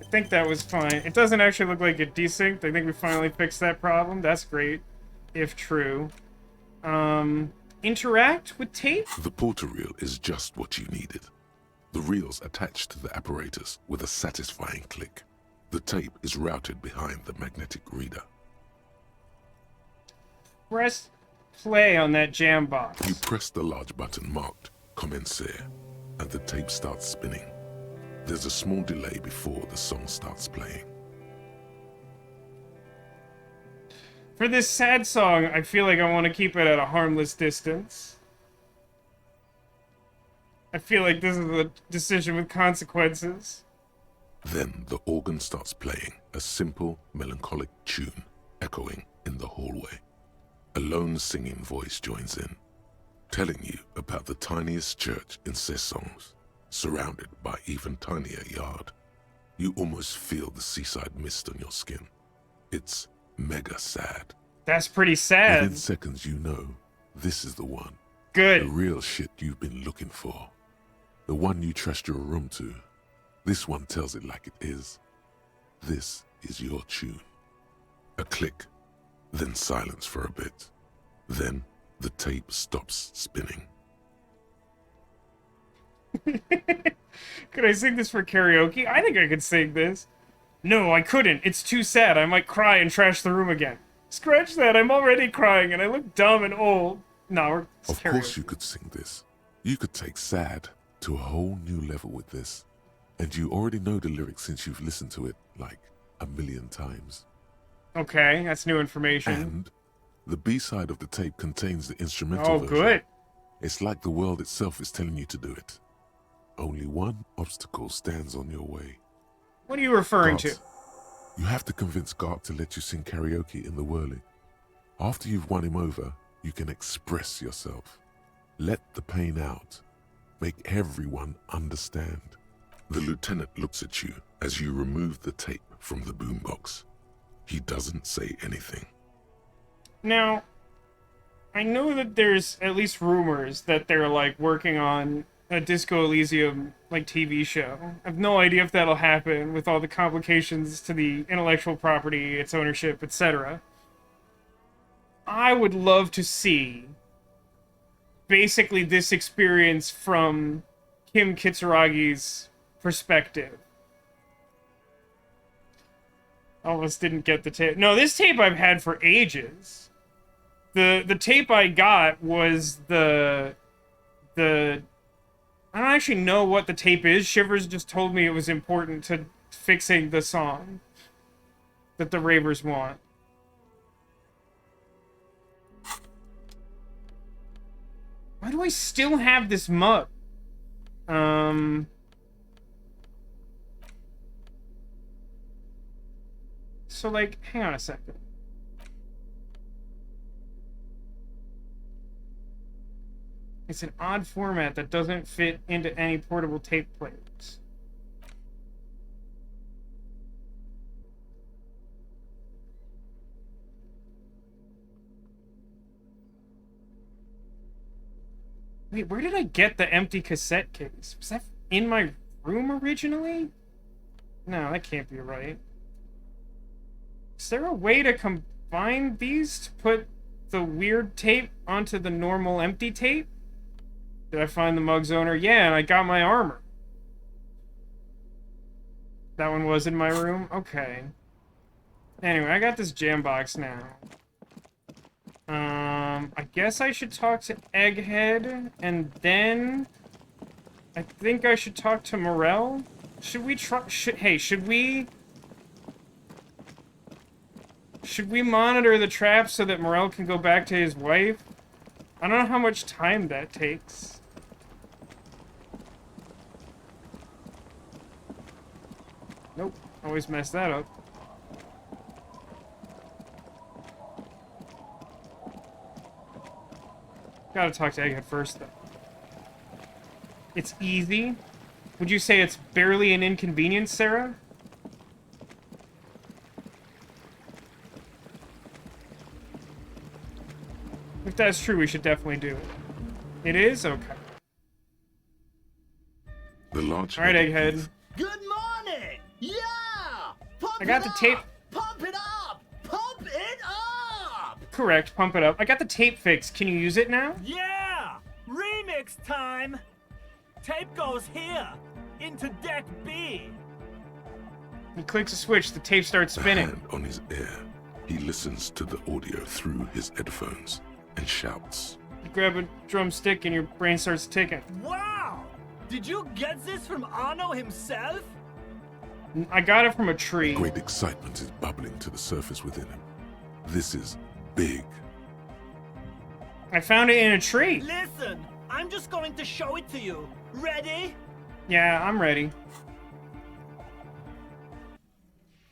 I think that was fine. It doesn't actually look like it desynced. I think we finally fixed that problem. That's great, if true. Interact with tape? The porter reel is just what you needed. The reel's attached to the apparatus with a satisfying click. The tape is routed behind the magnetic reader. Press play on that jam box. You press the large button marked Commencer, and the tape starts spinning. There's a small delay before the song starts playing. For this sad song, I feel like I want to keep it at a harmless distance. I feel like this is a decision with consequences. Then the organ starts playing a simple, melancholic tune echoing in the hallway. A lone singing voice joins in, telling you about the tiniest church in Sessons, surrounded by even tinier yard. You almost feel the seaside mist on your skin. It's mega sad. That's pretty sad. Within seconds, you know this is the one. Good. The real shit you've been looking for. The one you trust your room to. This one tells it like it is. This is your tune. A click, then silence for a bit. Then the tape stops spinning. Could I sing this for karaoke? I think I could sing this. No, I couldn't. It's too sad. I might cry and trash the room again. Scratch that. I'm already crying and I look dumb and old. No, Of course you could sing this. You could take sad to a whole new level with this. And you already know the lyrics since you've listened to it like 1,000,000 times. Okay, that's new information. And the B-side of the tape contains the instrumental version. Good. It's like the world itself is telling you to do it. Only one obstacle stands on your way. What are you referring to? Gart. You have to convince Gart to let you sing karaoke in the whirling. After you've won him over, you can express yourself. Let the pain out. Make everyone understand. The lieutenant looks at you as you remove the tape from the boombox. He doesn't say anything. Now, I know that there's at least rumors that they're, like, working on a Disco Elysium, like, TV show. I have no idea if that'll happen with all the complications to the intellectual property, its ownership, etc. I would love to see basically this experience from Kim Kitsuragi's perspective. Almost didn't get the tape. No, this tape I've had for ages. The tape I got was the I don't actually know what the tape is. Shivers just told me it was important to fixing the song that the ravers want. Why do I still have this mug? So, like, hang on a second. It's an odd format that doesn't fit into any portable tape players. Wait, where did I get the empty cassette case? Was that in my room originally? No, that can't be right. Is there a way to combine these to put the weird tape onto the normal empty tape? Did I find the mug's owner? Yeah, and I got my armor. That one was in my room? Okay. Anyway, I got this jam box now. I guess I should talk to Egghead, and then I think I should talk to Morel. Should we try? Should we monitor the trap so that Morel can go back to his wife? I don't know how much time that takes. Nope, always mess that up. Gotta talk to Egghead first, though. It's easy. Would you say it's barely an inconvenience, Sarah? If that's true, we should definitely do it. It is? Okay. The large. Alright, Egghead. Good morning! Yeah! Pump I got it the up! tape. Pump it up! Pump it up! Correct, pump it up. I got the tape fixed. Can you use it now? Yeah! Remix time! Tape goes here, into deck B. He clicks a switch, the tape starts The spinning. hand on his ear. He listens to the audio through his headphones and shouts. You grab a drumstick and your brain starts ticking. Wow! Did you get this from Arno himself? I got it from a tree. Great excitement is bubbling to the surface within him. This is big. I found it in a tree. Listen, I'm just going to show it to you. Ready? Yeah, I'm ready.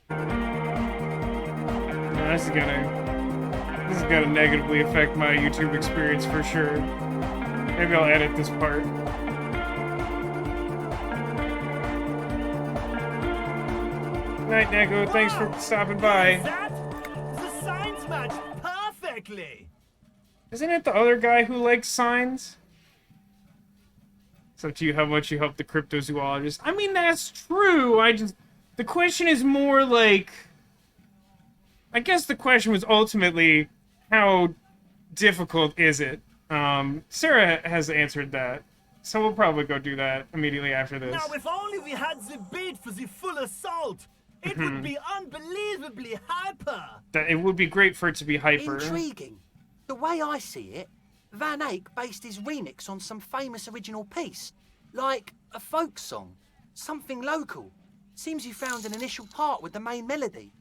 This is gonna negatively affect my YouTube experience for sure. Maybe I'll edit this part. Night, Neko. Thanks for stopping by. That? The signs match perfectly. Isn't it the other guy who likes signs? It's up to you how much you help the cryptozoologist. I mean, that's true. The question is more like... I guess the question was ultimately, how difficult is it? Sarah has answered that. So we'll probably go do that immediately after this. Now, if only we had the beat for the full assault, it would be unbelievably hyper. It would be great for it to be hyper. Intriguing. The way I see it, Van Eyck based his remix on some famous original piece, like a folk song, something local. Seems you found an initial part with the main melody.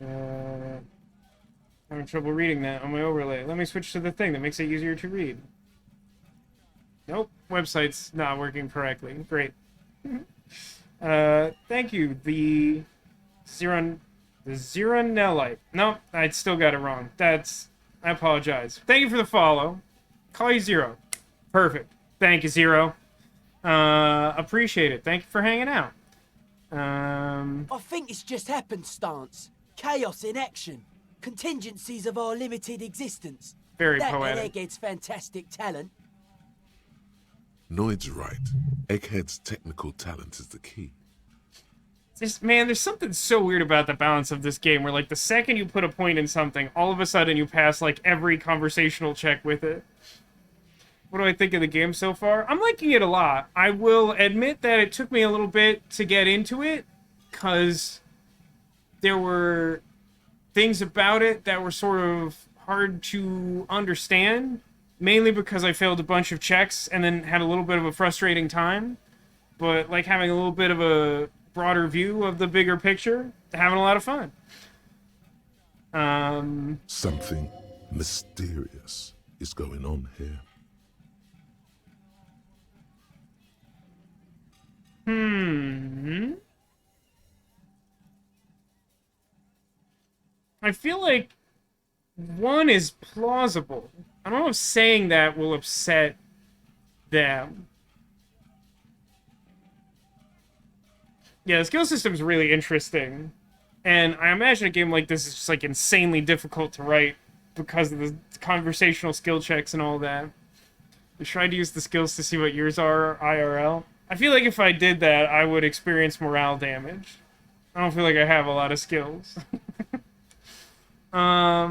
I'm having trouble reading that on my overlay. Let me switch to the thing that makes it easier to read. Nope, website's not working correctly. Great. Thank you. The Zeronellite. Nope, I still got it wrong. I apologize. Thank you for the follow. Call you Zero. Perfect. Thank you, Zero. Appreciate it. Thank you for hanging out. I think it's just happenstance. Chaos in action. Contingencies of our limited existence. Very that poetic. Egghead's fantastic talent. Noid's right. Egghead's technical talent is the key. Man, there's something so weird about the balance of this game where, like, the second you put a point in something, all of a sudden you pass, like, every conversational check with it. What do I think of the game so far? I'm liking it a lot. I will admit that it took me a little bit to get into it, because there were things about it that were sort of hard to understand, mainly because I failed a bunch of checks and then had a little bit of a frustrating time. But, like, having a little bit of a broader view of the bigger picture, having a lot of fun. Something mysterious is going on here. I feel like one is plausible. I don't know if saying that will upset them. Yeah, the skill system's really interesting. And I imagine a game like this is just, like, insanely difficult to write because of the conversational skill checks and all that. I tried to use the skills to see what yours are IRL. I feel like if I did that, I would experience morale damage. I don't feel like I have a lot of skills. I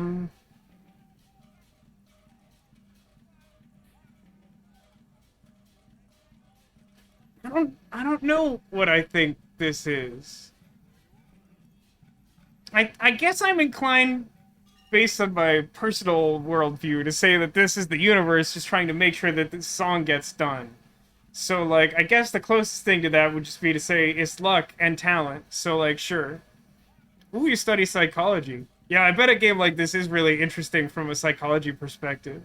don't know what I think this is. I guess I'm inclined, based on my personal worldview, to say that this is the universe just trying to make sure that this song gets done. So, like, I guess the closest thing to that would just be to say it's luck and talent. So, like, sure. Ooh, you study psychology. Yeah, I bet a game like this is really interesting from a psychology perspective.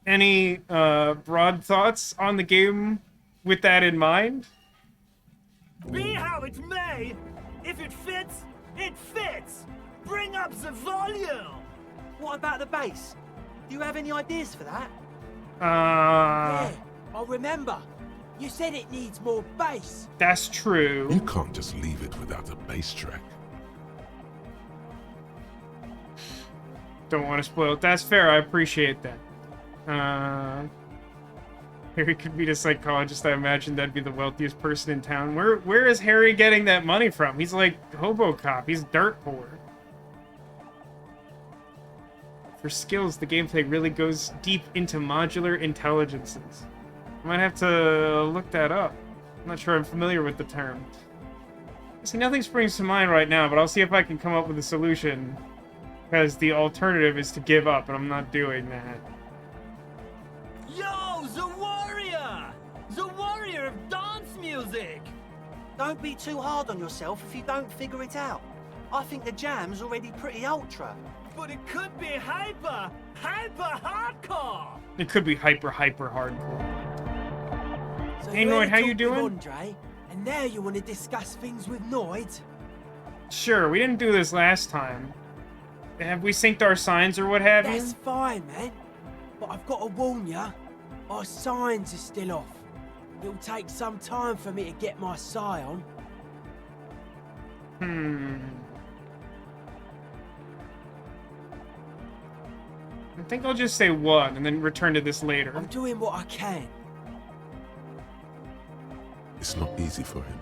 Any broad thoughts on the game with that in mind? Be how it may, if it fits, it fits. Bring up the volume. What about the bass? Do you have any ideas for that? Yeah, I remember. You said it needs more bass. That's true. You can't just leave it without a bass track. Don't want to spoil it. That's fair. I appreciate that. Harry could be a psychologist. I imagine that'd be the wealthiest person in town. Where is Harry getting that money from? He's like Hobo-Cop. He's dirt poor. For skills, the gameplay really goes deep into modular intelligences. I might have to look that up. I'm not sure I'm familiar with the term. See, nothing springs to mind right now, but I'll see if I can come up with a solution. Because the alternative is to give up, and I'm not doing that. Yo, the warrior! The warrior of dance music! Don't be too hard on yourself if you don't figure it out. I think the jam's already pretty ultra. But it could be hyper hardcore! It could be hyper hardcore. So Hey, you Noid, had a how you talk with doing? Andre, and now you want to discuss things with Noid? Sure, we didn't do this last time. Have we synced our signs or what have you? That's fine, man. But I've got to warn ya, our signs are still off. It'll take some time for me to get my psi on. I think I'll just say one and then return to this later. I'm doing what I can. It's not easy for him.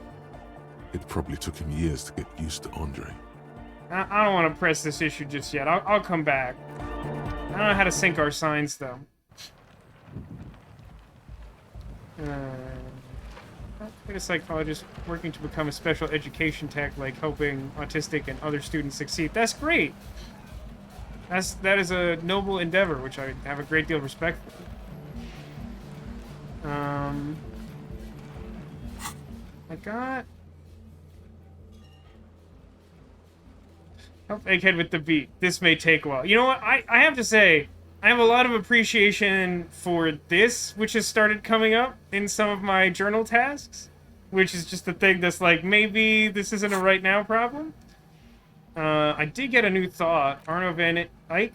It probably took him years to get used to Andre. I don't want to press this issue just yet. I'll come back. I don't know how to sync our signs, though. A psychologist working to become a special education tech, like helping autistic and other students succeed. That's great. That is a noble endeavor, which I have a great deal of respect for. I got... Help Egghead with the beat. This may take a while. You know what? I have to say, I have a lot of appreciation for this, which has started coming up in some of my journal tasks, which is just a thing that's like, maybe this isn't a right now problem. I did get a new thought. Arno Van Eyck.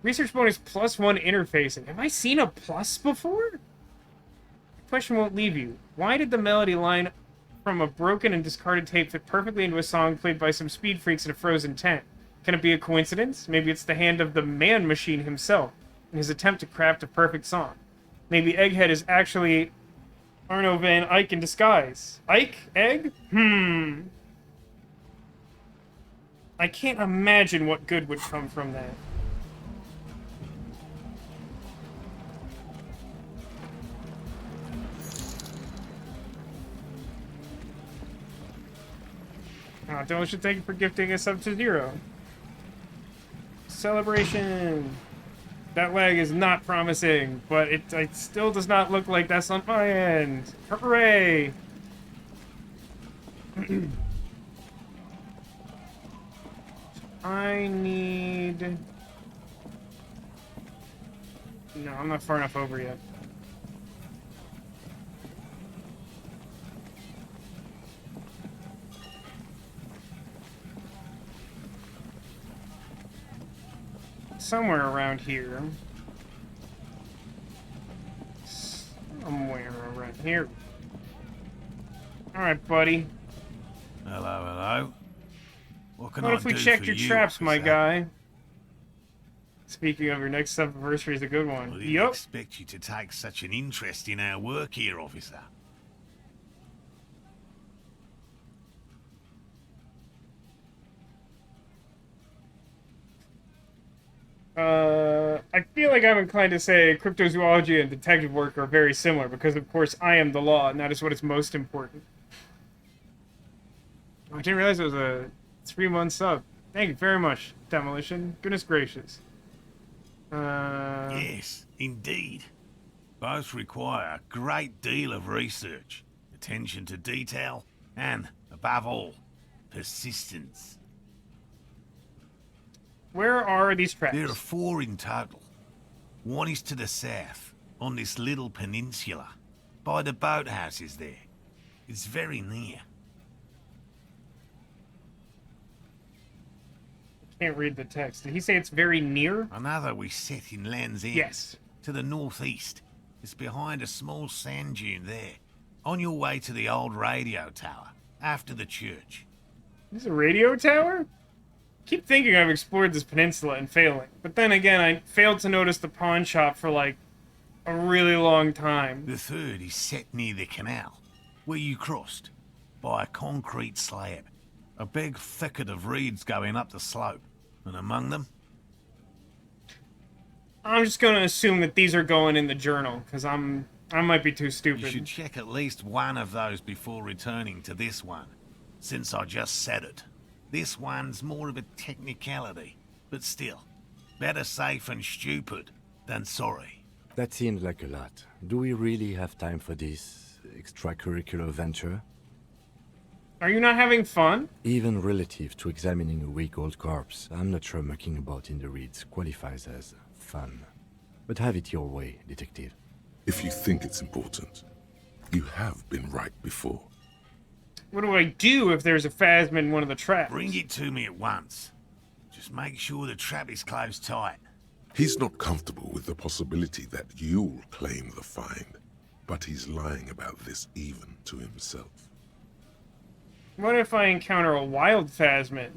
Research bonus +1 interfacing. Have I seen a plus before? The question won't leave you. Why did the melody line from a broken and discarded tape fit perfectly into a song played by some speed freaks in a frozen tent? Can it be a coincidence? Maybe it's the hand of the man machine himself in his attempt to craft a perfect song. Maybe Egghead is actually Arno Van Eyck in disguise. Ike? Egg? I can't imagine what good would come from that. Oh, Dylan should thank you for gifting us up to 0. Celebration! That lag is not promising, but it still does not look like that's on my end. Hooray! I need... No, I'm not far enough over yet. Somewhere around here. Somewhere around here. Alright, buddy. Hello, hello. What can What I if we do checked for your you, traps, my officer? guy? Speaking of, your next anniversary is a good one. I didn't Yup. expect you to take such an interest in our work here, officer. I feel like I'm inclined to say cryptozoology and detective work are very similar because, of course, I am the law, and that is what is most important. I didn't realize it was a 3-month sub. Thank you very much, Demolition. Goodness gracious. Yes, indeed. Both require a great deal of research, attention to detail, and, above all, persistence. Where are these traps? There are 4 in total. One is to the south, on this little peninsula, by the boathouses there. It's very near. Can't read the text. Did he say it's very near? Another we set in Land's End. Yes. To the northeast. It's behind a small sand dune there. On your way to the old radio tower, after the church. This is a radio tower? Keep thinking I've explored this peninsula and failing. But then again, I failed to notice the pawn shop for, like, a really long time. The third is set near the canal, where you crossed, by a concrete slab. A big thicket of reeds going up the slope, and among them... I'm just gonna assume that these are going in the journal, because I might be too stupid. You should check at least one of those before returning to this one, since I just said it. This one's more of a technicality, but still, better safe and stupid than sorry. That seems like a lot. Do we really have time for this extracurricular venture? Are you not having fun? Even relative to examining a week-old corpse, I'm not sure mucking about in the reeds qualifies as fun. But have it your way, detective. If you think it's important, you have been right before. What do I do if there's a phasm in one of the traps? Bring it to me at once. Just make sure the trap is closed tight. He's not comfortable with the possibility that you'll claim the find, but he's lying about this even to himself. What if I encounter a wild phasmid?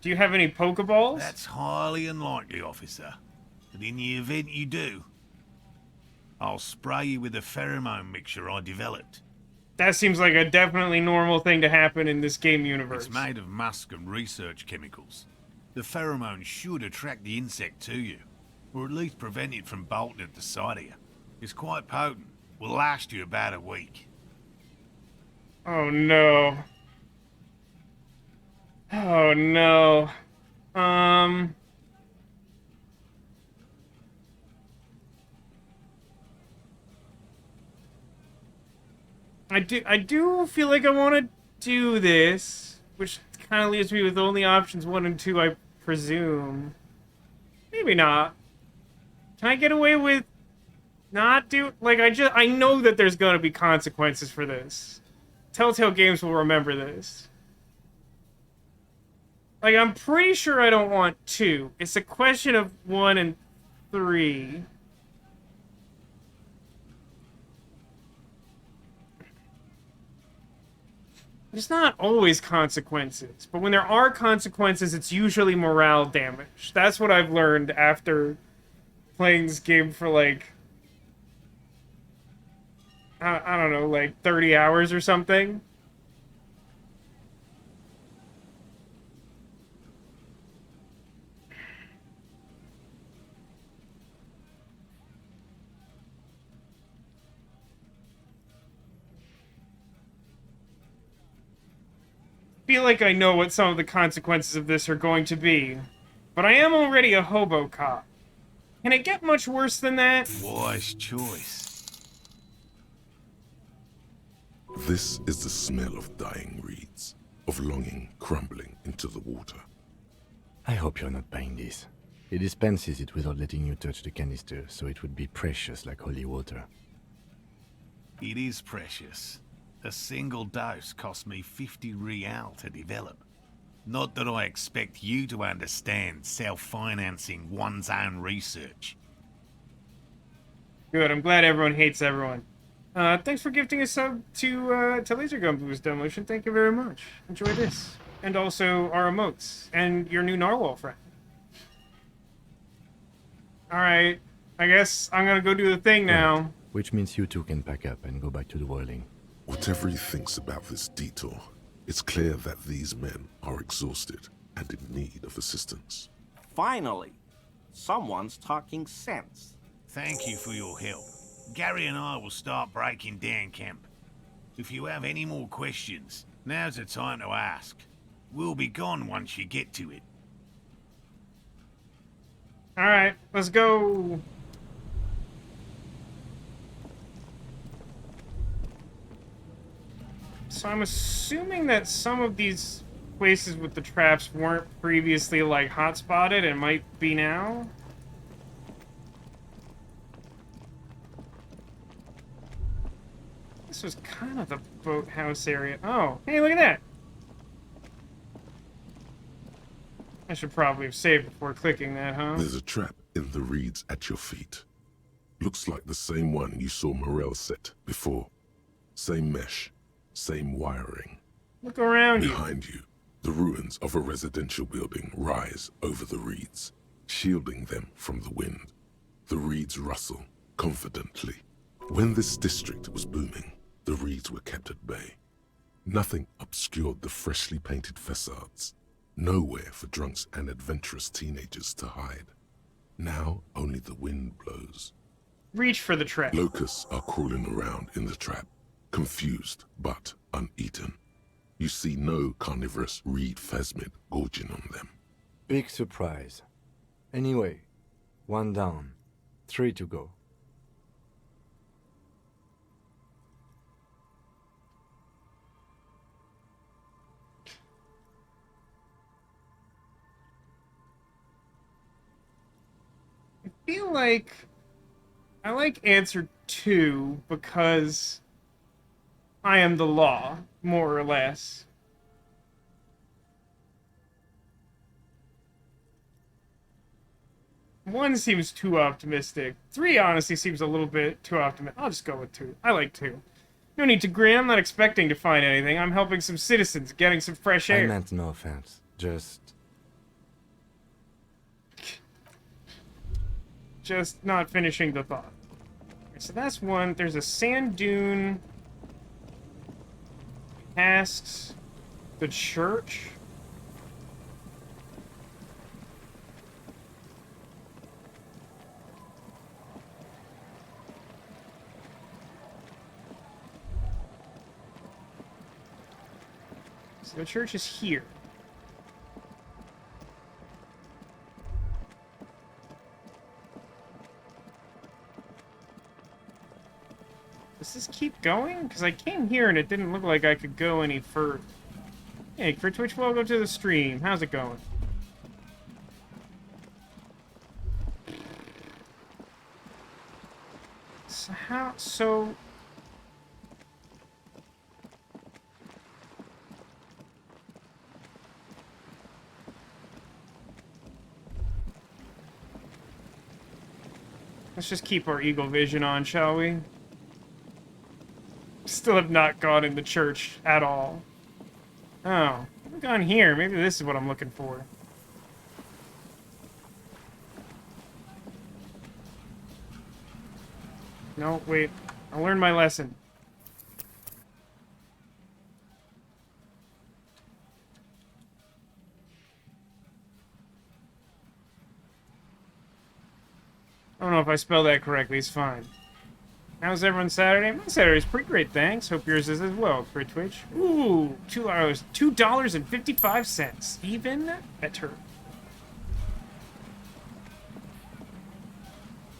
Do you have any Pokeballs? That's highly unlikely, officer. But in the event you do, I'll spray you with a pheromone mixture I developed. That seems like a definitely normal thing to happen in this game universe. It's made of musk and research chemicals. The pheromone should attract the insect to you, or at least prevent it from bolting at the sight of you. It's quite potent. Will last you about a week. Oh no. Oh no. I do feel like I want to do this, which kind of leaves me with only options 1 and 2, I presume. Maybe not. Can I get away with not do... Like, I know that there's gonna be consequences for this. Telltale Games will remember this. Like, I'm pretty sure I don't want 2. It's a question of 1 and 3. There's not always consequences, but when there are consequences, it's usually morale damage. That's what I've learned after playing this game for, like, I don't know, like 30 hours or something. Feel like I know what some of the consequences of this are going to be, but I am already a hobo cop. Can it get much worse than that? Wise choice. This is the smell of dying reeds, of longing crumbling into the water. I hope you're not buying this. He dispenses it without letting you touch the canister, so it would be precious like holy water. It is precious. A single dose cost me 50 real to develop. Not that I expect you to understand self-financing one's own research. Good, I'm glad everyone hates everyone. Thanks for gifting a sub to Laser Gun Boost Demolition. Thank you very much. Enjoy this. And also our emotes. And your new narwhal friend. Alright. I guess I'm gonna go do the thing now. Right. Which means you two can pack up and go back to the whirling. Whatever he thinks about this detour, it's clear that these men are exhausted and in need of assistance. Finally, someone's talking sense. Thank you for your help. Gary and I will start breaking down camp. If you have any more questions, now's the time to ask. We'll be gone once you get to it. Alright, let's go. So I'm assuming that some of these places with the traps weren't previously, like, hot-spotted and might be now. This was kind of the boathouse area. Oh, hey, look at that! I should probably have saved before clicking that, huh? There's a trap in the reeds at your feet. Looks like the same one you saw Morel set before. Same mesh, same wiring. Look around you. Behind you, the ruins of a residential building rise over the reeds, shielding them from the wind. The reeds rustle confidently. When this district was booming, the reeds were kept at bay. Nothing obscured the freshly painted facades. Nowhere for drunks and adventurous teenagers to hide. Now only the wind blows. Reach for the trap. Locusts are crawling around in the trap, confused but uneaten. You see no carnivorous reed phasmid gorging on them. Big surprise. Anyway, 1 down, 3 to go. I feel like I like answer 2 because I am the law, more or less. One seems too optimistic. 3 honestly seems a little bit too optimistic. I'll just go with 2. I like 2. No need to grin. I'm not expecting to find anything. I'm helping some citizens, getting some fresh air. I meant no offense. Just not finishing the thought. Okay, so that's 1. There's a sand dune past the church. So the church is here. Does this keep going? Because I came here and it didn't look like I could go any further. Hey, for Twitch, welcome to the stream. How's it going? So let's just keep our eagle vision on, shall we? Still have not gone in the church at all. Oh, I've gone here. Maybe this is what I'm looking for. No, wait. I learned my lesson. I don't know if I spelled that correctly. It's fine. How's everyone's Saturday? My Saturday's pretty great, thanks. Hope yours is as well, for Twitch. Ooh, $2.55. Even better.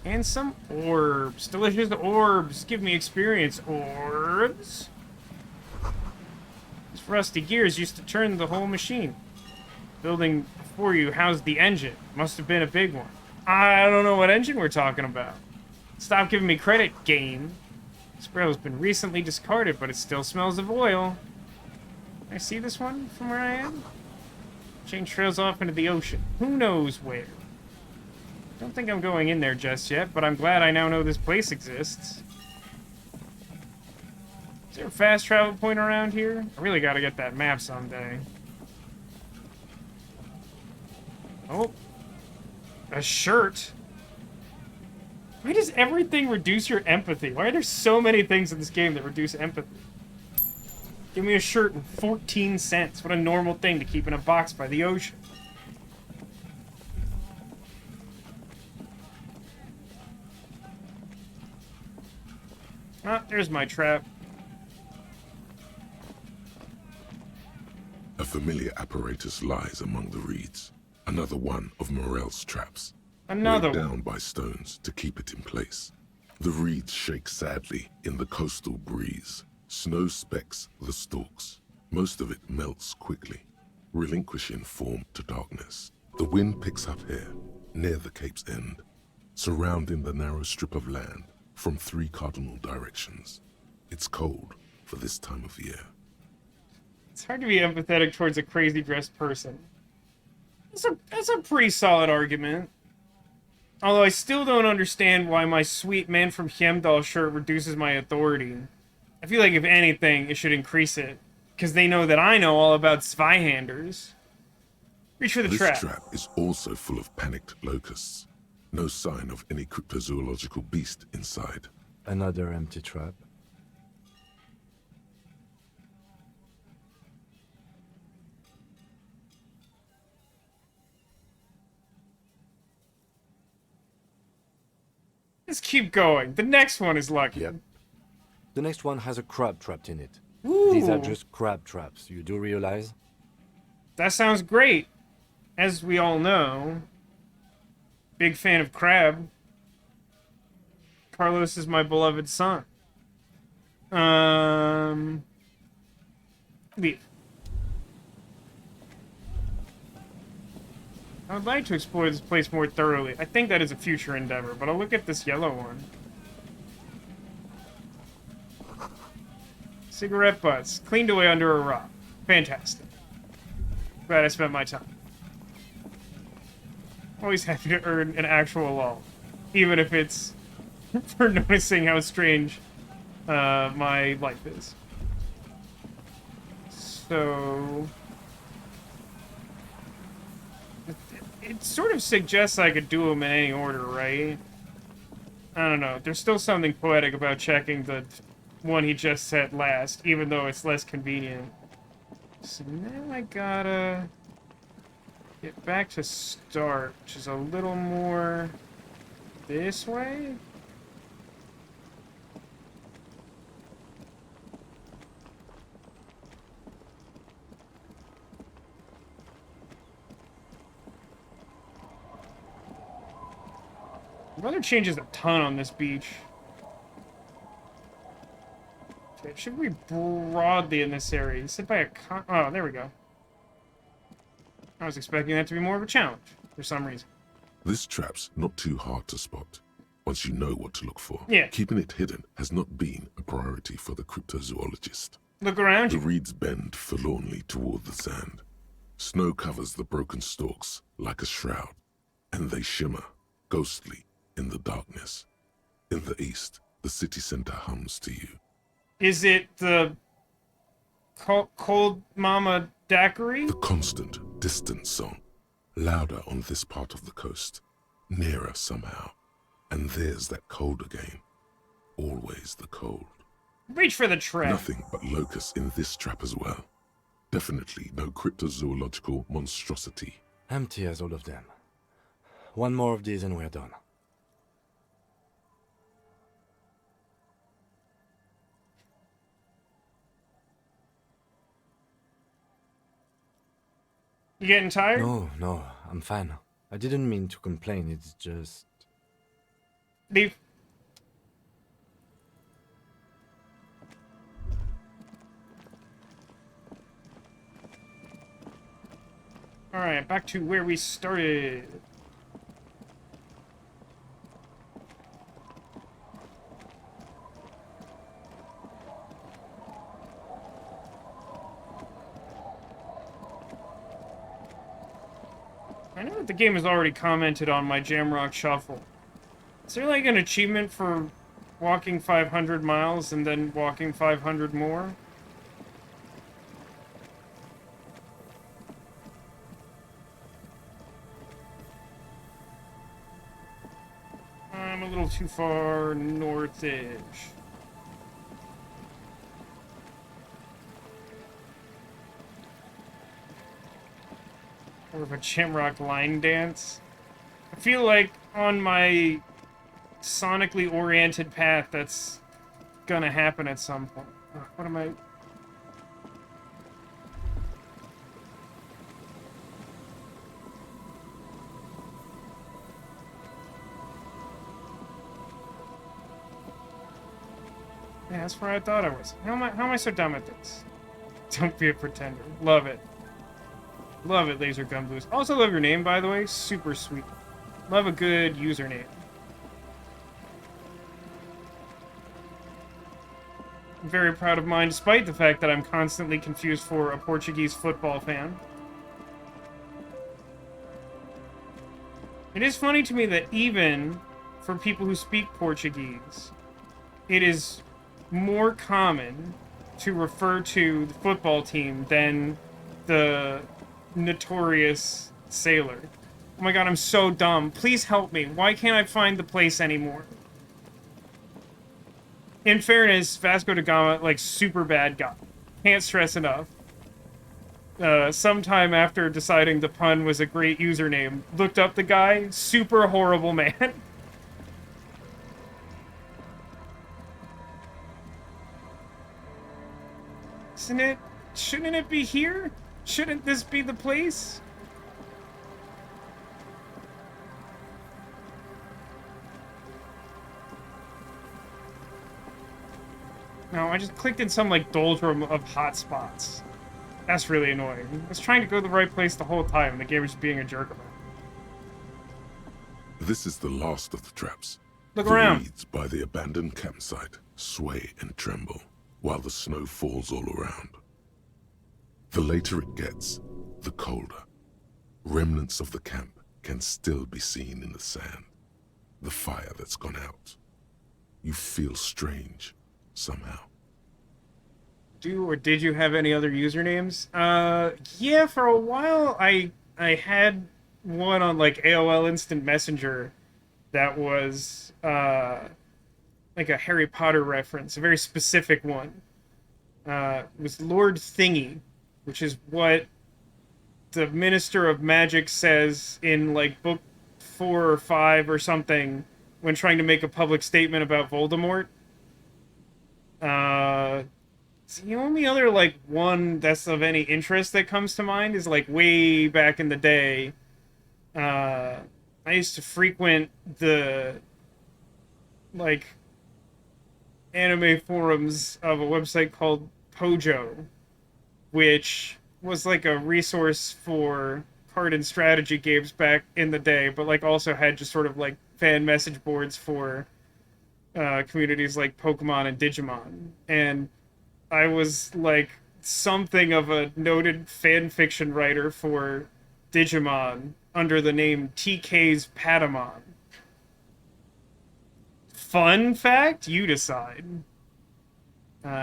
And some orbs. Delicious orbs. Give me experience. Orbs. These rusty gears used to turn the whole machine. Building before you housed the engine. Must have been a big one. I don't know what engine we're talking about. Stop giving me credit, game. This rail's been recently discarded, but it still smells of oil. Can I see this one from where I am? Chain trails off into the ocean. Who knows where? Don't think I'm going in there just yet, but I'm glad I now know this place exists. Is there a fast travel point around here? I really gotta get that map someday. Oh. A shirt? Why does everything reduce your empathy? Why are there so many things in this game that reduce empathy? Give me a shirt and 14 cents. What a normal thing to keep in a box by the ocean. Ah, there's my trap. A familiar apparatus lies among the reeds. Another one of Morel's traps. Another weighed one. down by stones to keep it in place. The reeds shake sadly in the coastal breeze. Snow specks the stalks. Most of it melts quickly, relinquishing form to darkness. The wind picks up here, near the cape's end, surrounding the narrow strip of land from 3 cardinal directions. It's cold for this time of year. It's hard to be empathetic towards a crazy dressed person. That's a pretty solid argument. Although I still don't understand why my sweet man from Heimdall shirt reduces my authority. I feel like if anything, it should increase it. Because they know that I know all about Zweihanders. Reach for the This trap. trap is also full of panicked locusts. No sign of any cryptozoological beast inside. Another empty trap. Let's keep going. The next one is lucky. Yep. The next one has a crab trapped in it. Ooh. These are just crab traps, you do realize? That sounds great. As we all know, big fan of crab. Carlos is my beloved son. Leave. I would like to explore this place more thoroughly. I think that is a future endeavor, but I'll look at this yellow one. Cigarette butts, cleaned away under a rock. Fantastic. Glad I spent my time. Always happy to earn an actual law, even if it's for noticing how strange my life is. So... It sort of suggests I could do them in any order, right? I don't know. There's still something poetic about checking the one he just said last, even though it's less convenient. So now I gotta get back to start, which is a little more this way? The weather changes a ton on this beach. Okay, it should be broadly in this area. You said by a oh, there we go. I was expecting that to be more of a challenge, for some reason. This trap's not too hard to spot, once you know what to look for. Yeah. Keeping it hidden has not been a priority for the cryptozoologist. Look around The you. reeds bend forlornly toward the sand. Snow covers the broken stalks like a shroud, and they shimmer, ghostly, in the darkness. In the east, the city center hums to you. Is it the cold mama daiquiri? The constant, distant song, louder on this part of the coast, nearer somehow. And there's that cold again. Always the cold. Reach for the trap. Nothing but locusts in this trap as well. Definitely no cryptozoological monstrosity. Empty as all of them. One more of these and we're done. You getting tired? No, I'm fine. I didn't mean to complain, it's just... Leave. Alright, back to where we started. I know that the game has already commented on my Jamrock Shuffle. Is there like an achievement for walking 500 miles and then walking 500 more? a little too far northish. More of a Chimrock line dance. I feel like on my sonically oriented path, that's gonna happen at some point. What am I... Yeah, that's where I thought I was. How am I so dumb at this? Don't be a pretender. Love it. Love it, Laser Gun Blues. Also love your name, by the way. Super sweet. Love a good username. I'm very proud of mine, despite the fact that I'm constantly confused for a Portuguese football fan. It is funny to me that even for people who speak Portuguese, it is more common to refer to the football team than the notorious sailor. Oh my god, I'm so dumb. Please help me. Why can't I find the place anymore? In fairness, VascoDaGamer, like, super bad guy. Can't stress enough. Sometime after deciding the pun was a great username, looked up the guy, super horrible man. Isn't it? Shouldn't it be here? Shouldn't this be the place? No, I just clicked in some, like, doldrum of hotspots. That's really annoying. I was trying to go to the right place the whole time, and the game was just being a jerk about it. This is the last of the traps. Look the around. reeds by the abandoned campsite sway and tremble, while the snow falls all around. The later it gets, the colder. Remnants of the camp can still be seen in the sand. The fire that's gone out. You feel strange, somehow. Do or did you have any other usernames? Yeah, for a while I had one on, like, AOL Instant Messenger that was, like a Harry Potter reference, a very specific one. It was Lord Thingy, which is what the Minister of Magic says in, like, book 4 or 5 or something when trying to make a public statement about Voldemort. The only other, like, one that's of any interest that comes to mind is, like, way back in the day. I used to frequent the, like, anime forums of a website called Pojo, which was, like, a resource for card and strategy games back in the day, but, like, also had just sort of, like, fan message boards for communities like Pokemon and Digimon. And I was, like, something of a noted fan fiction writer for Digimon under the name TK's Patamon. Fun fact? You decide.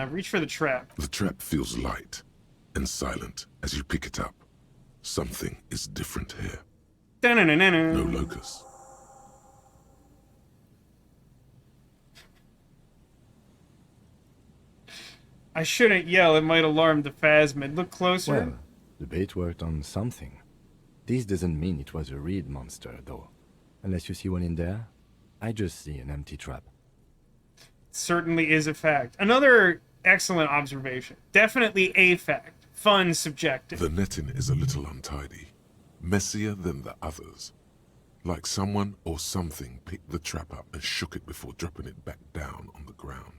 Reach for the trap. The trap feels light and silent as you pick it up. Something is different here. Da-na-na-na-na. No locust. I shouldn't yell, it might alarm the phasmid. Look closer. Well, the bait worked on something. This doesn't mean it was a reed monster, though. Unless you see one in there, I just see an empty trap. Certainly is a fact. Another excellent observation. Definitely a fact. Fun, subjective. The netting is a little untidy. Messier than the others. Like someone or something picked the trap up and shook it before dropping it back down on the ground.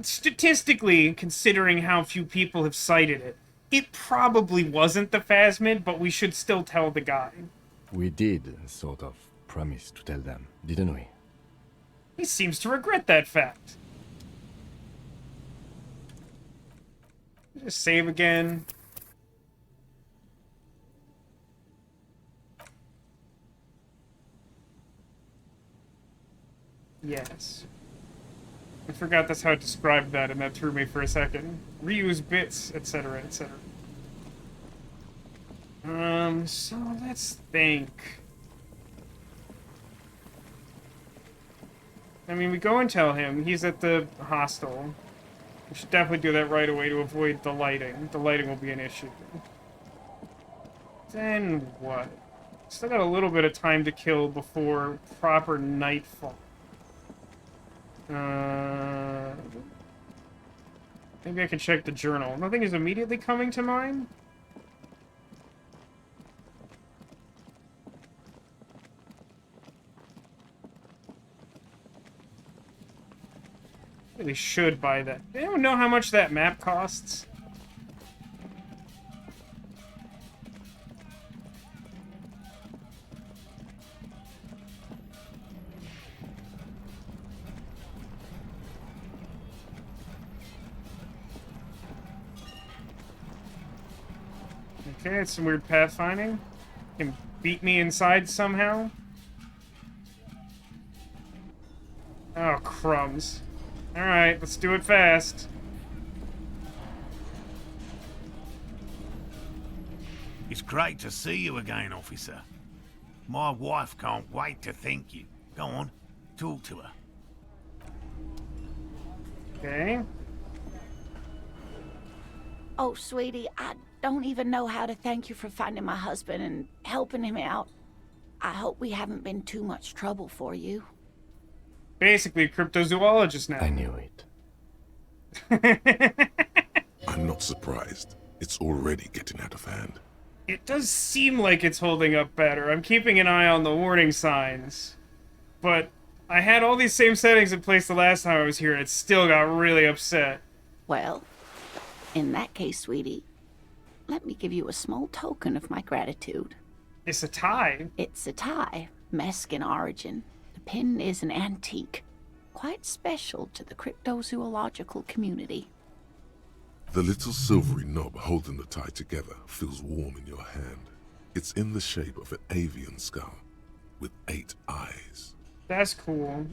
Statistically, considering how few people have cited it, it probably wasn't the phasmid, but we should still tell the guy. We did, sort of, promise to tell them, didn't we? He seems to regret that fact. Just save again. Yes. I forgot that's how it described that, and that threw me for a second. Reuse bits, etc., etc. So let's think. I mean, we go and tell him he's at the hostel. We should definitely do that right away to avoid the lighting. The lighting will be an issue. Then what? Still got a little bit of time to kill before proper nightfall. Maybe I can check the journal. Nothing is immediately coming to mind. Really should buy that. Does anyone know how much that map costs? Okay, it's some weird pathfinding. Can beat me inside somehow. Oh, crumbs. Alright, let's do it fast. It's great to see you again, officer. My wife can't wait to thank you. Go on, talk to her. Okay. Oh, sweetie, I don't even know how to thank you for finding my husband and helping him out. I hope we haven't been too much trouble for you. Basically a cryptozoologist now. I knew it. I'm not surprised. It's already getting out of hand. It does seem like it's holding up better. I'm keeping an eye on the warning signs. But I had all these same settings in place the last time I was here, and it still got really upset. Well, in that case, sweetie, let me give you a small token of my gratitude. It's a tie. It's a tie, Mesk in origin. The pin is an antique, quite special to the cryptozoological community. The little silvery knob holding the tie together feels warm in your hand. It's in the shape of an avian skull with 8 eyes. That's cool.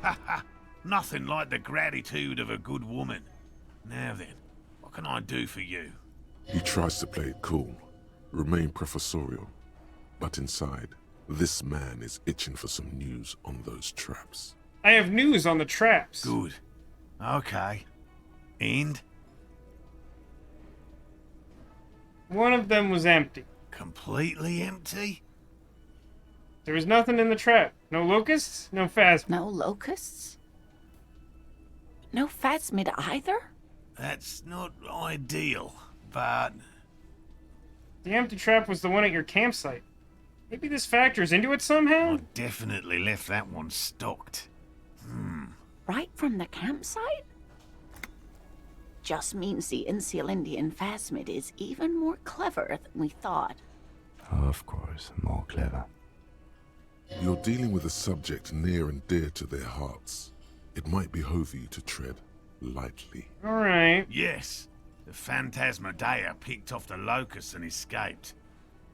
Haha, nothing like the gratitude of a good woman. Now then, what can I do for you? He tries to play it cool, remain professorial, but inside, this man is itching for some news on those traps. I have news on the traps. Good. Okay. And? One of them was empty. Completely empty? There was nothing in the trap. No locusts, no phasm. No locusts? No phasmid either? That's not ideal, but... The empty trap was the one at your campsite. Maybe this factors into it somehow? I definitely left that one stocked. Right from the campsite? Just means the Insulindian phasmid is even more clever than we thought. Of course, more clever. You're dealing with a subject near and dear to their hearts. It might behove you to tread lightly. Alright. Yes, the Phantasmadeia picked off the locusts and escaped.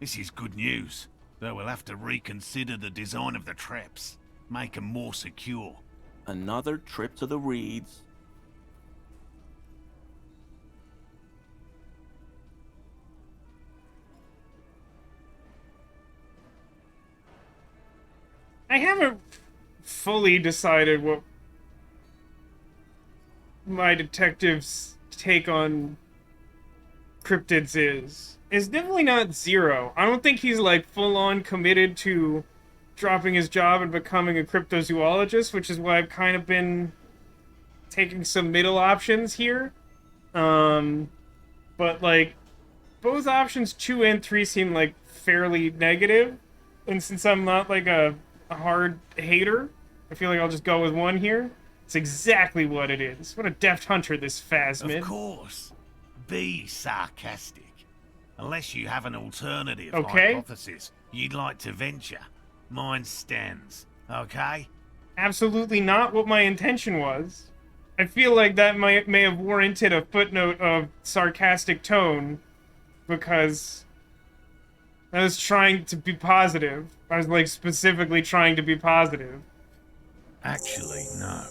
This is good news, though we'll have to reconsider the design of the traps, make them more secure. Another trip to the reeds. I haven't fully decided what my detective's take on cryptids is. It's definitely not zero. I don't think he's like full-on committed to dropping his job and becoming a cryptozoologist, which is why I've kind of been taking some middle options here. But like, both options 2 and 3 seem like fairly negative, and since I'm not like a hard hater, I feel like I'll just go with 1 here. It's exactly what it is. What a deft hunter this phasmid. Of course. Be sarcastic. Unless you have an alternative Okay. hypothesis you'd like to venture. Mine stands, okay? Absolutely not what my intention was. I feel like that may have warranted a footnote of sarcastic tone, because I was trying to be positive. I was, like, specifically trying to be positive. Actually, no.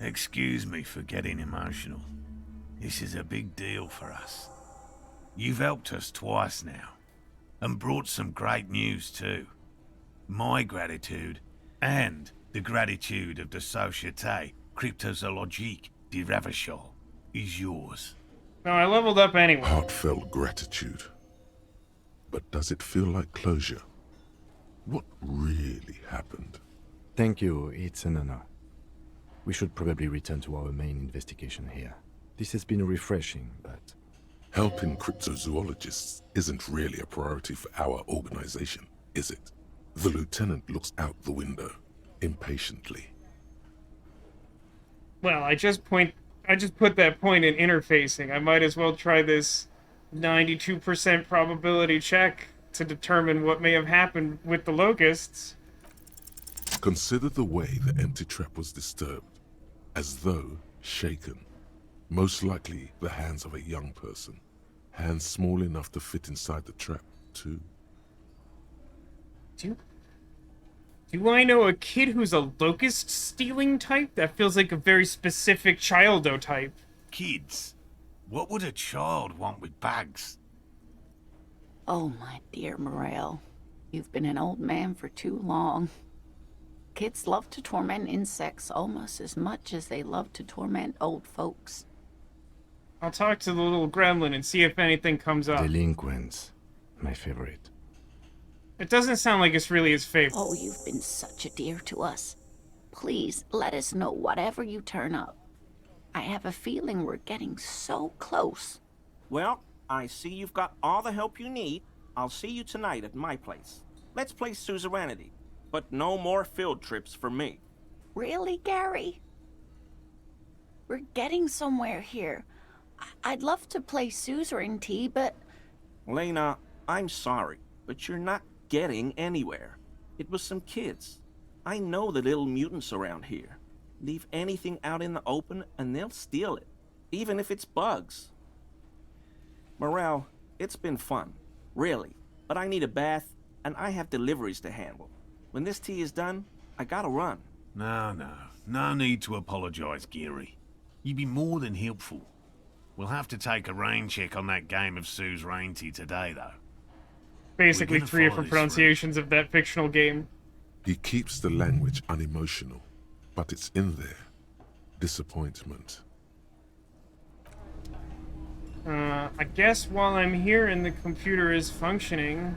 Excuse me for getting emotional. This is a big deal for us. You've helped us twice now, and brought some great news too. My gratitude, and the gratitude of the Société Cryptozoologique de Ravachol, is yours. No, I leveled up anyway. Heartfelt gratitude. But does it feel like closure? What really happened? Thank you, it's an honor. We should probably return to our main investigation here. This has been refreshing, but... Helping cryptozoologists isn't really a priority for our organization, is it? The lieutenant looks out the window, impatiently. Well, I just put that point in interfacing. I might as well try this 92% probability check to determine what may have happened with the locusts. Consider the way the empty trap was disturbed, as though shaken. Most likely the hands of a young person. Hands small enough to fit inside the trap, too. Do I know a kid who's a locust-stealing type? That feels like a very specific childo type. Kids? What would a child want with bags? Oh, my dear Morel. You've been an old man for too long. Kids love to torment insects almost as much as they love to torment old folks. I'll talk to the little gremlin and see if anything comes up. Delinquents. My favorite. It doesn't sound like it's really his favorite. Oh, you've been such a dear to us. Please, let us know whatever you turn up. I have a feeling we're getting so close. Well, I see you've got all the help you need. I'll see you tonight at my place. Let's play suzerainty, but no more field trips for me. Really, Gary? We're getting somewhere here. I'd love to play suzerainty, but... Lena, I'm sorry, but you're not getting anywhere. It was some kids. I know the little mutants around here. Leave anything out in the open and they'll steal it, even if it's bugs. Morel, it's been fun, really, but I need a bath and I have deliveries to handle. When this tea is done, I gotta run. No need to apologize, Geary. You'd be more than helpful. We'll have to take a rain check on that game of suzerainty today, though. Basically gonna 3 follow different this route. pronunciations of that fictional game. He keeps the language unemotional, but it's in there. Disappointment. I guess while I'm here and the computer is functioning...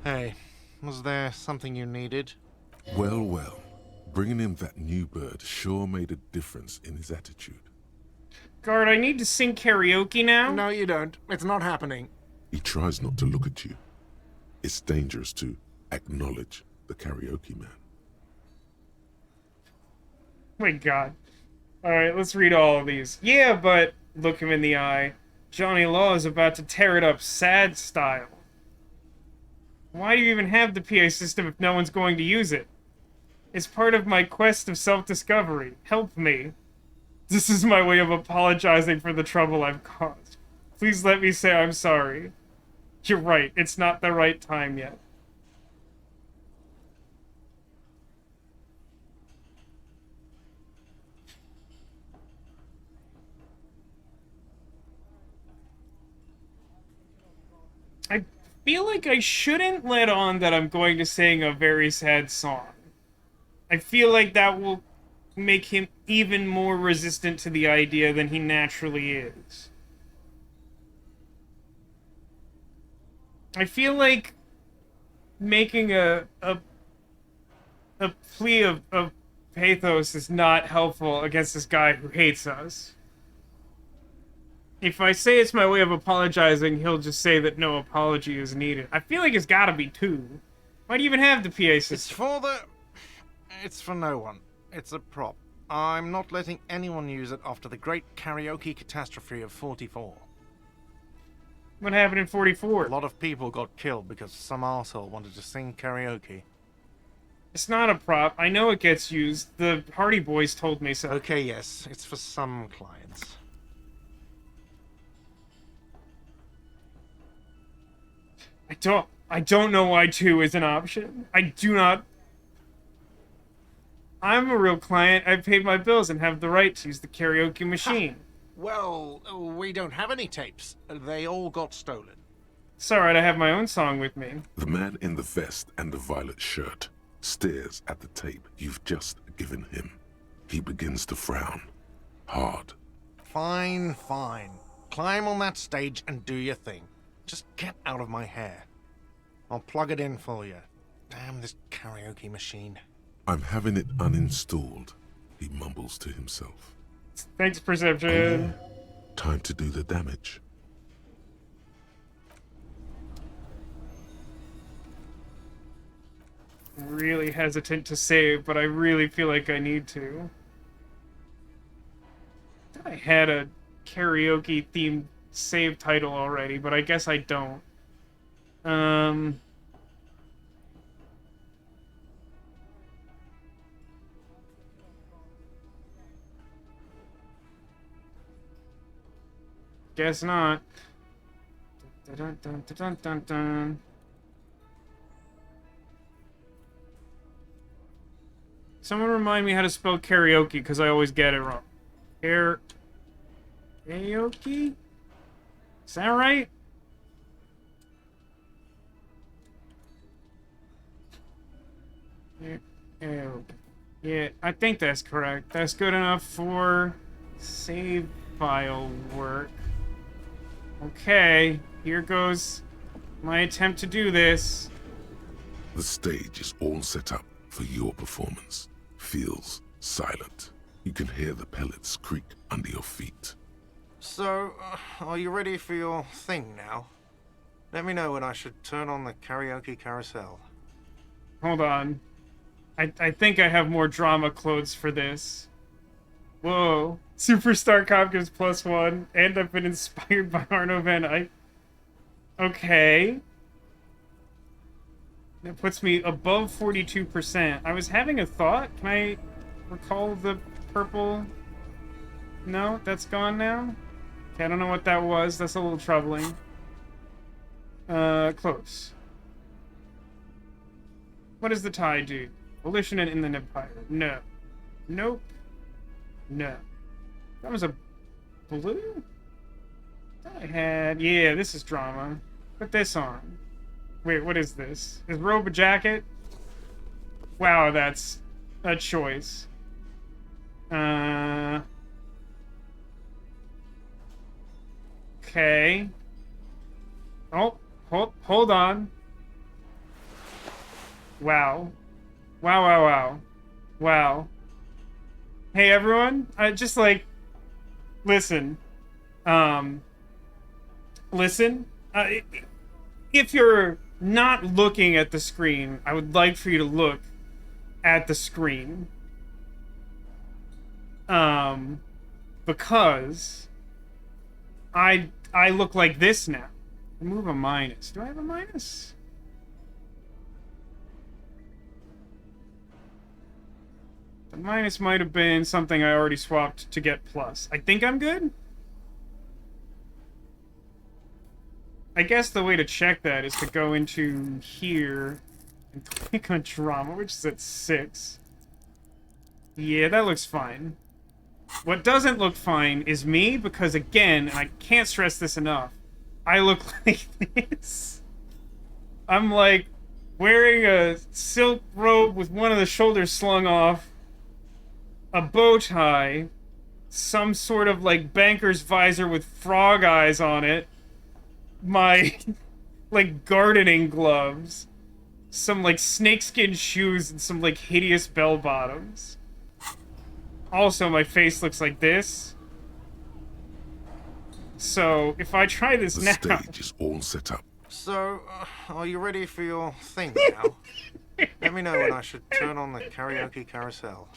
Hey, was there something you needed? Well. Bringing him that new bird sure made a difference in his attitude. Guard, I need to sing karaoke now? No, you don't. It's not happening. He tries not to look at you. It's dangerous to acknowledge the karaoke man. My god. Alright, let's read all of these. Yeah, but... Look him in the eye. Johnny Law is about to tear it up sad style. Why do you even have the PA system if no one's going to use it? It's part of my quest of self-discovery. Help me. This is my way of apologizing for the trouble I've caused. Please let me say I'm sorry. You're right, it's not the right time yet. I feel like I shouldn't let on that I'm going to sing a very sad song. I feel like that will make him even more resistant to the idea than he naturally is. I feel like making a plea of pathos is not helpful against this guy who hates us. If I say it's my way of apologizing, he'll just say that no apology is needed. I feel like it's gotta be two. Why do you even have the PA system? It's for no one. It's a prop. I'm not letting anyone use it after the great karaoke catastrophe of 44. What happened in 44? A lot of people got killed because some arsehole wanted to sing karaoke. It's not a prop. I know it gets used. The Hardy Boys told me so. Okay, yes. It's for some clients. I don't know why 2 is an option. I do not. I'm a real client. I've paid my bills and have the right to use the karaoke machine. Well, we don't have any tapes. They all got stolen. It's alright, I have my own song with me. The man in the vest and the violet shirt stares at the tape you've just given him. He begins to frown. Hard. Fine, fine. Climb on that stage and do your thing. Just get out of my hair. I'll plug it in for you. Damn this karaoke machine. I'm having it uninstalled, he mumbles to himself. Thanks, Perception. Time to do the damage. Really hesitant to save, but I really feel like I need to. I had a karaoke themed save title already, but I guess I don't. Guess not. Dun, dun, dun, dun, dun, dun. Someone remind me how to spell karaoke, because I always get it wrong. Karaoke? Is that right? Yeah, I think that's correct. That's good enough for save file work. Okay, here goes my attempt to do this. The stage is all set up for your performance. Feels silent. You can hear the pellets creak under your feet. So, are you ready for your thing now? Let me know when I should turn on the karaoke carousel. Hold on. I think I have more drama clothes for this. Whoa. Superstar Cop gives +1, and I've been inspired by Arno Van Eyck. Okay. That puts me above 42%. I was having a thought. Can I recall the purple? No, that's gone now? Okay, I don't know what that was. That's a little troubling. Close. What does the tie do? Volition and Inland Empire. No. Nope. No. That was a blue? I had... Yeah, this is drama. Put this on. Wait, what is this? Is robe a jacket? Wow, that's a choice. Okay. Oh, hold on. Wow. Wow. Hey, everyone. Just, like, listen. Listen. If you're not looking at the screen, I would like for you to look at the screen. Because I look like this now. Remove a minus. Do I have a minus? The minus might have been something I already swapped to get plus. I think I'm good? I guess the way to check that is to go into here and click on drama, which is at 6. Yeah, that looks fine. What doesn't look fine is me, because again, and I can't stress this enough, I look like this. I'm like wearing a silk robe with one of the shoulders slung off, a bow tie, some sort of like banker's visor with frog eyes on it, my like gardening gloves, some like snakeskin shoes, and some like hideous bell bottoms. Also, my face looks like this. So, if I try this The now... stage is all set up. So, are you ready for your thing now? Let me know when I should turn on the karaoke carousel.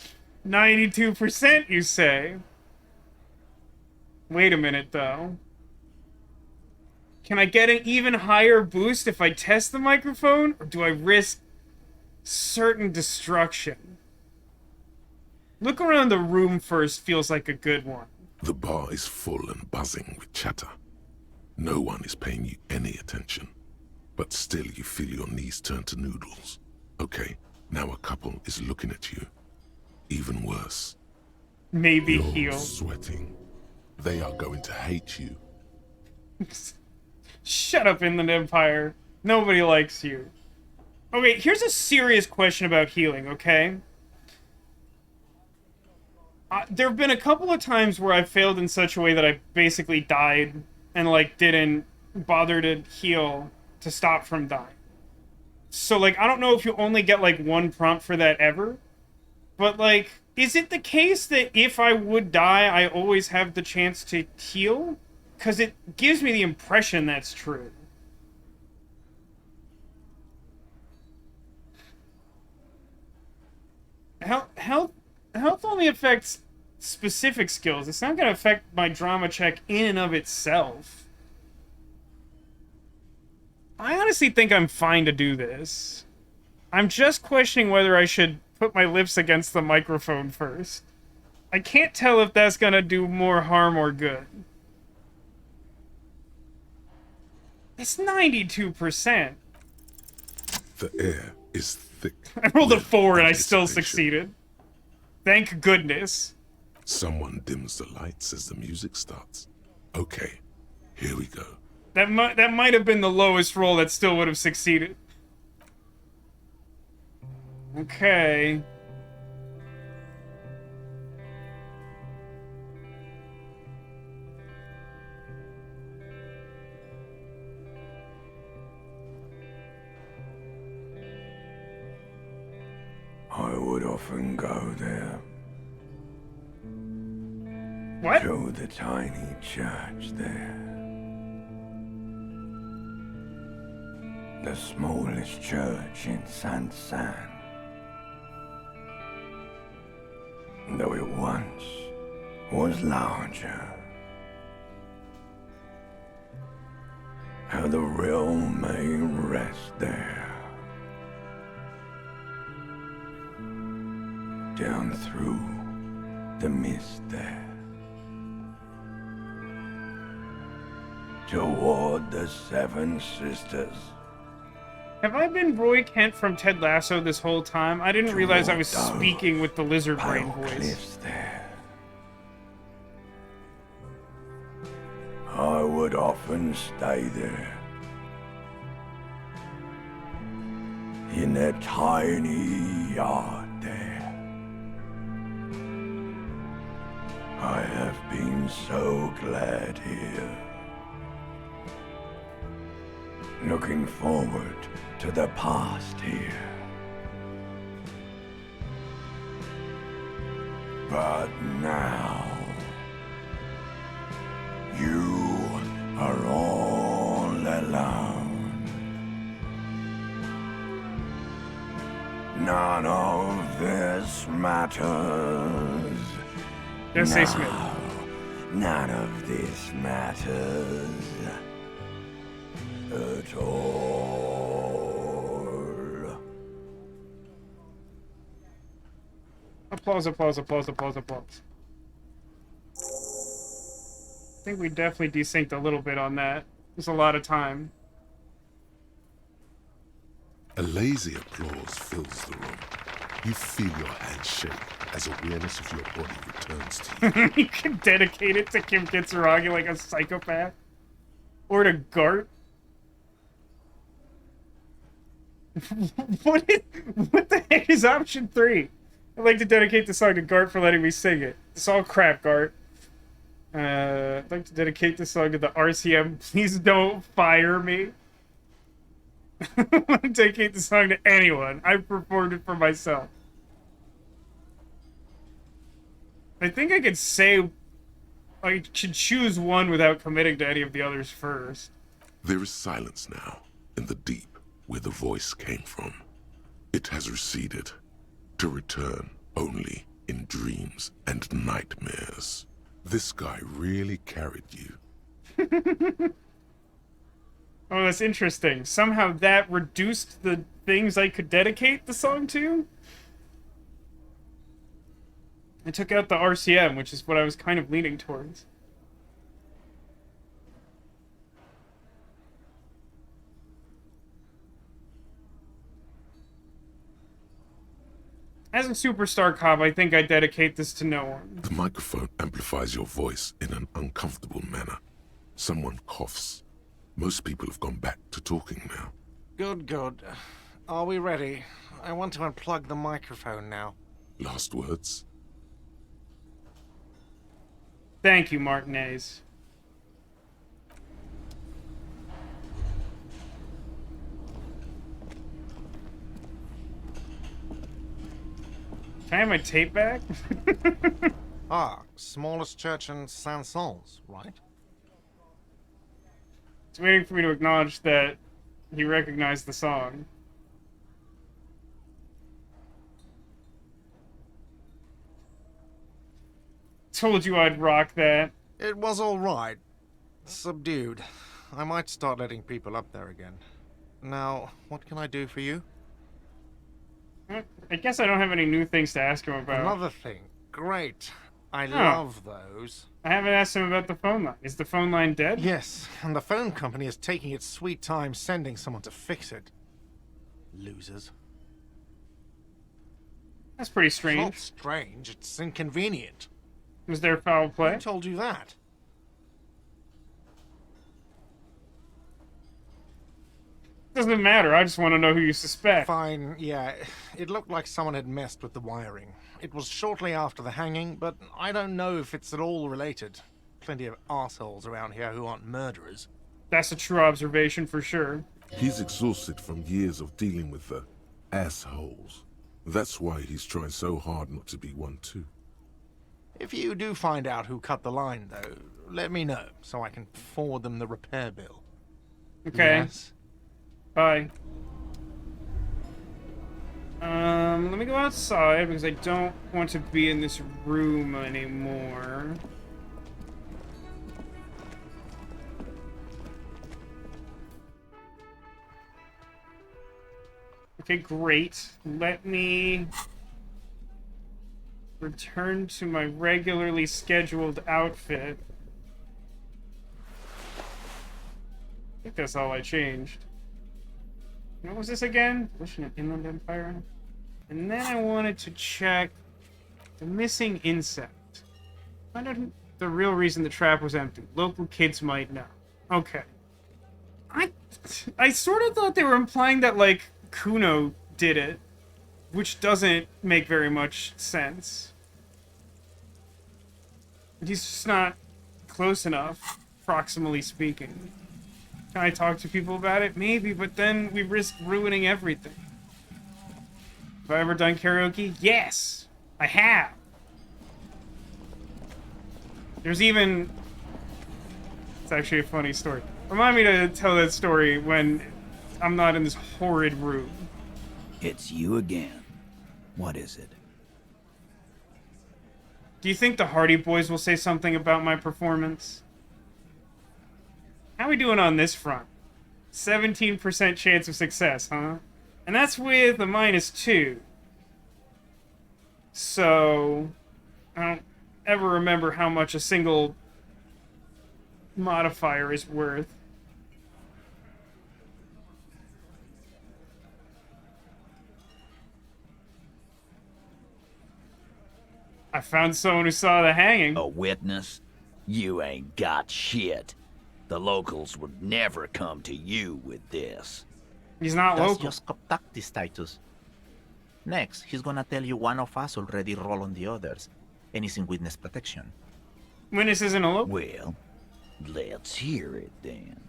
92%, you say? Wait a minute, though. Can I get an even higher boost if I test the microphone? Or do I risk certain destruction? Look around the room first feels like a good one. The bar is full and buzzing with chatter. No one is paying you any attention. but still you feel your knees turn to noodles. Okay, now a couple is looking at you. Even worse. Maybe You're heal. sweating. They are going to hate you. Shut up, Inland Empire. Nobody likes you. Okay, here's a serious question about healing, okay? There have been a couple of times where I've failed in such a way that I basically died and, like, didn't bother to heal to stop from dying. So, like, I don't know if you only get, like, one prompt for that ever. But, like, is it the case that if I would die, I always have the chance to heal? Because it gives me the impression that's true. Health only affects specific skills. It's not going to affect my drama check in and of itself. I honestly think I'm fine to do this. I'm just questioning whether I should put my lips against the microphone first. I can't tell if that's going to do more harm or good. It's 92%. The air is thick. I rolled a with 4 and I still anticipation. succeeded. Thank goodness. Someone dims the lights as the music starts. Okay, here we go. That might have been the lowest roll that still would have succeeded. Okay. I would often go there. What? To the tiny church there. The smallest church in Transcend. Though it once was larger. How the realm may rest there. Down through the mist there. Toward the Seven Sisters. Have I been Roy Kent from Ted Lasso this whole time? I didn't realize I was speaking with the lizard brain voice. There. I would often stay there. In that tiny yard there. I have been so glad here. Looking forward to the past here. But now, you are all alone. None of this matters. Just say Smith. None of this matters at all. Applause, applause, applause, applause, applause. I think we definitely desynced a little bit on that. There's a lot of time. A lazy applause fills the room. You feel your hands shake as awareness of your body returns to you. You can dedicate it to Kim Kisturagi like a psychopath. Or to Gart. What the heck is option 3? I'd like to dedicate the song to Gart for letting me sing it. It's all crap, Gart. I'd like to dedicate this song to the RCM. Please don't fire me. I want to dedicate the song to anyone. I performed it for myself. I think I could say I should choose one without committing to any of the others first. There is silence now in the deep where the voice came from. It has receded to return only in dreams and nightmares. This guy really carried you. Oh, that's interesting. Somehow that reduced the things I could dedicate the song to? I took out the RCM, which is what I was kind of leaning towards. As a superstar cop, I think I dedicate this to no one. The microphone amplifies your voice in an uncomfortable manner. Someone coughs. Most people have gone back to talking now. Good, good. Are we ready? I want to unplug the microphone now. Last words? Thank you, Martinez. Can I have my tape back? Ah, smallest church in Saint-Saëns, right? It's waiting for me to acknowledge that he recognized the song. Told you I'd rock that. It was alright. Subdued. I might start letting people up there again. Now, what can I do for you? I guess I don't have any new things to ask him about. Another thing. Great. I love those. I haven't asked him about the phone line. Is the phone line dead? Yes, and the phone company is taking its sweet time sending someone to fix it. Losers. That's pretty It's strange. not strange, it's inconvenient. Was there foul play? Who told you that? Doesn't matter, I just want to know who you suspect. Fine, yeah. It looked like someone had messed with the wiring. It was shortly after the hanging, but I don't know if it's at all related. Plenty of assholes around here who aren't murderers. That's a true observation for sure. He's exhausted from years of dealing with the assholes. That's why he's trying so hard not to be one too. If you do find out who cut the line, though, let me know, so I can forward them the repair bill. Okay. Yes? Bye. Let me go outside because I don't want to be in this room anymore. Okay, great. Let me return to my regularly scheduled outfit. I think that's all I changed. What was this again? Wishing an Inland Empire. And then I wanted to check the missing insect. Find out the real reason the trap was empty. Local kids might know. Okay. I sort of thought they were implying that, like, Kuno did it, which doesn't make very much sense. He's just not close enough, proximally speaking. Can I talk to people about it? Maybe, but then we risk ruining everything. Have I ever done karaoke? Yes! I have! There's even... It's actually a funny story. Remind me to tell that story when I'm not in this horrid room. It's you again. What is it? Do you think the Hardy Boys will say something about my performance? How we doing on this front? 17% chance of success, huh? And that's with a -2. So, I don't ever remember how much a single modifier is worth. I found someone who saw the hanging. A witness? You ain't got shit. The locals would never come to you with this. He's not That's local. just tactics, Titus. Next, he's gonna tell you one of us already roll on the others, and he's in witness protection. Witness isn't a local? Well, let's hear it then.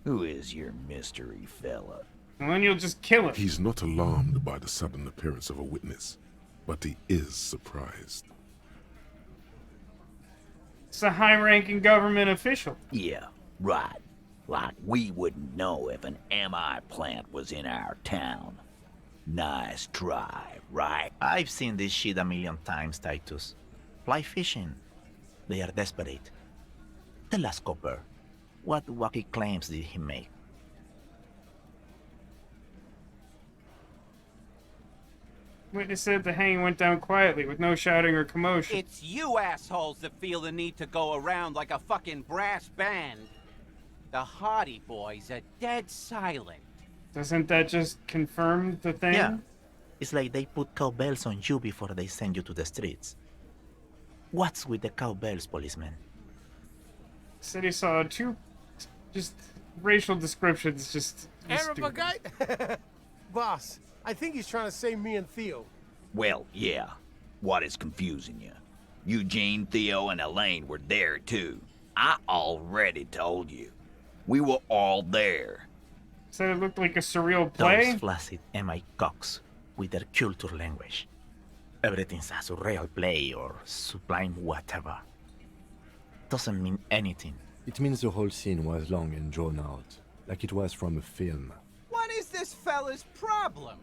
Who is your mystery fella? And then you'll just kill him. He's not alarmed by the sudden appearance of a witness, but he is surprised. It's a high-ranking government official. Yeah, right. Like we wouldn't know if an MI plant was in our town. Nice try, right? I've seen this shit a million times, Titus. Fly fishing. They are desperate. Tell us, Copper, what wacky claims did he make? Witness said the hanging went down quietly, with no shouting or commotion. It's you assholes that feel the need to go around like a fucking brass band. The Hardy Boys are dead silent. Doesn't that just confirm the thing? Yeah. It's like they put cowbells on you before they send you to the streets. What's with the cowbells, policeman? Said he saw two, just racial descriptions, just Arab guy? Boss, I think he's trying to say me and Theo. Well, yeah. What is confusing you? Eugene, Theo, and Elaine were there too. I already told you. We were all there. Said it looked like a surreal play. Those flaccid MI cocks with their culture language. Everything's a surreal play or sublime whatever. Doesn't mean anything. It means the whole scene was long and drawn out, like it was from a film. What is this fella's problem?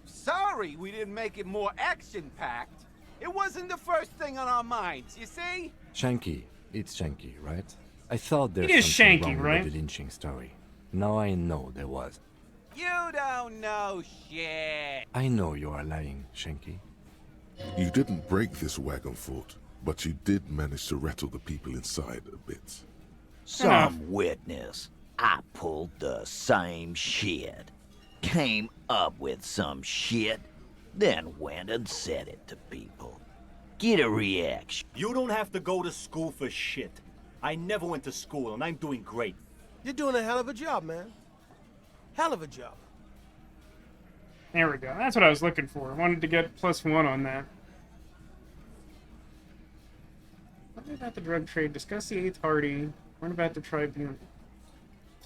Sorry we didn't make it more action-packed. It wasn't the first thing on our minds, you see? Shanky. It's Shanky, right? I thought there It is was something Shanky, wrong right? with the lynching story. Now I know there was. You don't know shit. I know you are lying, Shanky. You didn't break this wagon fort, but you did manage to rattle the people inside a bit. Some witness. I pulled the same shit. Came up with some shit, then went and said it to people. Get a reaction. You don't have to go to school for shit. I never went to school, and I'm doing great. You're doing a hell of a job, man. Hell of a job. There we go. That's what I was looking for. I wanted to get +1 on that. Learn about the drug trade. Discuss the 8th party. Learn about the tribunal.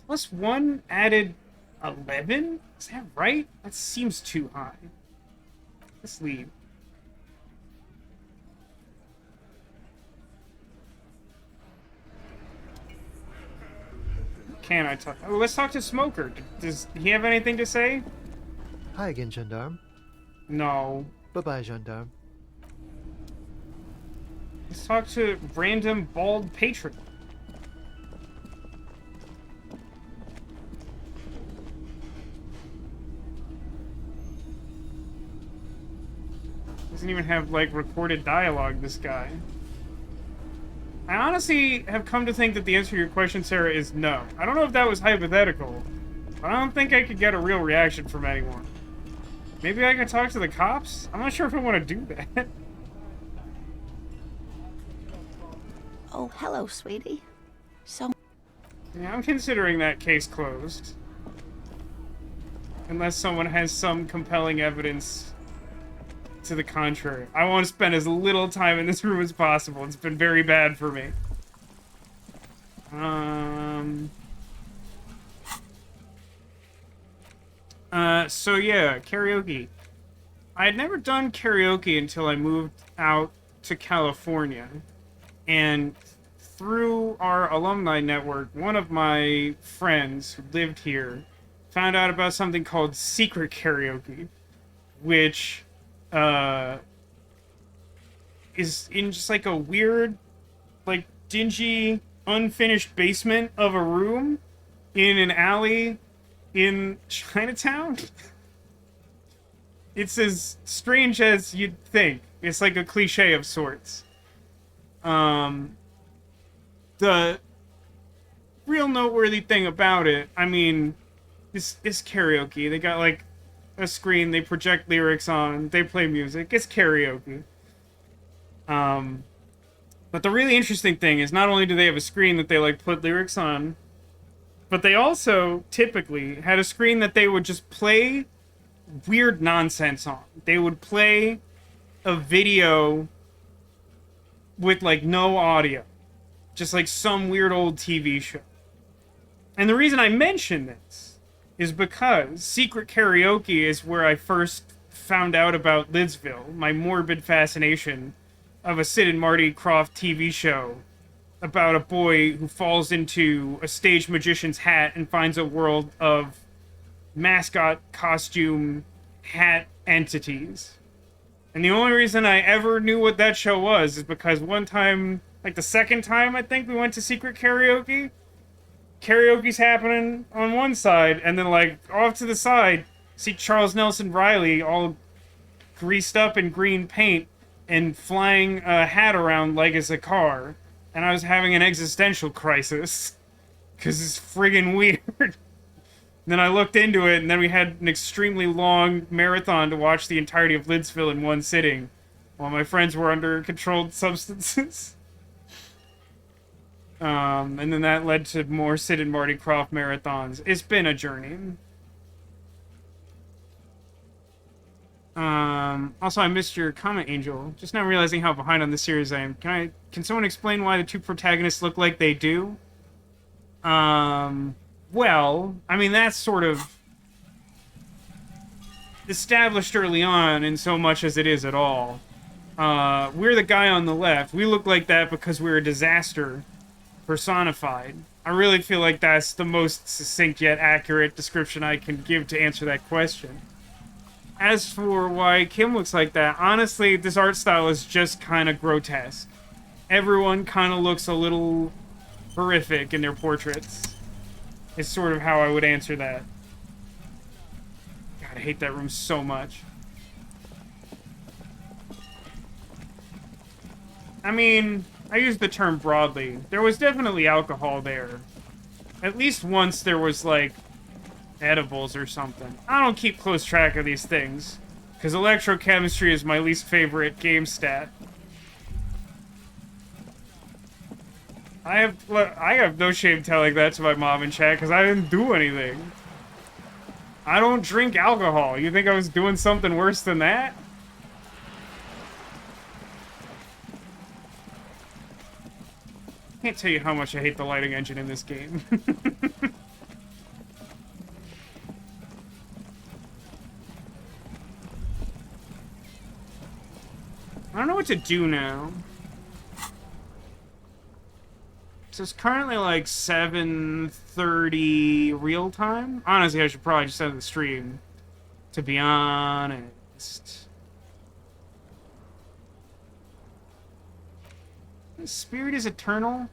+1 added 11? Is that right? That seems too high. Let's leave. Can I talk? Oh, let's talk to Smoker. Does he have anything to say? Hi again, Gendarme. No. Bye-bye, Gendarme. Let's talk to random bald patron. Doesn't even have, like, recorded dialogue, this guy. I honestly have come to think that the answer to your question, Sarah, is no. I don't know if that was hypothetical, but I don't think I could get a real reaction from anyone. Maybe I could talk to the cops? I'm not sure if I want to do that. Oh, hello, sweetie. So... Yeah, I'm considering that case closed. Unless someone has some compelling evidence to the contrary. I want to spend as little time in this room as possible. It's been very bad for me. So yeah, karaoke. I had never done karaoke until I moved out to California. And through our alumni network, one of my friends who lived here found out about something called secret karaoke, which is in just like a weird, like dingy, unfinished basement of a room in an alley in Chinatown. It's as strange as you'd think. It's like a cliche of sorts. The real noteworthy thing about it, I mean, is karaoke. They got like a screen, they project lyrics on, they play music. It's karaoke. But the really interesting thing is not only do they have a screen that they like put lyrics on, but they also typically had a screen that they would just play weird nonsense on. They would play a video with like no audio. Just like some weird old TV show. And the reason I mention this is because secret karaoke is where I first found out about Lidsville, my morbid fascination of a Sid and Marty Krofft TV show about a boy who falls into a stage magician's hat and finds a world of mascot costume hat entities. And the only reason I ever knew what that show was is because one time, like the second time I think we went to secret karaoke, karaoke's happening on one side, and then like off to the side, see Charles Nelson Riley all greased up in green paint and flying a hat around like it's a car. And I was having an existential crisis. Because it's friggin' weird. then I looked into it, and then we had an extremely long marathon to watch the entirety of Lidsville in one sitting, while my friends were under controlled substances. And then that led to more Sid and Marty Krofft marathons. It's been a journey. Also, I missed your comment, Angel. Just now realizing how behind on this series I am. Can someone explain why the two protagonists look like they do? Well, I mean, that's sort of established early on in so much as it is at all. We're the guy on the left. We look like that because we're a disaster personified. I really feel like that's the most succinct yet accurate description I can give to answer that question. As for why Kim looks like that, honestly, this art style is just kind of grotesque. Everyone kind of looks a little horrific in their portraits. It's sort of how I would answer that. God, I hate that room so much. I mean, I use the term broadly. There was definitely alcohol there. At least once there was, like, edibles or something. I don't keep close track of these things, because electrochemistry is my least favorite game stat. I have no shame telling that to my mom in chat, because I didn't do anything. I don't drink alcohol. You think I was doing something worse than that? I can't tell you how much I hate the lighting engine in this game. I don't know what to do now. So it's currently like 7:30 real time. Honestly, I should probably just end the stream, to be honest. The spirit is eternal?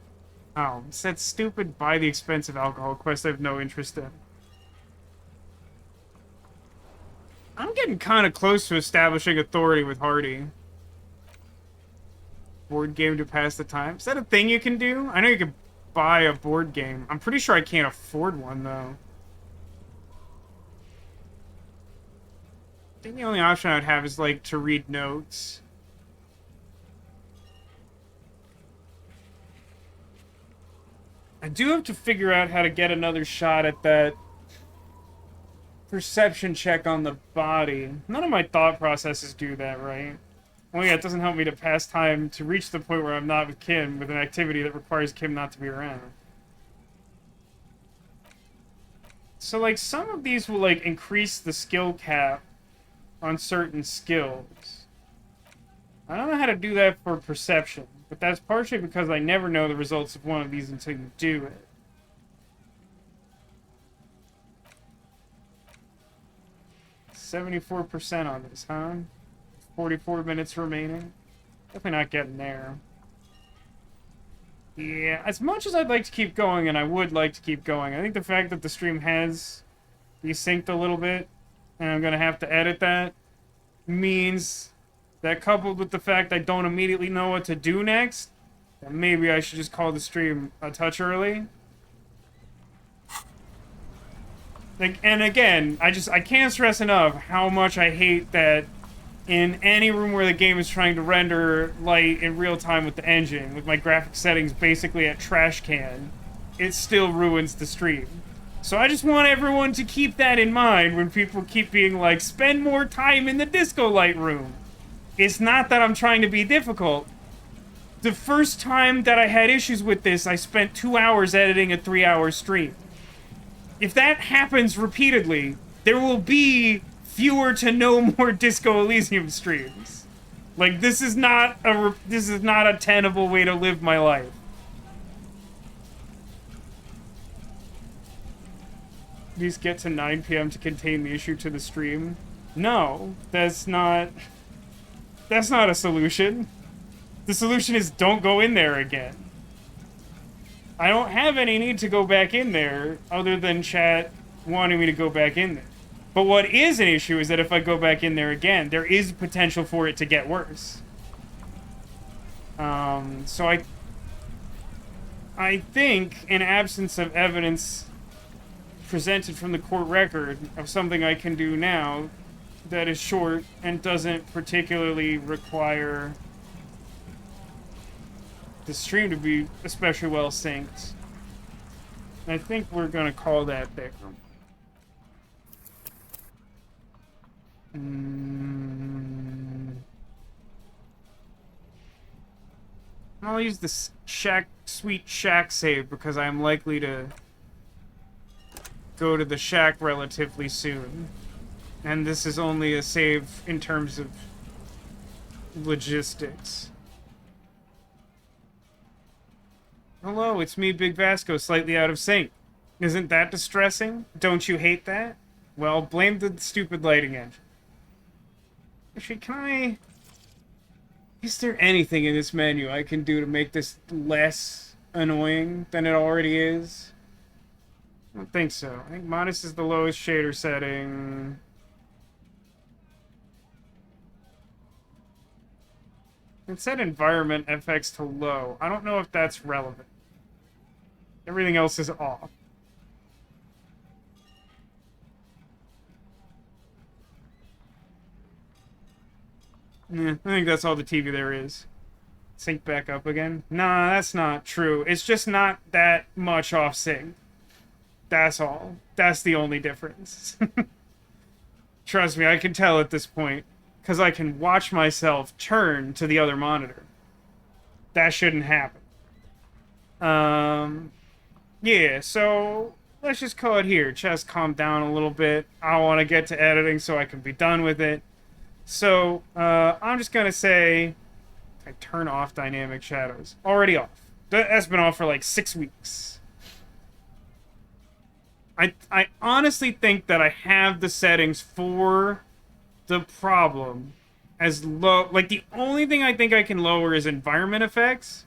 Oh, it's that stupid buy the expensive alcohol quest I have no interest in. I'm getting kind of close to establishing authority with Hardy. Board game to pass the time. Is that a thing you can do? I know you can buy a board game. I'm pretty sure I can't afford one, though. I think the only option I would have is, like, to read notes. I do have to figure out how to get another shot at that perception check on the body. None of my thought processes do that, right? Well, yeah, it doesn't help me to pass time to reach the point where I'm not with Kim with an activity that requires Kim not to be around. So, like, some of these will, like, increase the skill cap on certain skills. I don't know how to do that for perception, but that's partially because I never know the results of one of these until you do it. $74% on this, huh? 44 minutes remaining. Definitely not getting there. Yeah, as much as I'd like to keep going, and I would like to keep going, I think the fact that the stream has desynced a little bit, and I'm going to have to edit that, means that coupled with the fact I don't immediately know what to do next, that maybe I should just call the stream a touch early. Like, and again, I can't stress enough how much I hate that in any room where the game is trying to render light in real time with the engine, with my graphic settings basically at trash can, it still ruins the stream. So I just want everyone to keep that in mind when people keep being like, spend more time in the disco light room. It's not that I'm trying to be difficult. The first time that I had issues with this, I spent 2 hours editing a 3-hour stream. If that happens repeatedly, there will be fewer to no more Disco Elysium streams. Like, this is not a tenable way to live my life. Please get to 9 p.m. to contain the issue to the stream. No, that's not a solution. The solution is don't go in there again. I don't have any need to go back in there other than chat wanting me to go back in there. But what is an issue is that if I go back in there again, there is potential for it to get worse. So I think, in absence of evidence presented from the court record of something I can do now that is short and doesn't particularly require the stream to be especially well synced. I think we're gonna call that there. I'll use the sweet shack save because I'm likely to go to the shack relatively soon. And this is only a save in terms of logistics. Hello, it's me, Big Vasco, slightly out of sync. Isn't that distressing? Don't you hate that? Well, blame the stupid lighting engine. Actually, can I... Is there anything in this menu I can do to make this less annoying than it already is? I don't think so. I think modest is the lowest shader setting. It set environment FX to low. I don't know if that's relevant. Everything else is off. Yeah, I think that's all the TV there is. Sync back up again. Nah, that's not true. It's just not that much off sync. That's all. That's the only difference. Trust me, I can tell at this point. Because I can watch myself turn to the other monitor. That shouldn't happen. Yeah, so let's just call it here. Chest calm down a little bit. I want to get to editing so I can be done with it. So, I'm just going to say, I turn off dynamic shadows. Already off. That's been off for like 6 weeks. I honestly think that I have the settings for the problem as low. Like, the only thing I think I can lower is environment effects.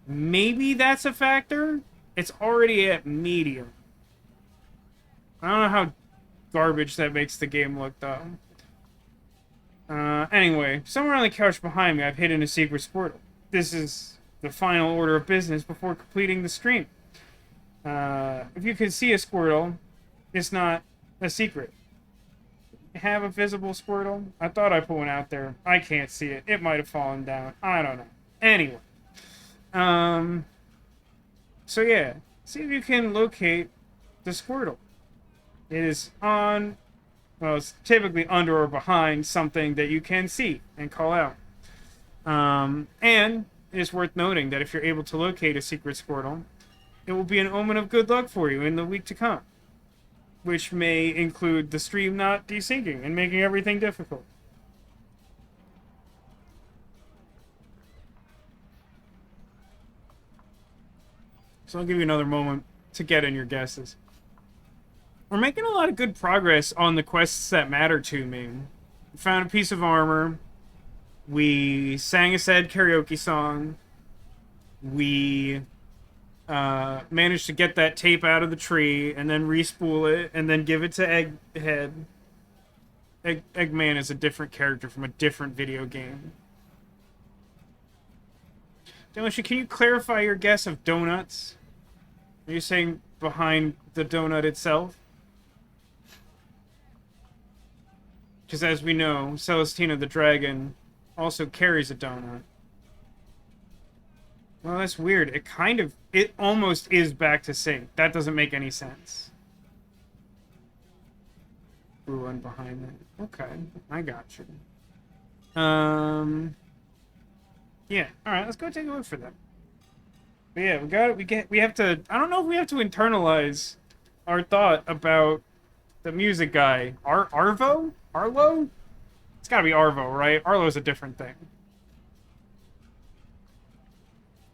Maybe that's a factor. It's already at medium. I don't know how garbage that makes the game look, though. Anyway, somewhere on the couch behind me, I've hidden a secret Squirtle. This is the final order of business before completing the stream. If you can see a Squirtle, it's not a secret. Have a visible Squirtle? I thought I put one out there. I can't see it. It might have fallen down. I don't know. Anyway. So yeah. See if you can locate the Squirtle. It is on... Well, it's typically under or behind something that you can see and call out. And it is worth noting that if you're able to locate a secret Squirtle, it will be an omen of good luck for you in the week to come. Which may include the stream not desyncing and making everything difficult. So I'll give you another moment to get in your guesses. We're making a lot of good progress on the quests that matter to me. We found a piece of armor. We sang a sad karaoke song. We managed to get that tape out of the tree and then respool it and then give it to Egghead. Eggman is a different character from a different video game. Delisha, can you clarify your guess of donuts? Are you saying behind the donut itself? Because as we know, Celestina the Dragon also carries a donut. Well, that's weird. It almost is back to sync. That doesn't make any sense. Ruin behind that. Okay, I got you. Yeah, alright, let's go take a look for them. But yeah, we have to, I don't know if we have to internalize our thought about the music guy. Arvo? Arlo? It's gotta be Arvo, right? Arlo's a different thing.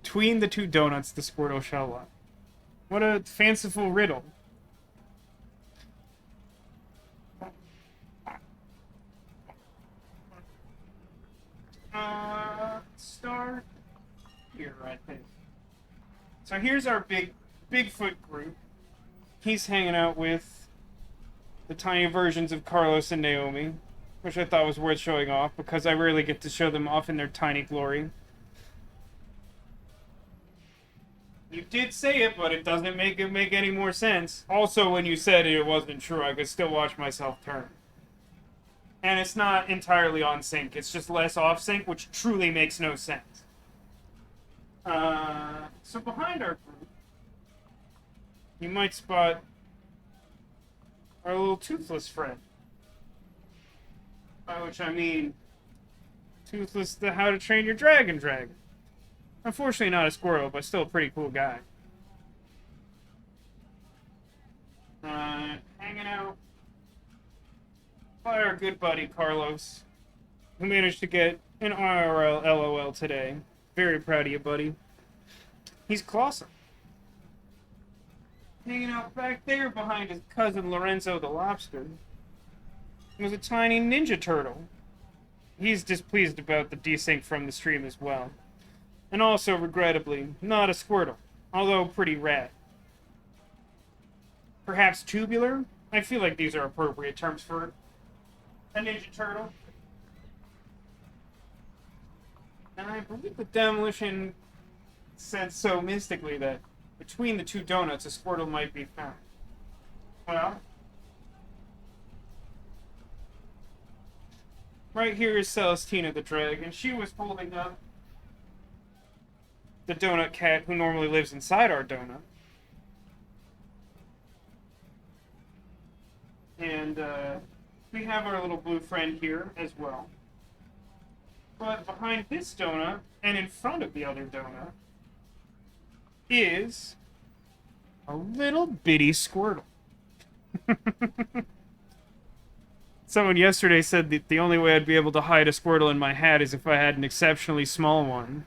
Between the two donuts, the Squirtle shall lie. What a fanciful riddle. Start here, I think. So here's our Bigfoot group. He's hanging out with the tiny versions of Carlos and Naomi, which I thought was worth showing off because I rarely get to show them off in their tiny glory. You did say it, but it doesn't make it make any more sense. Also, when you said it wasn't true, I could still watch myself turn. And it's not entirely on sync. It's just less off sync, which truly makes no sense. So behind our group, you might spot our little toothless friend. By which I mean Toothless, the How to Train Your Dragon Dragon. Unfortunately not a Squirtle, but still a pretty cool guy. Hanging out by our good buddy Carlos, who managed to get an IRL LOL today. Very proud of you, buddy. He's Clawsome. Hanging out back there behind his cousin Lorenzo the Lobster was a tiny Ninja Turtle. He's displeased about the desync from the stream as well. And also, regrettably, not a Squirtle, although pretty rad. Perhaps tubular? I feel like these are appropriate terms for a Ninja Turtle. And I believe the Demolition said so mystically that between the two donuts, a Squirtle might be found. Well, right here is Celestina the Dragon. She was holding up the donut cat who normally lives inside our donut. And we have our little blue friend here as well. But behind this donut, and in front of the other donut, is a little bitty Squirtle. Someone yesterday said that the only way I'd be able to hide a Squirtle in my hat is if I had an exceptionally small one.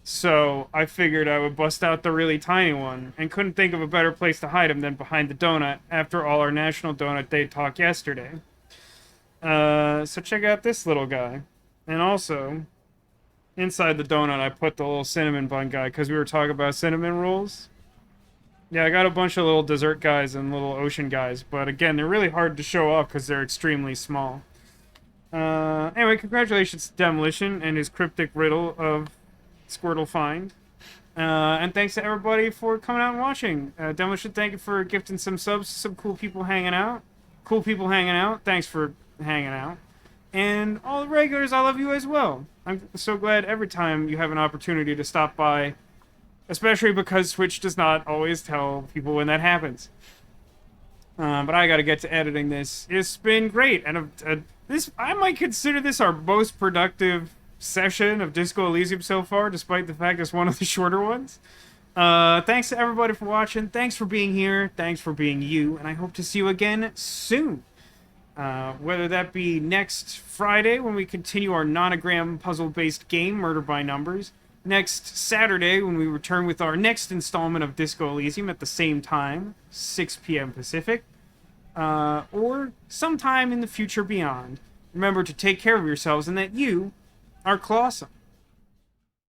So I figured I would bust out the really tiny one, and couldn't think of a better place to hide him than behind the donut after all our National Donut Day talk yesterday. So check out this little guy. And also, inside the donut I put the little cinnamon bun guy, because we were talking about cinnamon rolls. Yeah, I got a bunch of little dessert guys and little ocean guys, but again, they're really hard to show off because they're extremely small. Anyway, congratulations to Demolition and his cryptic riddle of Squirtle find. And thanks to everybody for coming out and watching. Demolition, thank you for gifting some subs to some cool people hanging out. Cool people hanging out. Thanks for hanging out. And all the regulars, I love you as well. I'm so glad every time you have an opportunity to stop by, especially because Twitch does not always tell people when that happens. But I gotta get to editing this. It's been great, and I might consider this our most productive session of Disco Elysium so far, despite the fact it's one of the shorter ones. Thanks to everybody for watching. Thanks for being here. Thanks for being you, and I hope to see you again soon. Whether that be next Friday when we continue our nonogram puzzle-based game, Murder by Numbers, next Saturday when we return with our next installment of Disco Elysium at the same time, 6 p.m. Pacific, or sometime in the future beyond. Remember to take care of yourselves and that you are Clawsome.